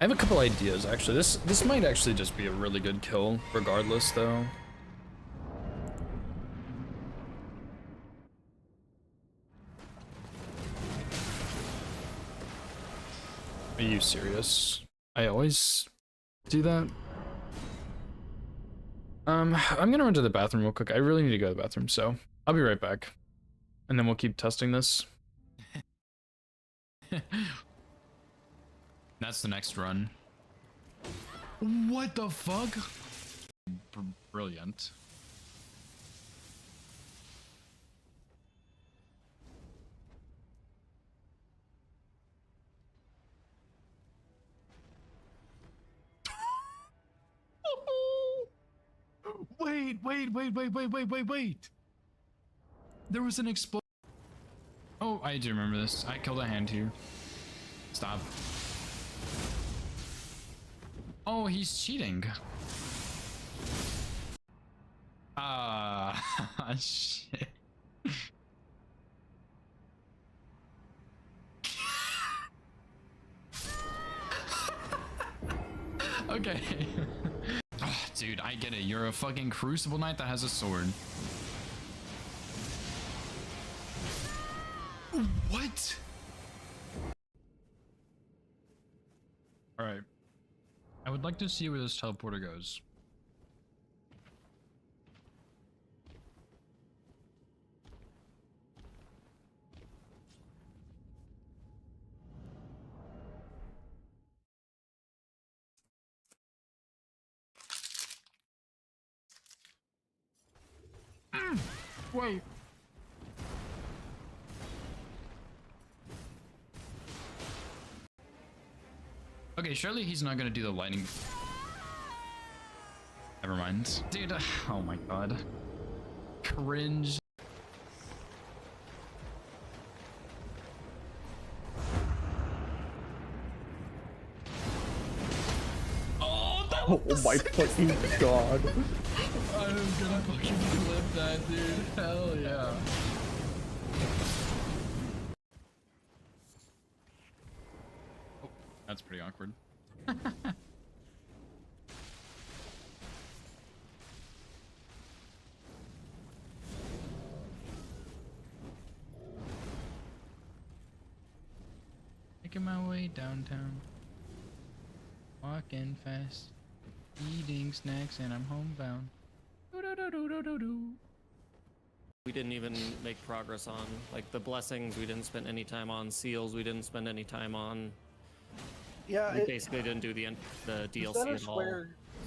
I have a couple ideas, actually. This might actually just be a really good kill, regardless, though. Are you serious? I always do that. I'm gonna run to the bathroom real quick. I really need to go to the bathroom, so I'll be right back. And then we'll keep testing this. That's the next run. What the fuck? Brilliant. Wait. There was an explosion. Oh, I do remember this. I killed a hand here. Stop. Oh, he's cheating. Ah, shit. Okay. Oh, dude, I get it. You're a fucking Crucible Knight that has a sword. What? Alright. I would like to see where this teleporter goes. Wait. Okay, surely he's not gonna do the lightning. Never mind. Dude, oh my god. Cringe. Oh my fucking god. I'm gonna fucking clip that, dude. Hell yeah. Oh, that's pretty awkward. Making my way downtown. Walking fast. Eating snacks and I'm homebound. We didn't even make progress on. Like the blessings, we didn't spend any time on. Seals, we didn't spend any time on. Yeah, We basically didn't do the DLC Center at all.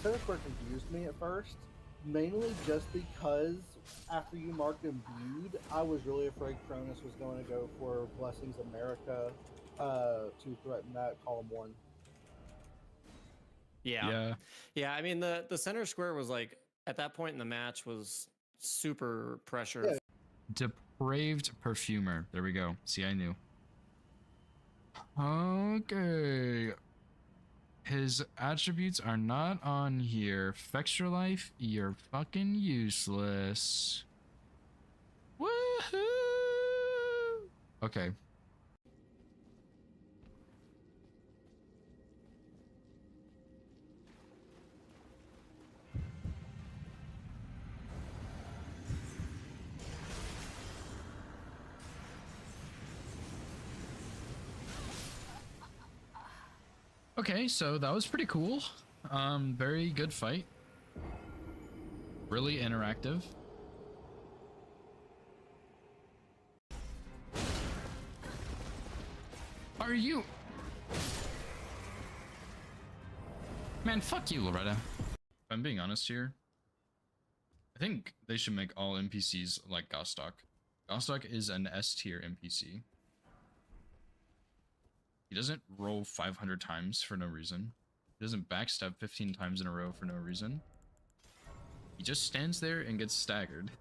Square confused me at first, mainly just because after you marked imbued, I was really afraid Cronus was going to go for Blessings America to threaten that column 1. Yeah. I mean, the center square was like at that point in the match was super pressured. Yeah. Depraved perfumer. There we go. See, I knew. Okay. His attributes are not on here. Fextra life, you're fucking useless. Woohoo! Okay. Okay, so that was pretty cool. Very good fight. Really interactive. Are you? Man, fuck you, Loretta. If I'm being honest here, I think they should make all NPCs like Gostok. Gostok is an S tier NPC. He doesn't roll 500 times for no reason. He doesn't backstab 15 times in a row for no reason. He just stands there and gets staggered.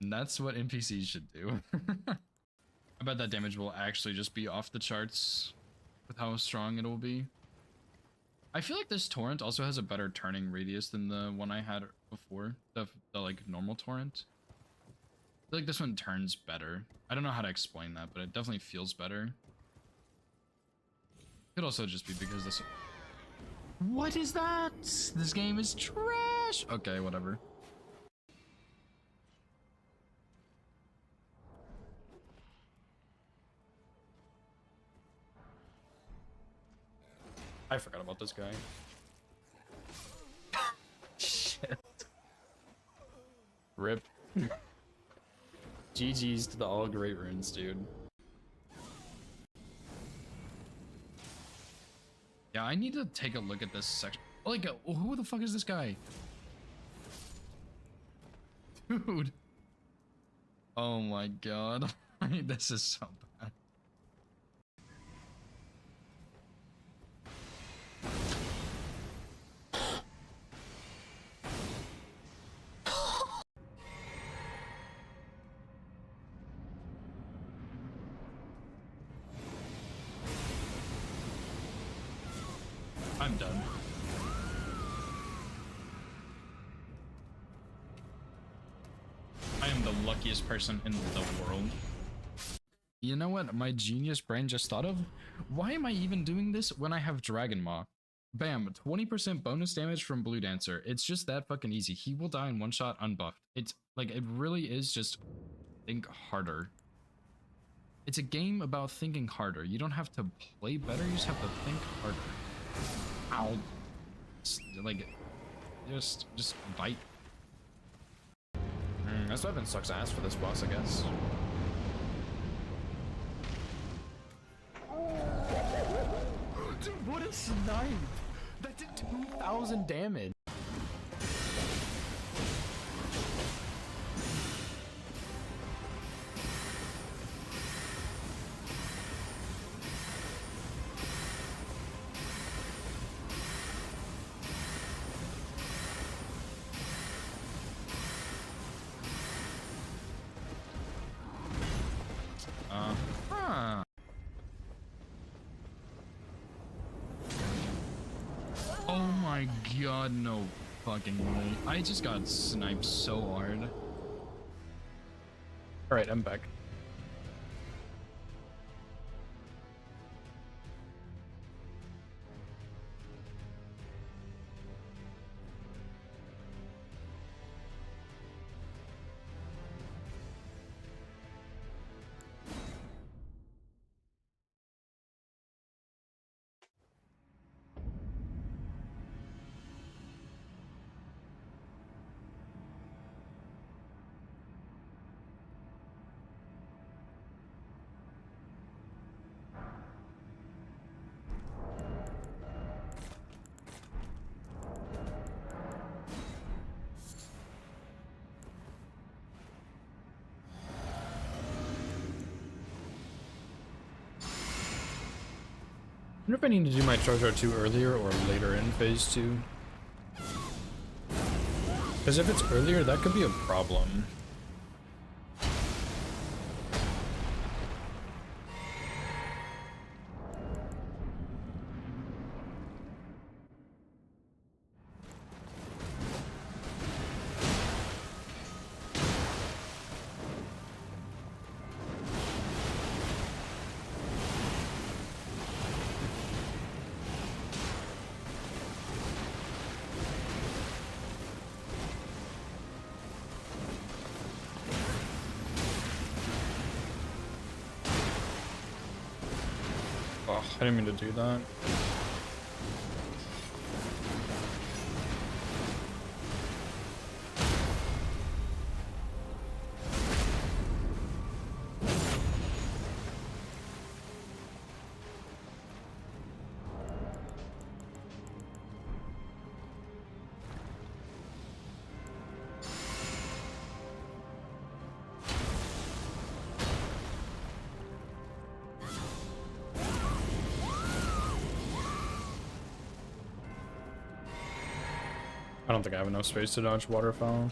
And that's what NPCs should do. I bet that damage will actually just be off the charts with how strong it will be. I feel like this torrent also has a better turning radius than the one I had before. The like normal torrent. I feel like this one turns better. I don't know how to explain that, but it definitely feels better. Could also just be because this... What is that? This game is trash! Okay, whatever. I forgot about this guy. Shit. Rip. GG's to the all great runes, dude. Yeah, I need to take a look at this section. Like, who the fuck is this guy? Dude. Oh my god. This is so bad. I'm done. I am the luckiest person in the world. You know what my genius brain just thought of? Why am I even doing this when I have Dragon Maw? Bam, 20% bonus damage from Blue Dancer. It's just that fucking easy. He will die in one shot unbuffed. It's like, it really is just think harder. It's a game about thinking harder. You don't have to play better, you just have to think harder. Ow. Like, just bite. This weapon sucks ass for this boss, I guess. Dude, what a snipe! That did 2,000 damage. Oh my god, no fucking way. I just got sniped so hard. Alright, I'm back. I wonder if I need to do my Jar Jar 2 earlier or later in phase 2. Because if it's earlier, that could be a problem. Oh, I didn't mean to do that. I don't think I have enough space to dodge waterfowl.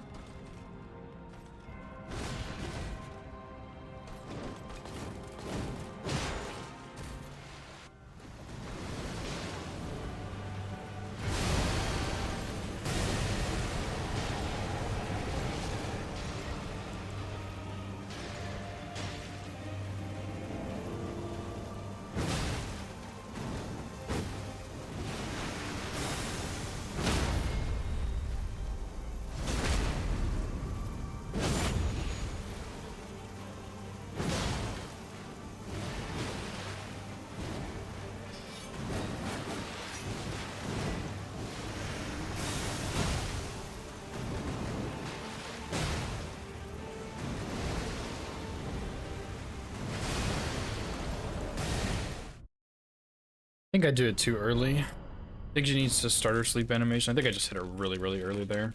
I think I did it too early. I think she needs to start her sleep animation. I think I just hit her really, really early there.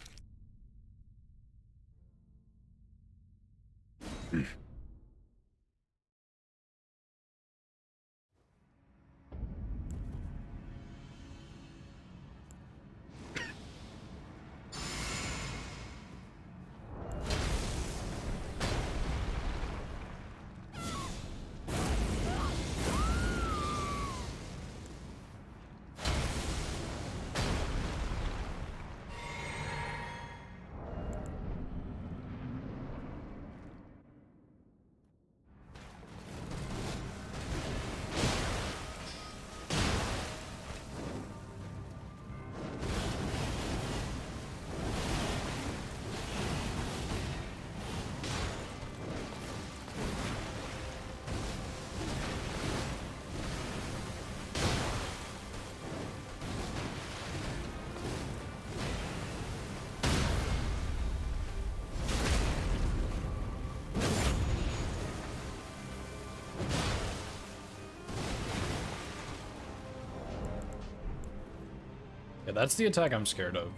Yeah, that's the attack I'm scared of.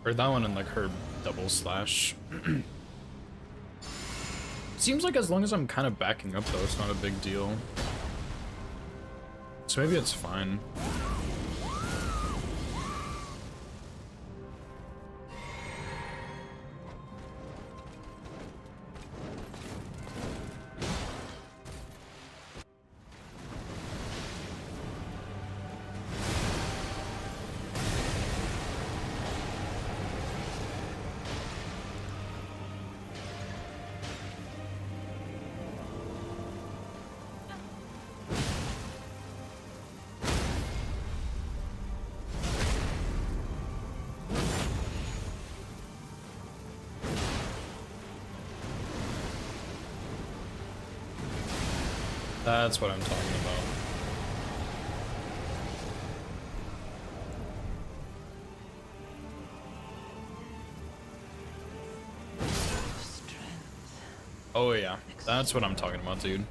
Or that one and like her double slash. Seems like as long as I'm kind of backing up though, it's not a big deal. So maybe it's fine. That's what I'm talking about. Oh yeah, that's what I'm talking about, dude.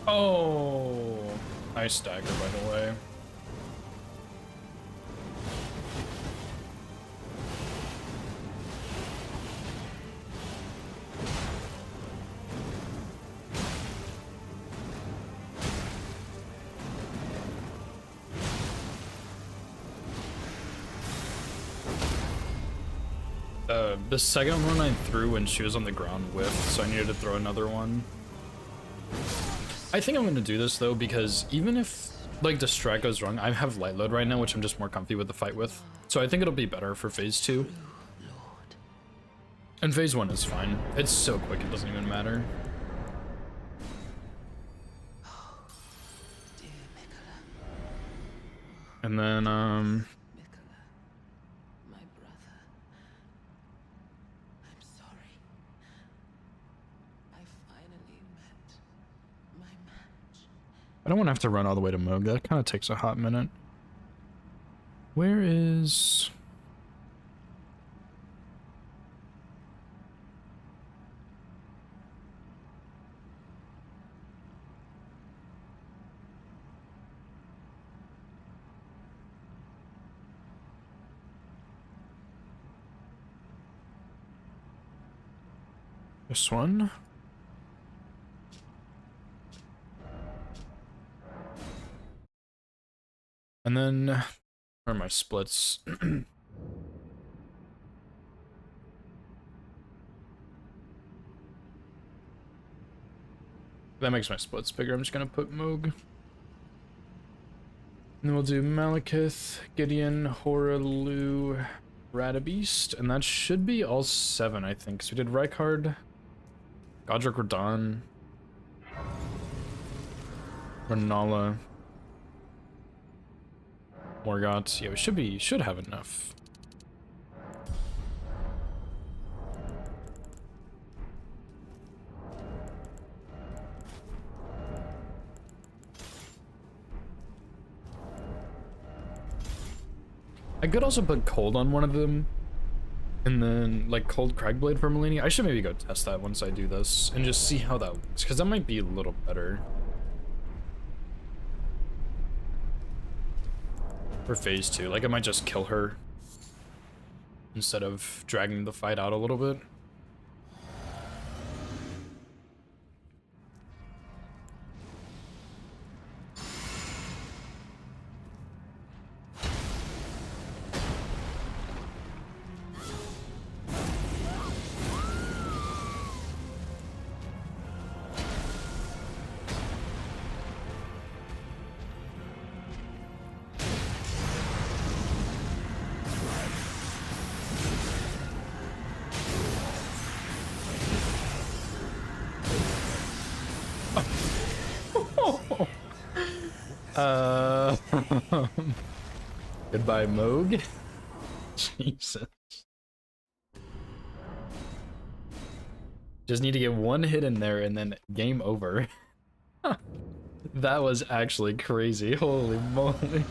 Oh, nice stagger, by the way. The second one I threw when she was on the ground whiffed, so I needed to throw another one. I think I'm gonna do this though, because even if like the strat goes wrong, I have light load right now, which I'm just more comfy with the fight with. So I think it'll be better for phase 2. And phase 1 is fine. It's so quick it doesn't even matter. And then I don't want to have to run all the way to Moog. That kind of takes a hot minute. Where is... this one? And then, where are my splits? That makes my splits bigger. I'm just gonna put Moog. And then we'll do Malekith, Gideon, Horalu, Radabeast, and that should be all 7, I think. So we did Rykard, Godric Radahn, Renala, Morgott. Yeah, we should have enough. I could also put Cold on one of them, and then like Cold Cragblade for Melania. I should maybe go test that once I do this and just see how that works, because that might be a little better for phase 2. Like, I might just kill her instead of dragging the fight out a little bit. Goodbye, Moog. Jesus. Just need to get one hit in there and then game over. That was actually crazy. Holy moly.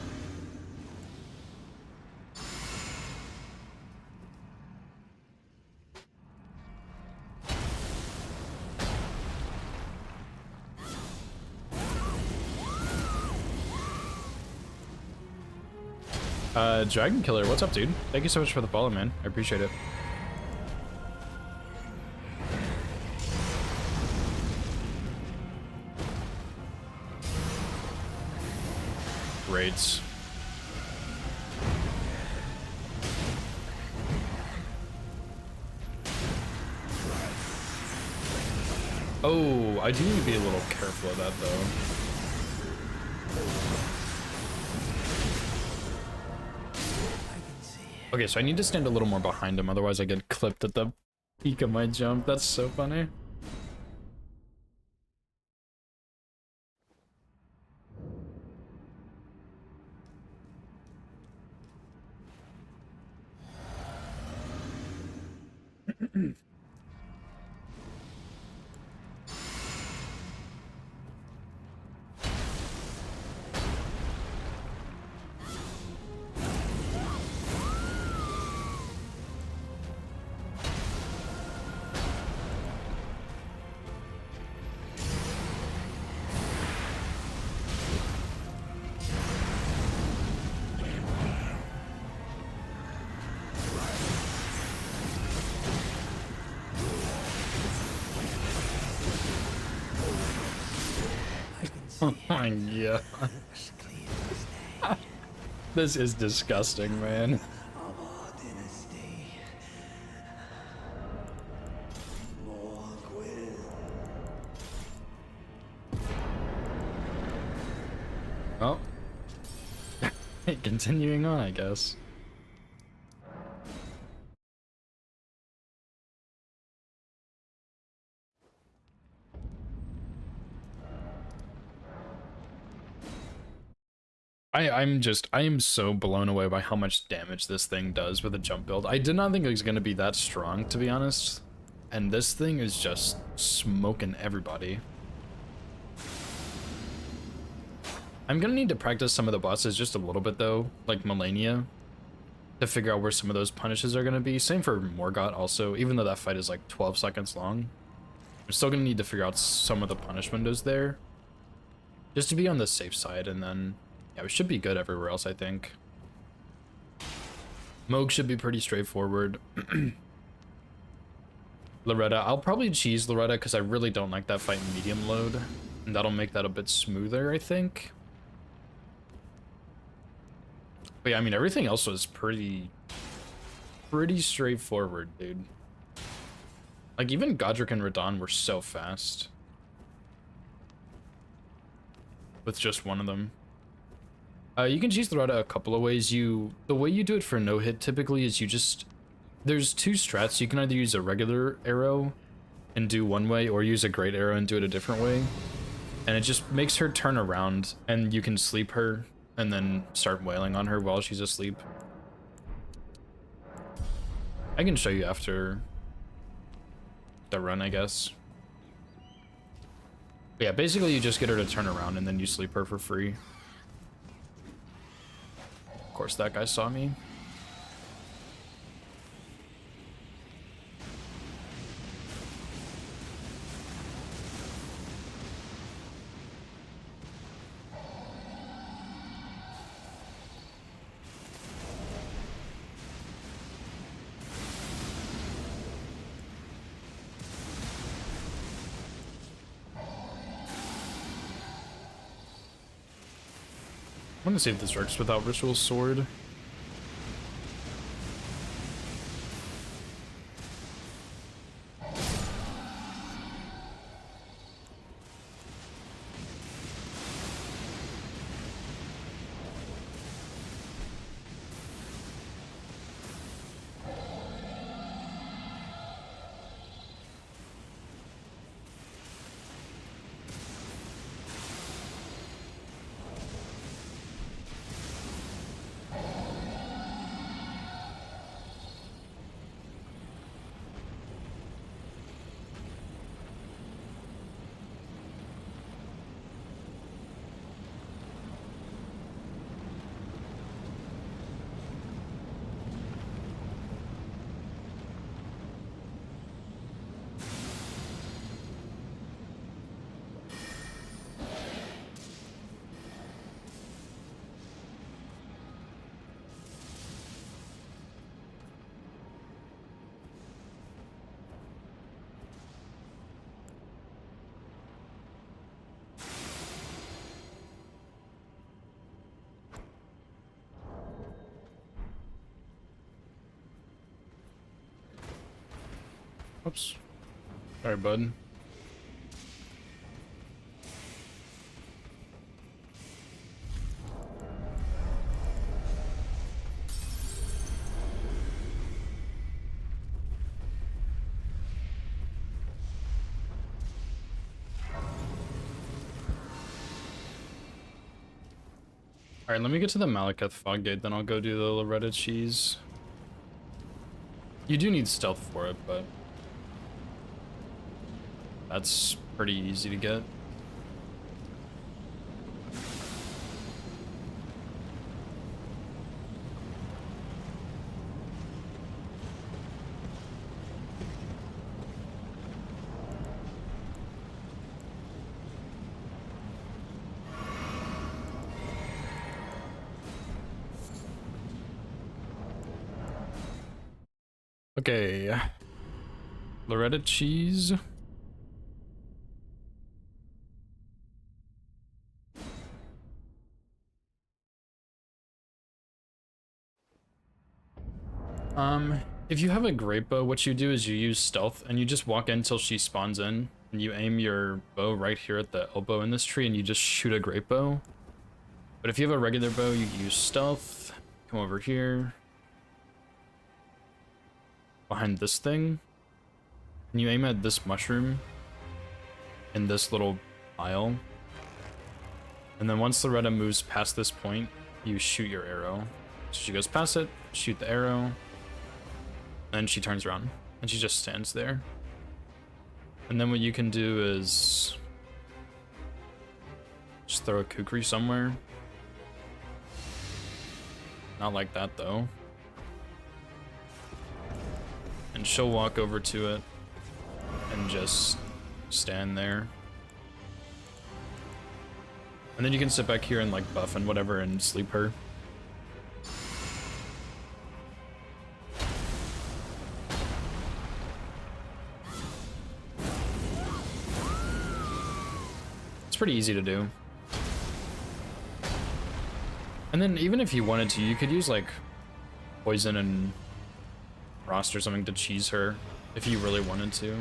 Dragon Killer, what's up, dude? Thank you so much for the follow, man. I appreciate it. Raids. Oh, I do need to be a little careful of that, though. Okay, so I need to stand a little more behind him, otherwise I get clipped at the peak of my jump. That's so funny. Oh my god. This is disgusting, man. Oh. Continuing on, I guess. I am so blown away by how much damage this thing does with a jump build. I did not think it was going to be that strong, to be honest. And this thing is just smoking everybody. I'm going to need to practice some of the bosses just a little bit, though, like Melania, to figure out where some of those punishes are going to be. Same for Morgott also, even though that fight is like 12 seconds long. I'm still going to need to figure out some of the punish windows there, just to be on the safe side, and then... yeah, we should be good everywhere else, I think. Moog should be pretty straightforward. Loretta, I'll probably cheese Loretta because I really don't like that fight in medium load. And that'll make that a bit smoother, I think. But yeah, I mean, everything else was pretty straightforward, dude. Like, even Godric and Radahn were so fast. With just one of them. You can cheese the Rada a couple of ways. The way you do it for no hit typically is there's two strats. You can either use a regular arrow and do one way, or use a great arrow and do it a different way. And it just makes her turn around, and you can sleep her and then start wailing on her while she's asleep. I can show you after the run, I guess. But yeah, basically you just get her to turn around and then you sleep her for free. Of course, that guy saw me. I'm gonna see if this works without Ritual Sword. Oops. Sorry, bud. Alright, let me get to the Malekith Fog Gate, then I'll go do the Loretta Cheese. You do need stealth for it, but that's pretty easy to get. Okay, Loretta Cheese. If you have a great bow, what you do is you use stealth and you just walk in until she spawns in, and you aim your bow right here at the elbow in this tree and you just shoot a great bow. But if you have a regular bow, you use stealth, come over here, behind this thing, and you aim at this mushroom in this little aisle. And then once Loretta moves past this point, you shoot your arrow. So she goes past it, shoot the arrow, then she turns around and she just stands there. And then what you can do is just throw a kukri somewhere. Not like that though. And she'll walk over to it and just stand there. And then you can sit back here and like buff and whatever and sleep her. It's pretty easy to do. And then even if you wanted to, you could use like poison and frost or something to cheese her if you really wanted to.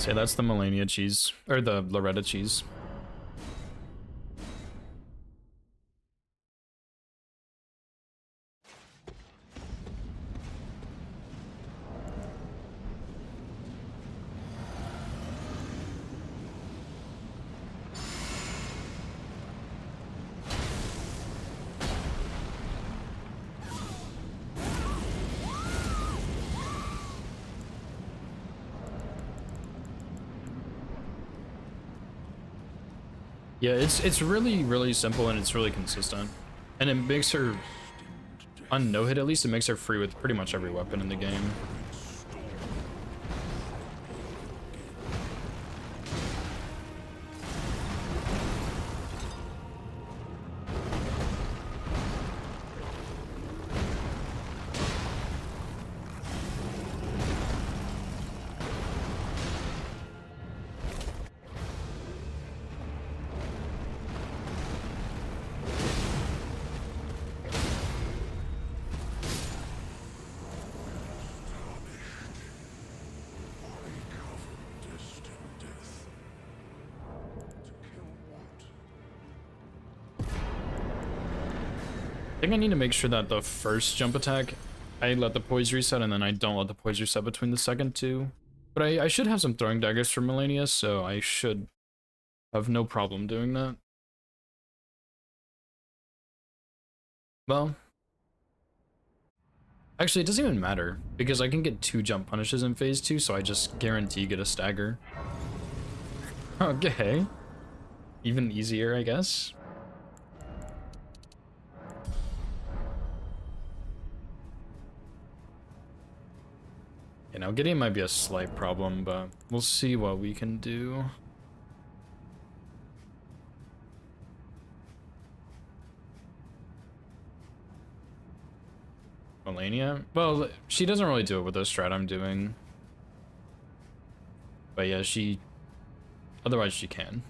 Say that's the Melania cheese, or the Loretta cheese. Yeah, it's really simple and it's really consistent. And it makes her, on no hit at least, it makes her free with pretty much every weapon in the game. I think I need to make sure that the first jump attack, I let the poise reset, and then I don't let the poise reset between the second two. But I should have some throwing daggers for Melania, so I should have no problem doing that. Well, actually it doesn't even matter, because I can get 2 jump punishes in phase 2, so I just guarantee get a stagger. Okay. Even easier, I guess. You know, Gideon might be a slight problem, but we'll see what we can do. Melania? Well, she doesn't really do it with the strat I'm doing. But yeah, she... Otherwise she can.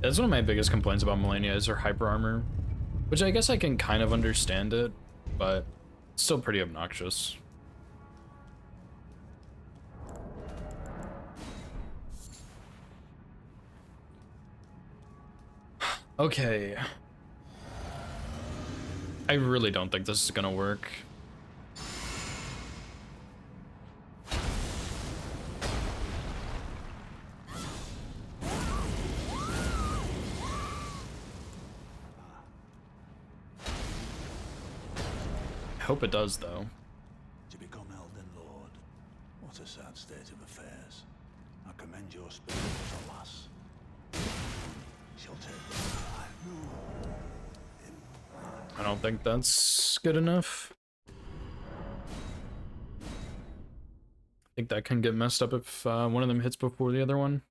That's one of my biggest complaints about Melania is her hyper armor, which I guess I can kind of understand it, but it's still pretty obnoxious. Okay. I really don't think this is gonna work. I hope it does, though. To become Elden Lord, what a sad state of affairs. I commend your spirit to lass. She'll take the I don't think that's good enough. I think that can get messed up if one of them hits before the other one.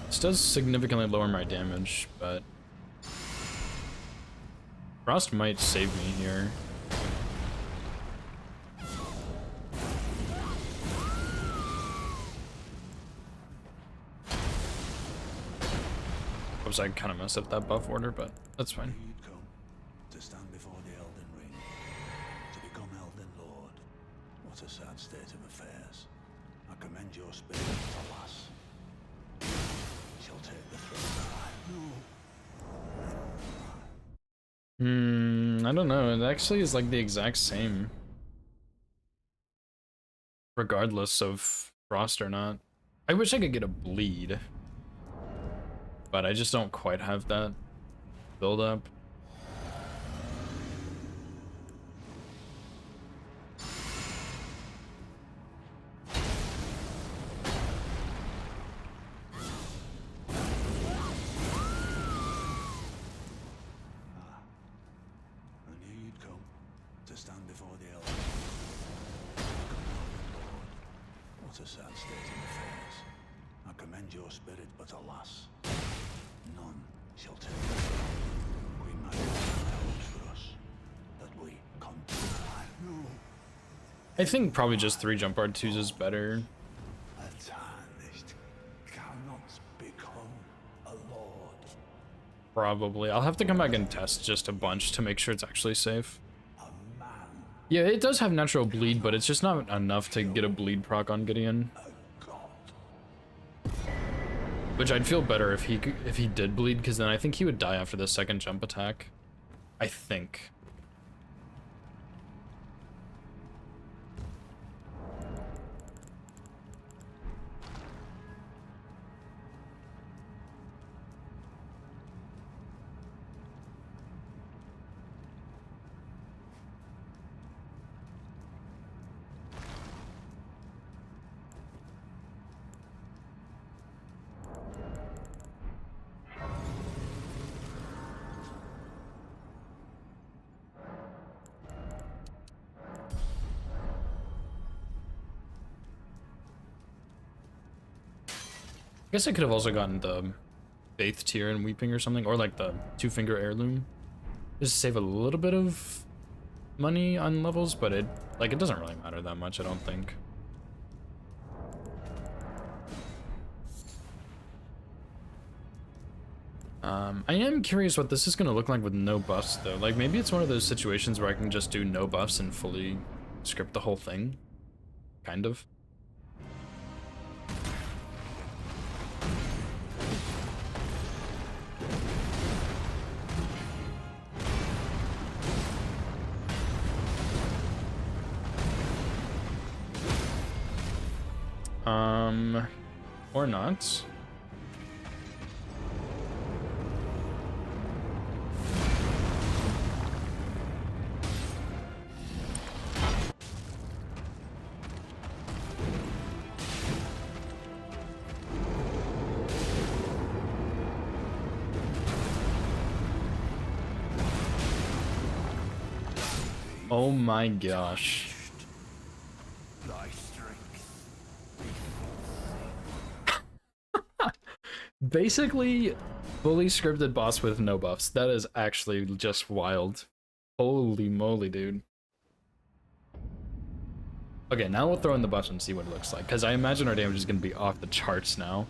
This does significantly lower my damage, but Frost might save me here. Oops, I kind of messed up that buff order, but that's fine. you'd come to stand before the Elden Ring, to become Elden Lord. What a sad state of affairs. I commend your spirit to lass. She'll take the throne. I don't know. It actually is like the exact same, regardless of Frost or not. I wish I could get a bleed, but I just don't quite have that build up. a sad state of affairs. I commend your spirit, but alas, none shall take it. Queen Magdalene hopes for us that we continue. I think probably just 3 jump R2s is better. A tarnished cannot become a lord. Probably. I'll have to come back and test just a bunch to make sure it's actually safe. A man, Yeah, it does have natural bleed, but it's just not enough to get a bleed proc on Gideon. a god. Which I'd feel better if he did bleed, because then I think he would die after the second jump attack. I think. I guess I could have also gotten the Faith tier and Weeping or something, or like the 2-finger heirloom. Just to save a little bit of money on levels, but it doesn't really matter that much, I don't think. I am curious what this is going to look like with no buffs, though. Like, maybe it's one of those situations where I can just do no buffs and fully script the whole thing. Kind of. Or not. Oh my gosh. Thy strength. Basically, fully scripted boss with no buffs. That is actually just wild. Holy moly, dude. Okay, now we'll throw in the buffs and see what it looks like, because I imagine our damage is going to be off the charts now.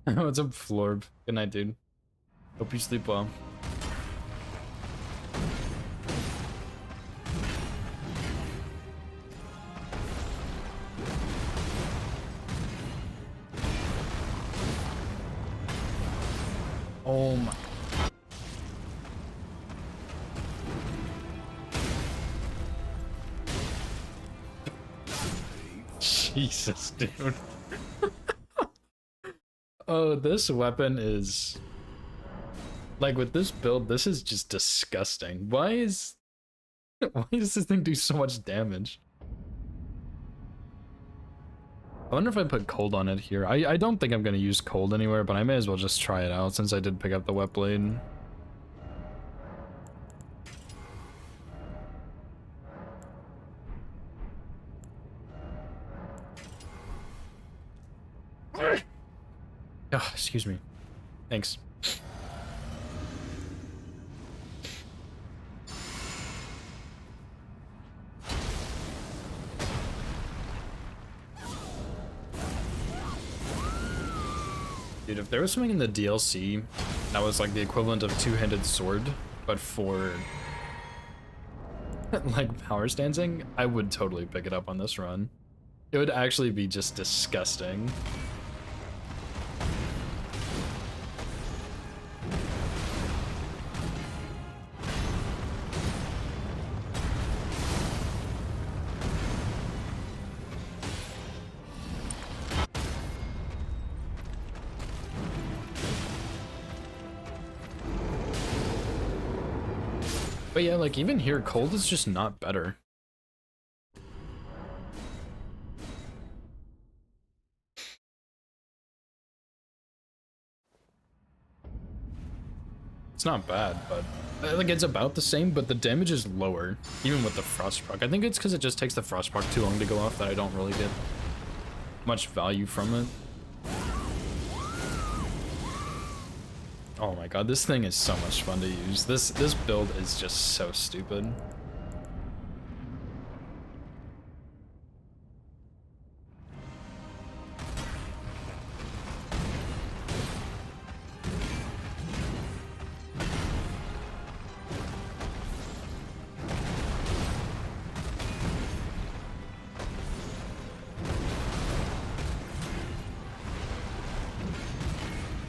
What's up, Florb? Good night, dude. Hope you sleep well. Oh my. Jesus, dude. Oh, this weapon is... Like, with this build, this is just disgusting. Why does this thing do so much damage? I wonder if I put cold on it here. I don't think I'm going to use cold anywhere, but I may as well just try it out since I did pick up the wet blade. Oh, excuse me. Thanks. Dude, if there was something in the DLC that was like the equivalent of two-handed sword, but for like power stancing, I would totally pick it up on this run. It would actually be just disgusting. But yeah, like even here, cold is just not better. It's not bad, but like it's about the same, but the damage is lower, even with the Frostproc. I think it's because it just takes the Frostproc too long to go off that I don't really get much value from it. Oh my god, this thing is so much fun to use. This build is just so stupid.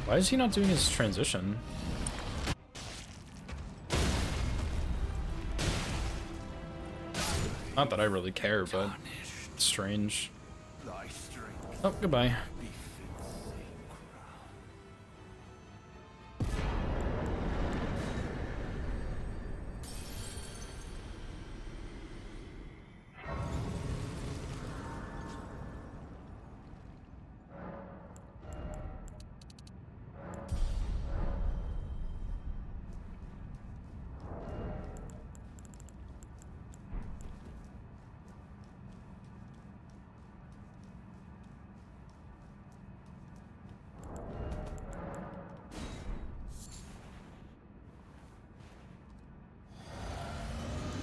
Why is he not doing his transition? Not that I really care, but it's strange. Oh, goodbye.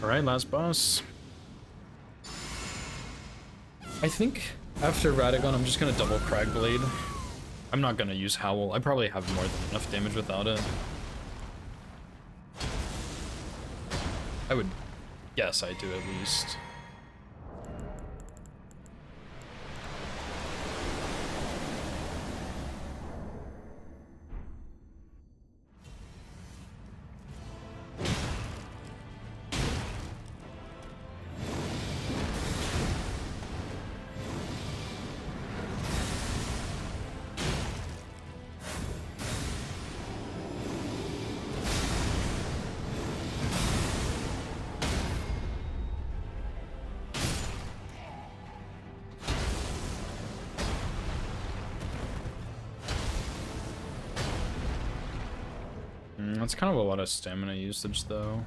Alright, last boss. I think after Radagon, I'm just gonna double Cragblade. I'm not gonna use Howl. I probably have more than enough damage without it. I would guess I do at least. That's kind of a lot of stamina usage, though.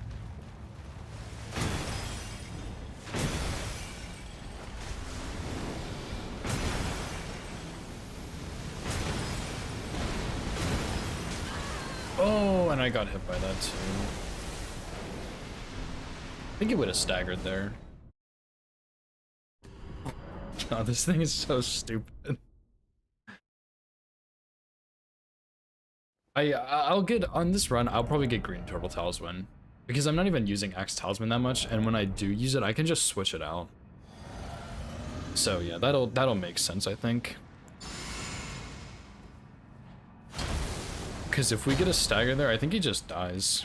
Oh, and I got hit by that, too. I think it would have staggered there. God, this thing is so stupid. I'll get on this run. I'll probably get green turtle talisman because I'm not even using axe talisman that much, and when I do use it, I can just switch it out. So yeah, that'll make sense, I think. Because if we get a stagger there, I think he just dies.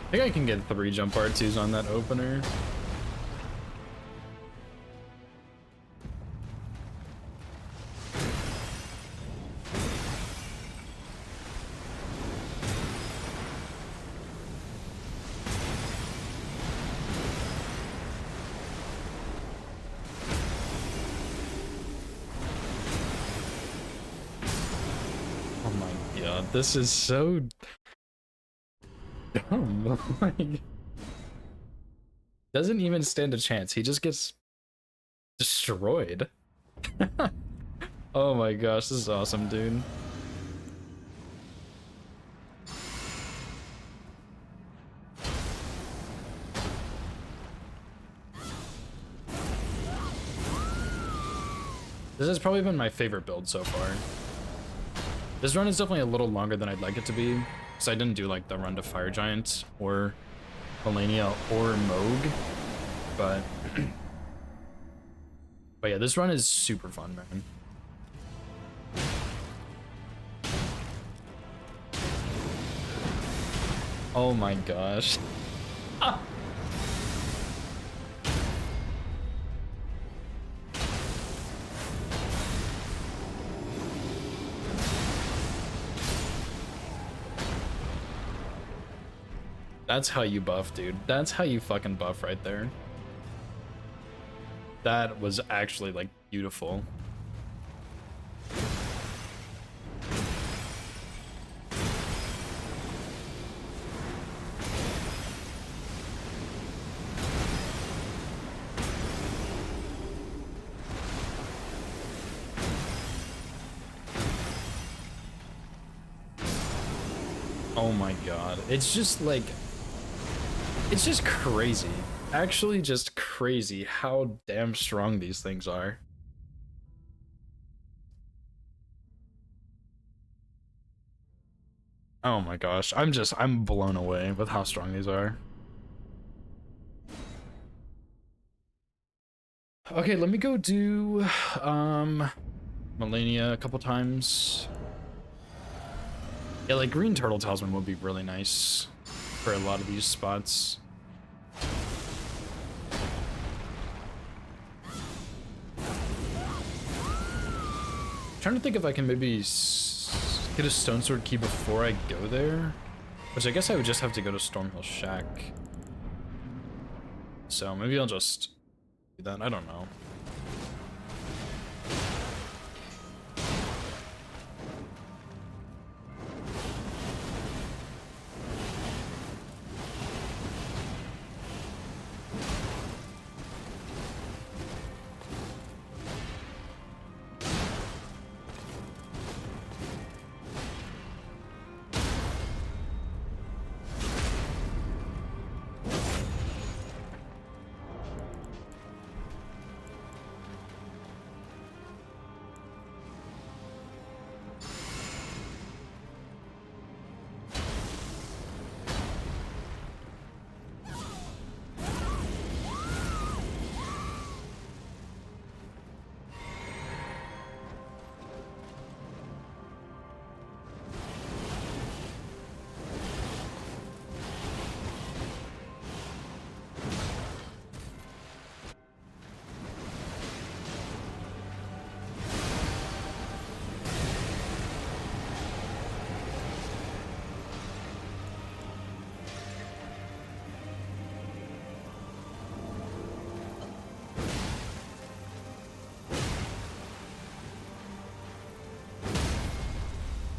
I think I can get 3 jump R2s on that opener. Oh my god, this is so dumb. Like, doesn't even stand a chance. He just gets destroyed. Oh my gosh, this is awesome, dude. This has probably been my favorite build so far. This run is definitely a little longer than I'd like it to be, because I didn't do like the run to Fire Giant or Melania or Moog, but but yeah, this run is super fun, man. Oh my gosh. Ah. That's how you buff, dude. That's how you fucking buff right there. That was actually, like, beautiful. Oh my god. It's just, like... It's just crazy. Actually just crazy how damn strong these things are. Oh my gosh, I'm blown away with how strong these are. Okay, let me go do Melania a couple times. Yeah, like Green Turtle Talisman would be really nice for a lot of these spots. Trying to think if I can maybe get a Stone Sword key before I go there, which I guess I would just have to go to Stormhill Shack. So maybe I'll just do that. I don't know.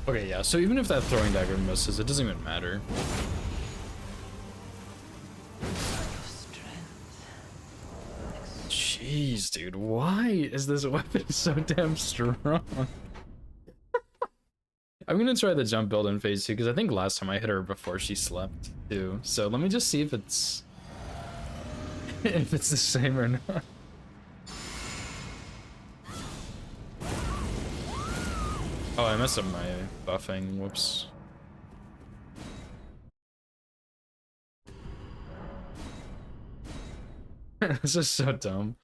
Okay, yeah, so even if that throwing dagger misses, it doesn't even matter. Jeez, dude, why is this weapon so damn strong? I'm gonna try the jump build in phase 2, because I think last time I hit her before she slept, too. So let me just see if it's... if it's the same or not. Oh, I messed up my buffing. Whoops. This is so dumb.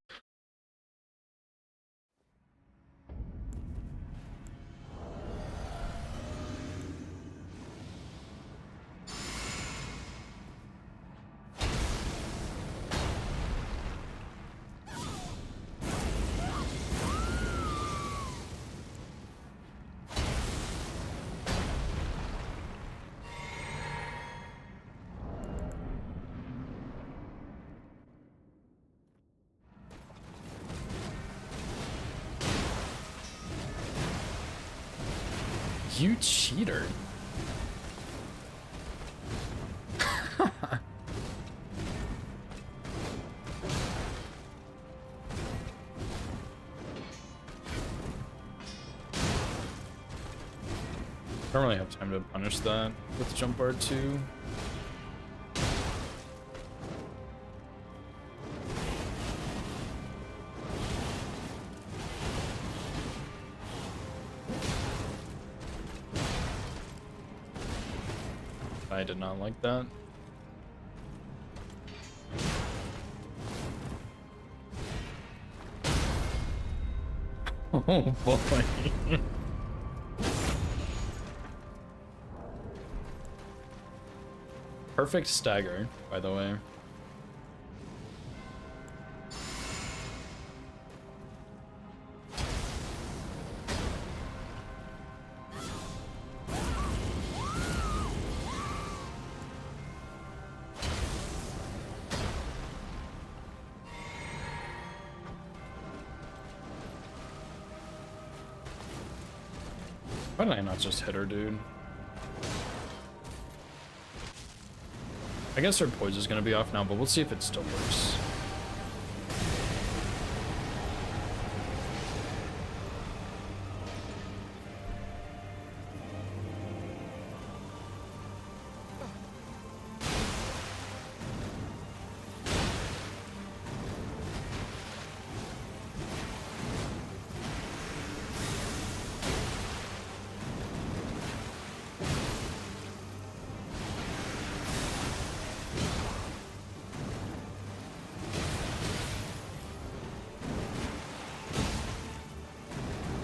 You cheater. I don't really have time to punish that with jump bar 2. I did not like that. Oh boy. Perfect stagger, by the way. Why did I not just hit her, dude? I guess her poise is gonna be off now, but we'll see if it still works.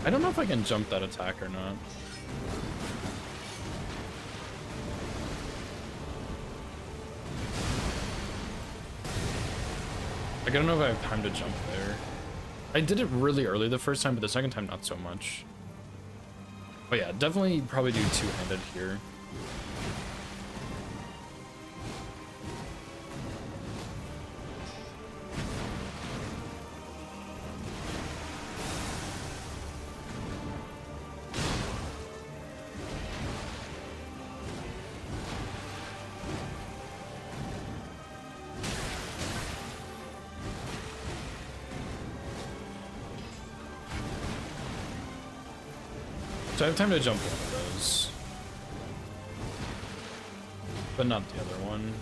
I don't know if I can jump that attack or not. Like, I don't know if I have time to jump there. I did it really early the first time, but the second time not so much. But yeah, definitely probably do two-handed here. So I have time to jump one of those. But not the other one.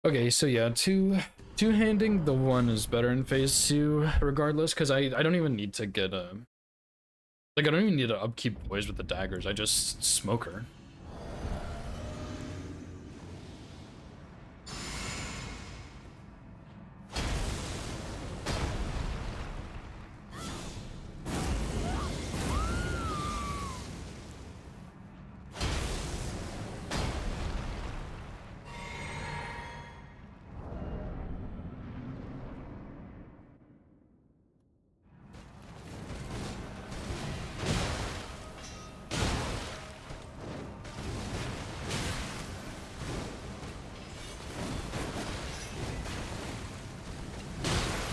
Okay, so yeah, two-handing the one is better in phase 2 regardless, because I don't even need to get a... Like, I don't even need to upkeep poise with the daggers, I just smoke her.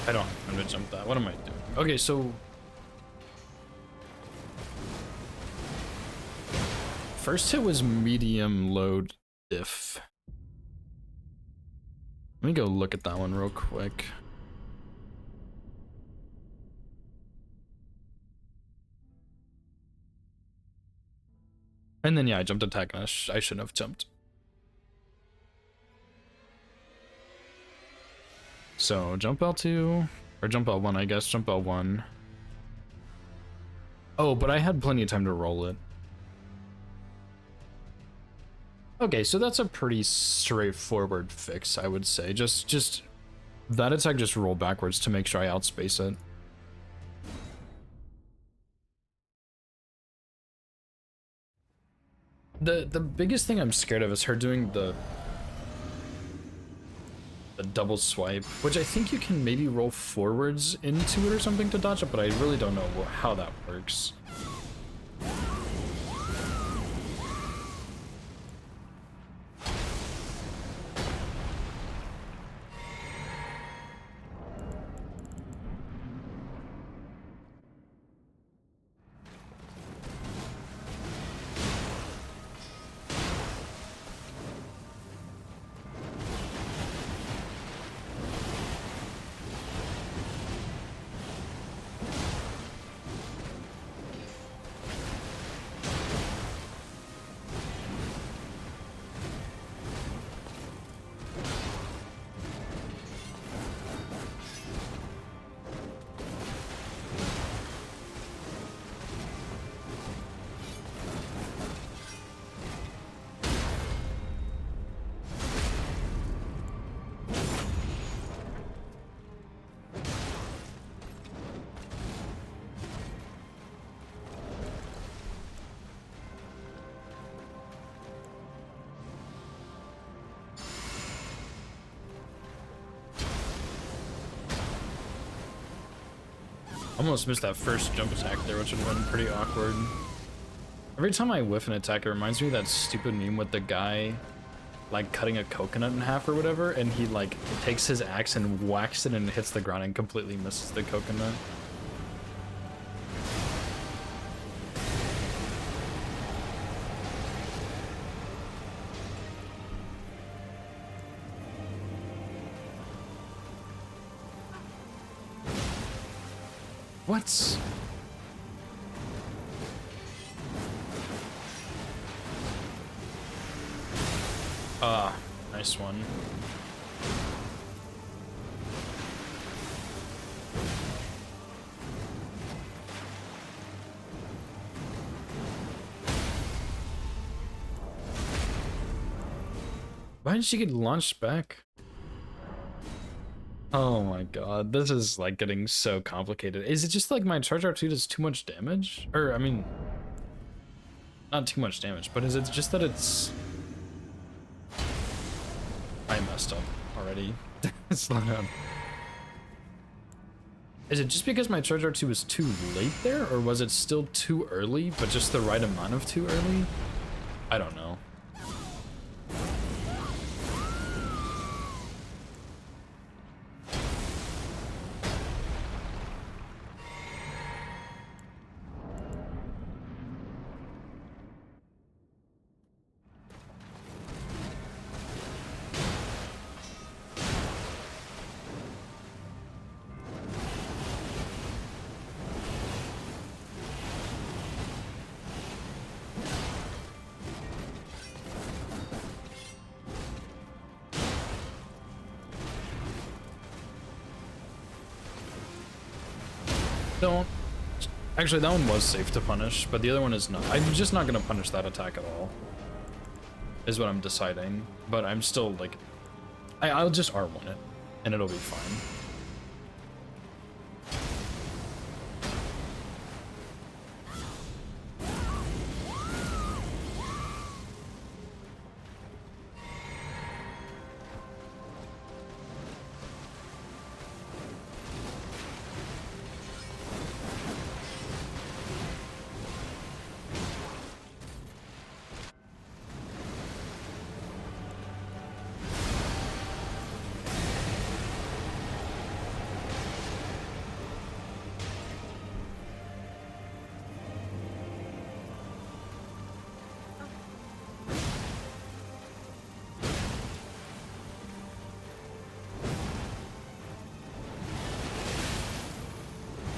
I don't have time to jump that. What am I doing? Okay, so... First hit was medium load diff. Let me go look at that one real quick. And then yeah, I jumped attack and I shouldn't have jumped. So jump L2, or jump L1 I guess, jump L1. Oh, but I had plenty of time to roll it. Okay, so that's a pretty straightforward fix, I would say. Just that attack just roll backwards to make sure I outspace it. The biggest thing I'm scared of is her doing the double swipe, which I think you can maybe roll forwards into it or something to dodge it, but I really don't know how that works. Almost missed that first jump attack there, which would have been pretty awkward. Every time I whiff an attack, it reminds me of that stupid meme with the guy like cutting a coconut in half or whatever, and he like takes his axe and whacks it and it hits the ground and completely misses the coconut. What? Ah, nice one. Why did she get launched back? Oh my god, this is like getting so complicated. Is it just like my charge R2 does too much damage? Or, I mean, not too much damage, but is it just that it's... I messed up already. Slow down. Is it just because my charge R2 was too late there, or was it still too early, but just the right amount of too early? I don't know. Don't. Actually, that one was safe to punish, but the other one is not. I'm just not going to punish that attack at all, is what I'm deciding. But I'm still, like... I'll just R1 it, and it'll be fine.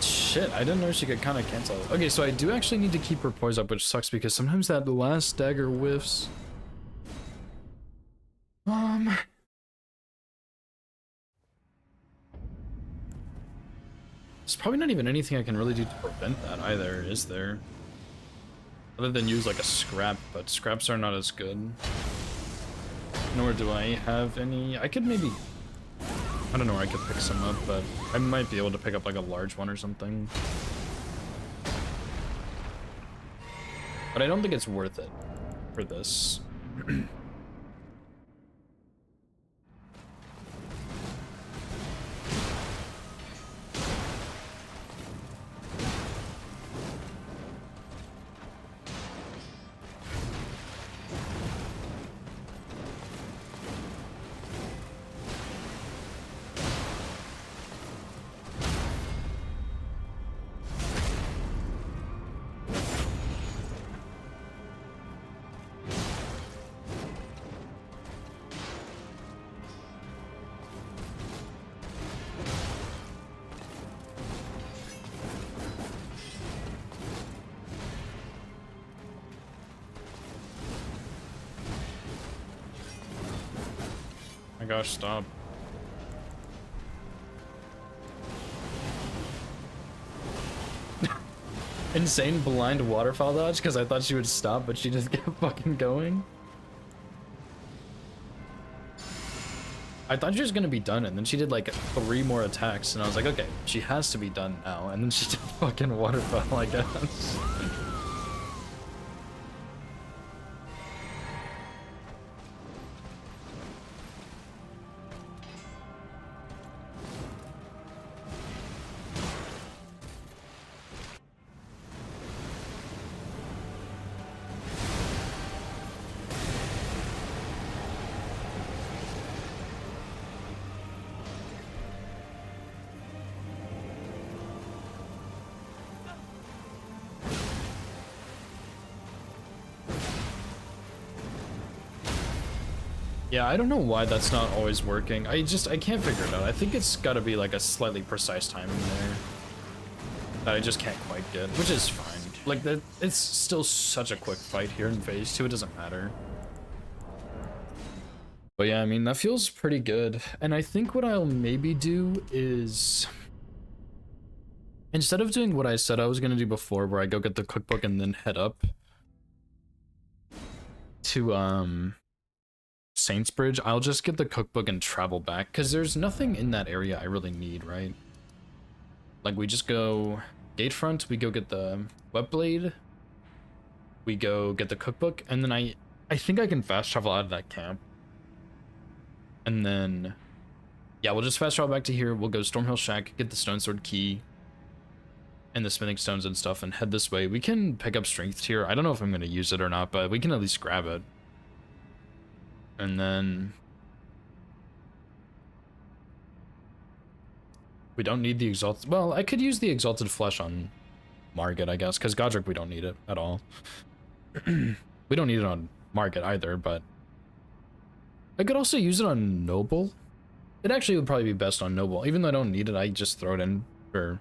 Shit, I didn't know she could kind of cancel it. Okay, so I do actually need to keep her poise up, which sucks because sometimes that last dagger whiffs. There's probably not even anything I can really do to prevent that either, is there? Other than use like a scrap, but scraps are not as good. Nor do I have any... I could maybe... I don't know where I could pick some up, but I might be able to pick up like a large one or something. But I don't think it's worth it for this. My gosh, stop. Insane blind waterfall dodge because I thought she would stop, but she just kept fucking going. I thought she was gonna be done, and then she did like 3 more attacks, and I was like, okay, she has to be done now, and then she did fucking waterfall, I guess. Yeah, I don't know why that's not always working. I can't figure it out. I think it's got to be like a slightly precise timing there that I just can't quite get, which is fine. Like, that, it's still such a quick fight here in phase 2, it doesn't matter. But yeah, I mean, that feels pretty good. And I think what I'll maybe do is, instead of doing what I said I was going to do before, where I go get the cookbook and then head up to, Saintsbridge, I'll just get the cookbook and travel back, because there's nothing in that area I really need, right? Like, we just go Gatefront, we go get the Webblade, we go get the cookbook, and then I think I can fast travel out of that camp. And then, yeah, we'll just fast travel back to here, we'll go Stormhill Shack, get the Stone Sword key, and the smithing stones and stuff, and head this way. We can pick up Strength Tier. I don't know if I'm going to use it or not, but we can at least grab it. And then we don't need the Exalted. Well, I could use the Exalted Flesh on Margit, I guess, because Godric, we don't need it at all. We don't need it on Margit either, but I could also use it on Noble. It actually would probably be best on Noble. Even though I don't need it, I just throw it in for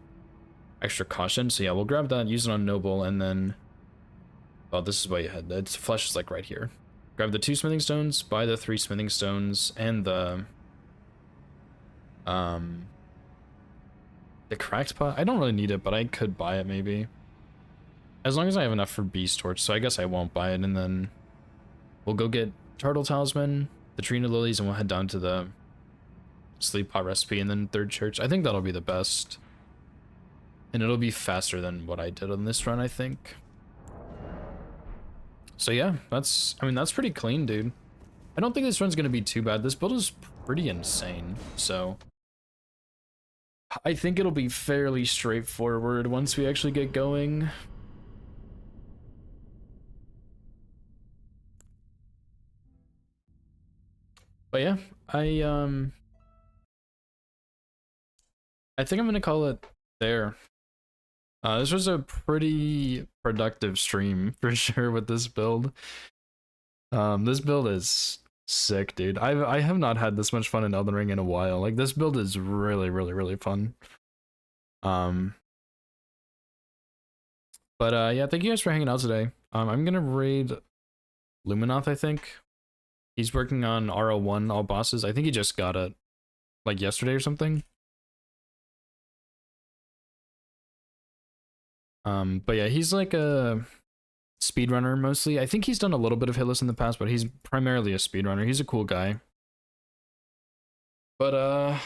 extra caution. So yeah, we'll grab that, use it on Noble, and then... Oh, this is why you had that. Flesh is like right here. Grab the 2 smithing stones, buy the 3 smithing stones, and the cracked pot. I don't really need it, but I could buy it maybe. As long as I have enough for Beast Torch, so I guess I won't buy it, and then we'll go get Turtle Talisman, the Trina Lilies, and we'll head down to the Sleep Pot recipe, and then Third Church. I think that'll be the best. And it'll be faster than what I did on this run, I think. So yeah, that's pretty clean, dude. I don't think this run's gonna be too bad. This build is pretty insane, so I think it'll be fairly straightforward once we actually get going. But yeah, I think I'm gonna call it there. This was a pretty productive stream for sure with this build. This build is sick, dude. I have not had this much fun in Elden Ring in a while. Like, this build is really, really, really fun. But yeah, thank you guys for hanging out today. I'm gonna raid Luminoth, I think. He's working on RL1 all bosses. I think he just got it like yesterday or something. But yeah, he's like a speedrunner mostly. I think he's done a little bit of hitless in the past, but he's primarily a speedrunner. He's a cool guy. But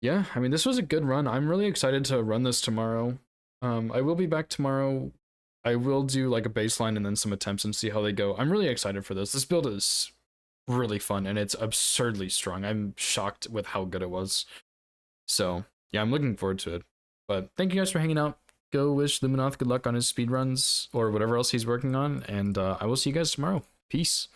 yeah, I mean, this was a good run. I'm really excited to run this tomorrow. I will be back tomorrow. I will do like a baseline and then some attempts and see how they go. I'm really excited for this. This build is really fun and it's absurdly strong. I'm shocked with how good it was. So yeah, I'm looking forward to it. But thank you guys for hanging out. Go wish Luminoth good luck on his speedruns or whatever else he's working on, and I will see you guys tomorrow. Peace.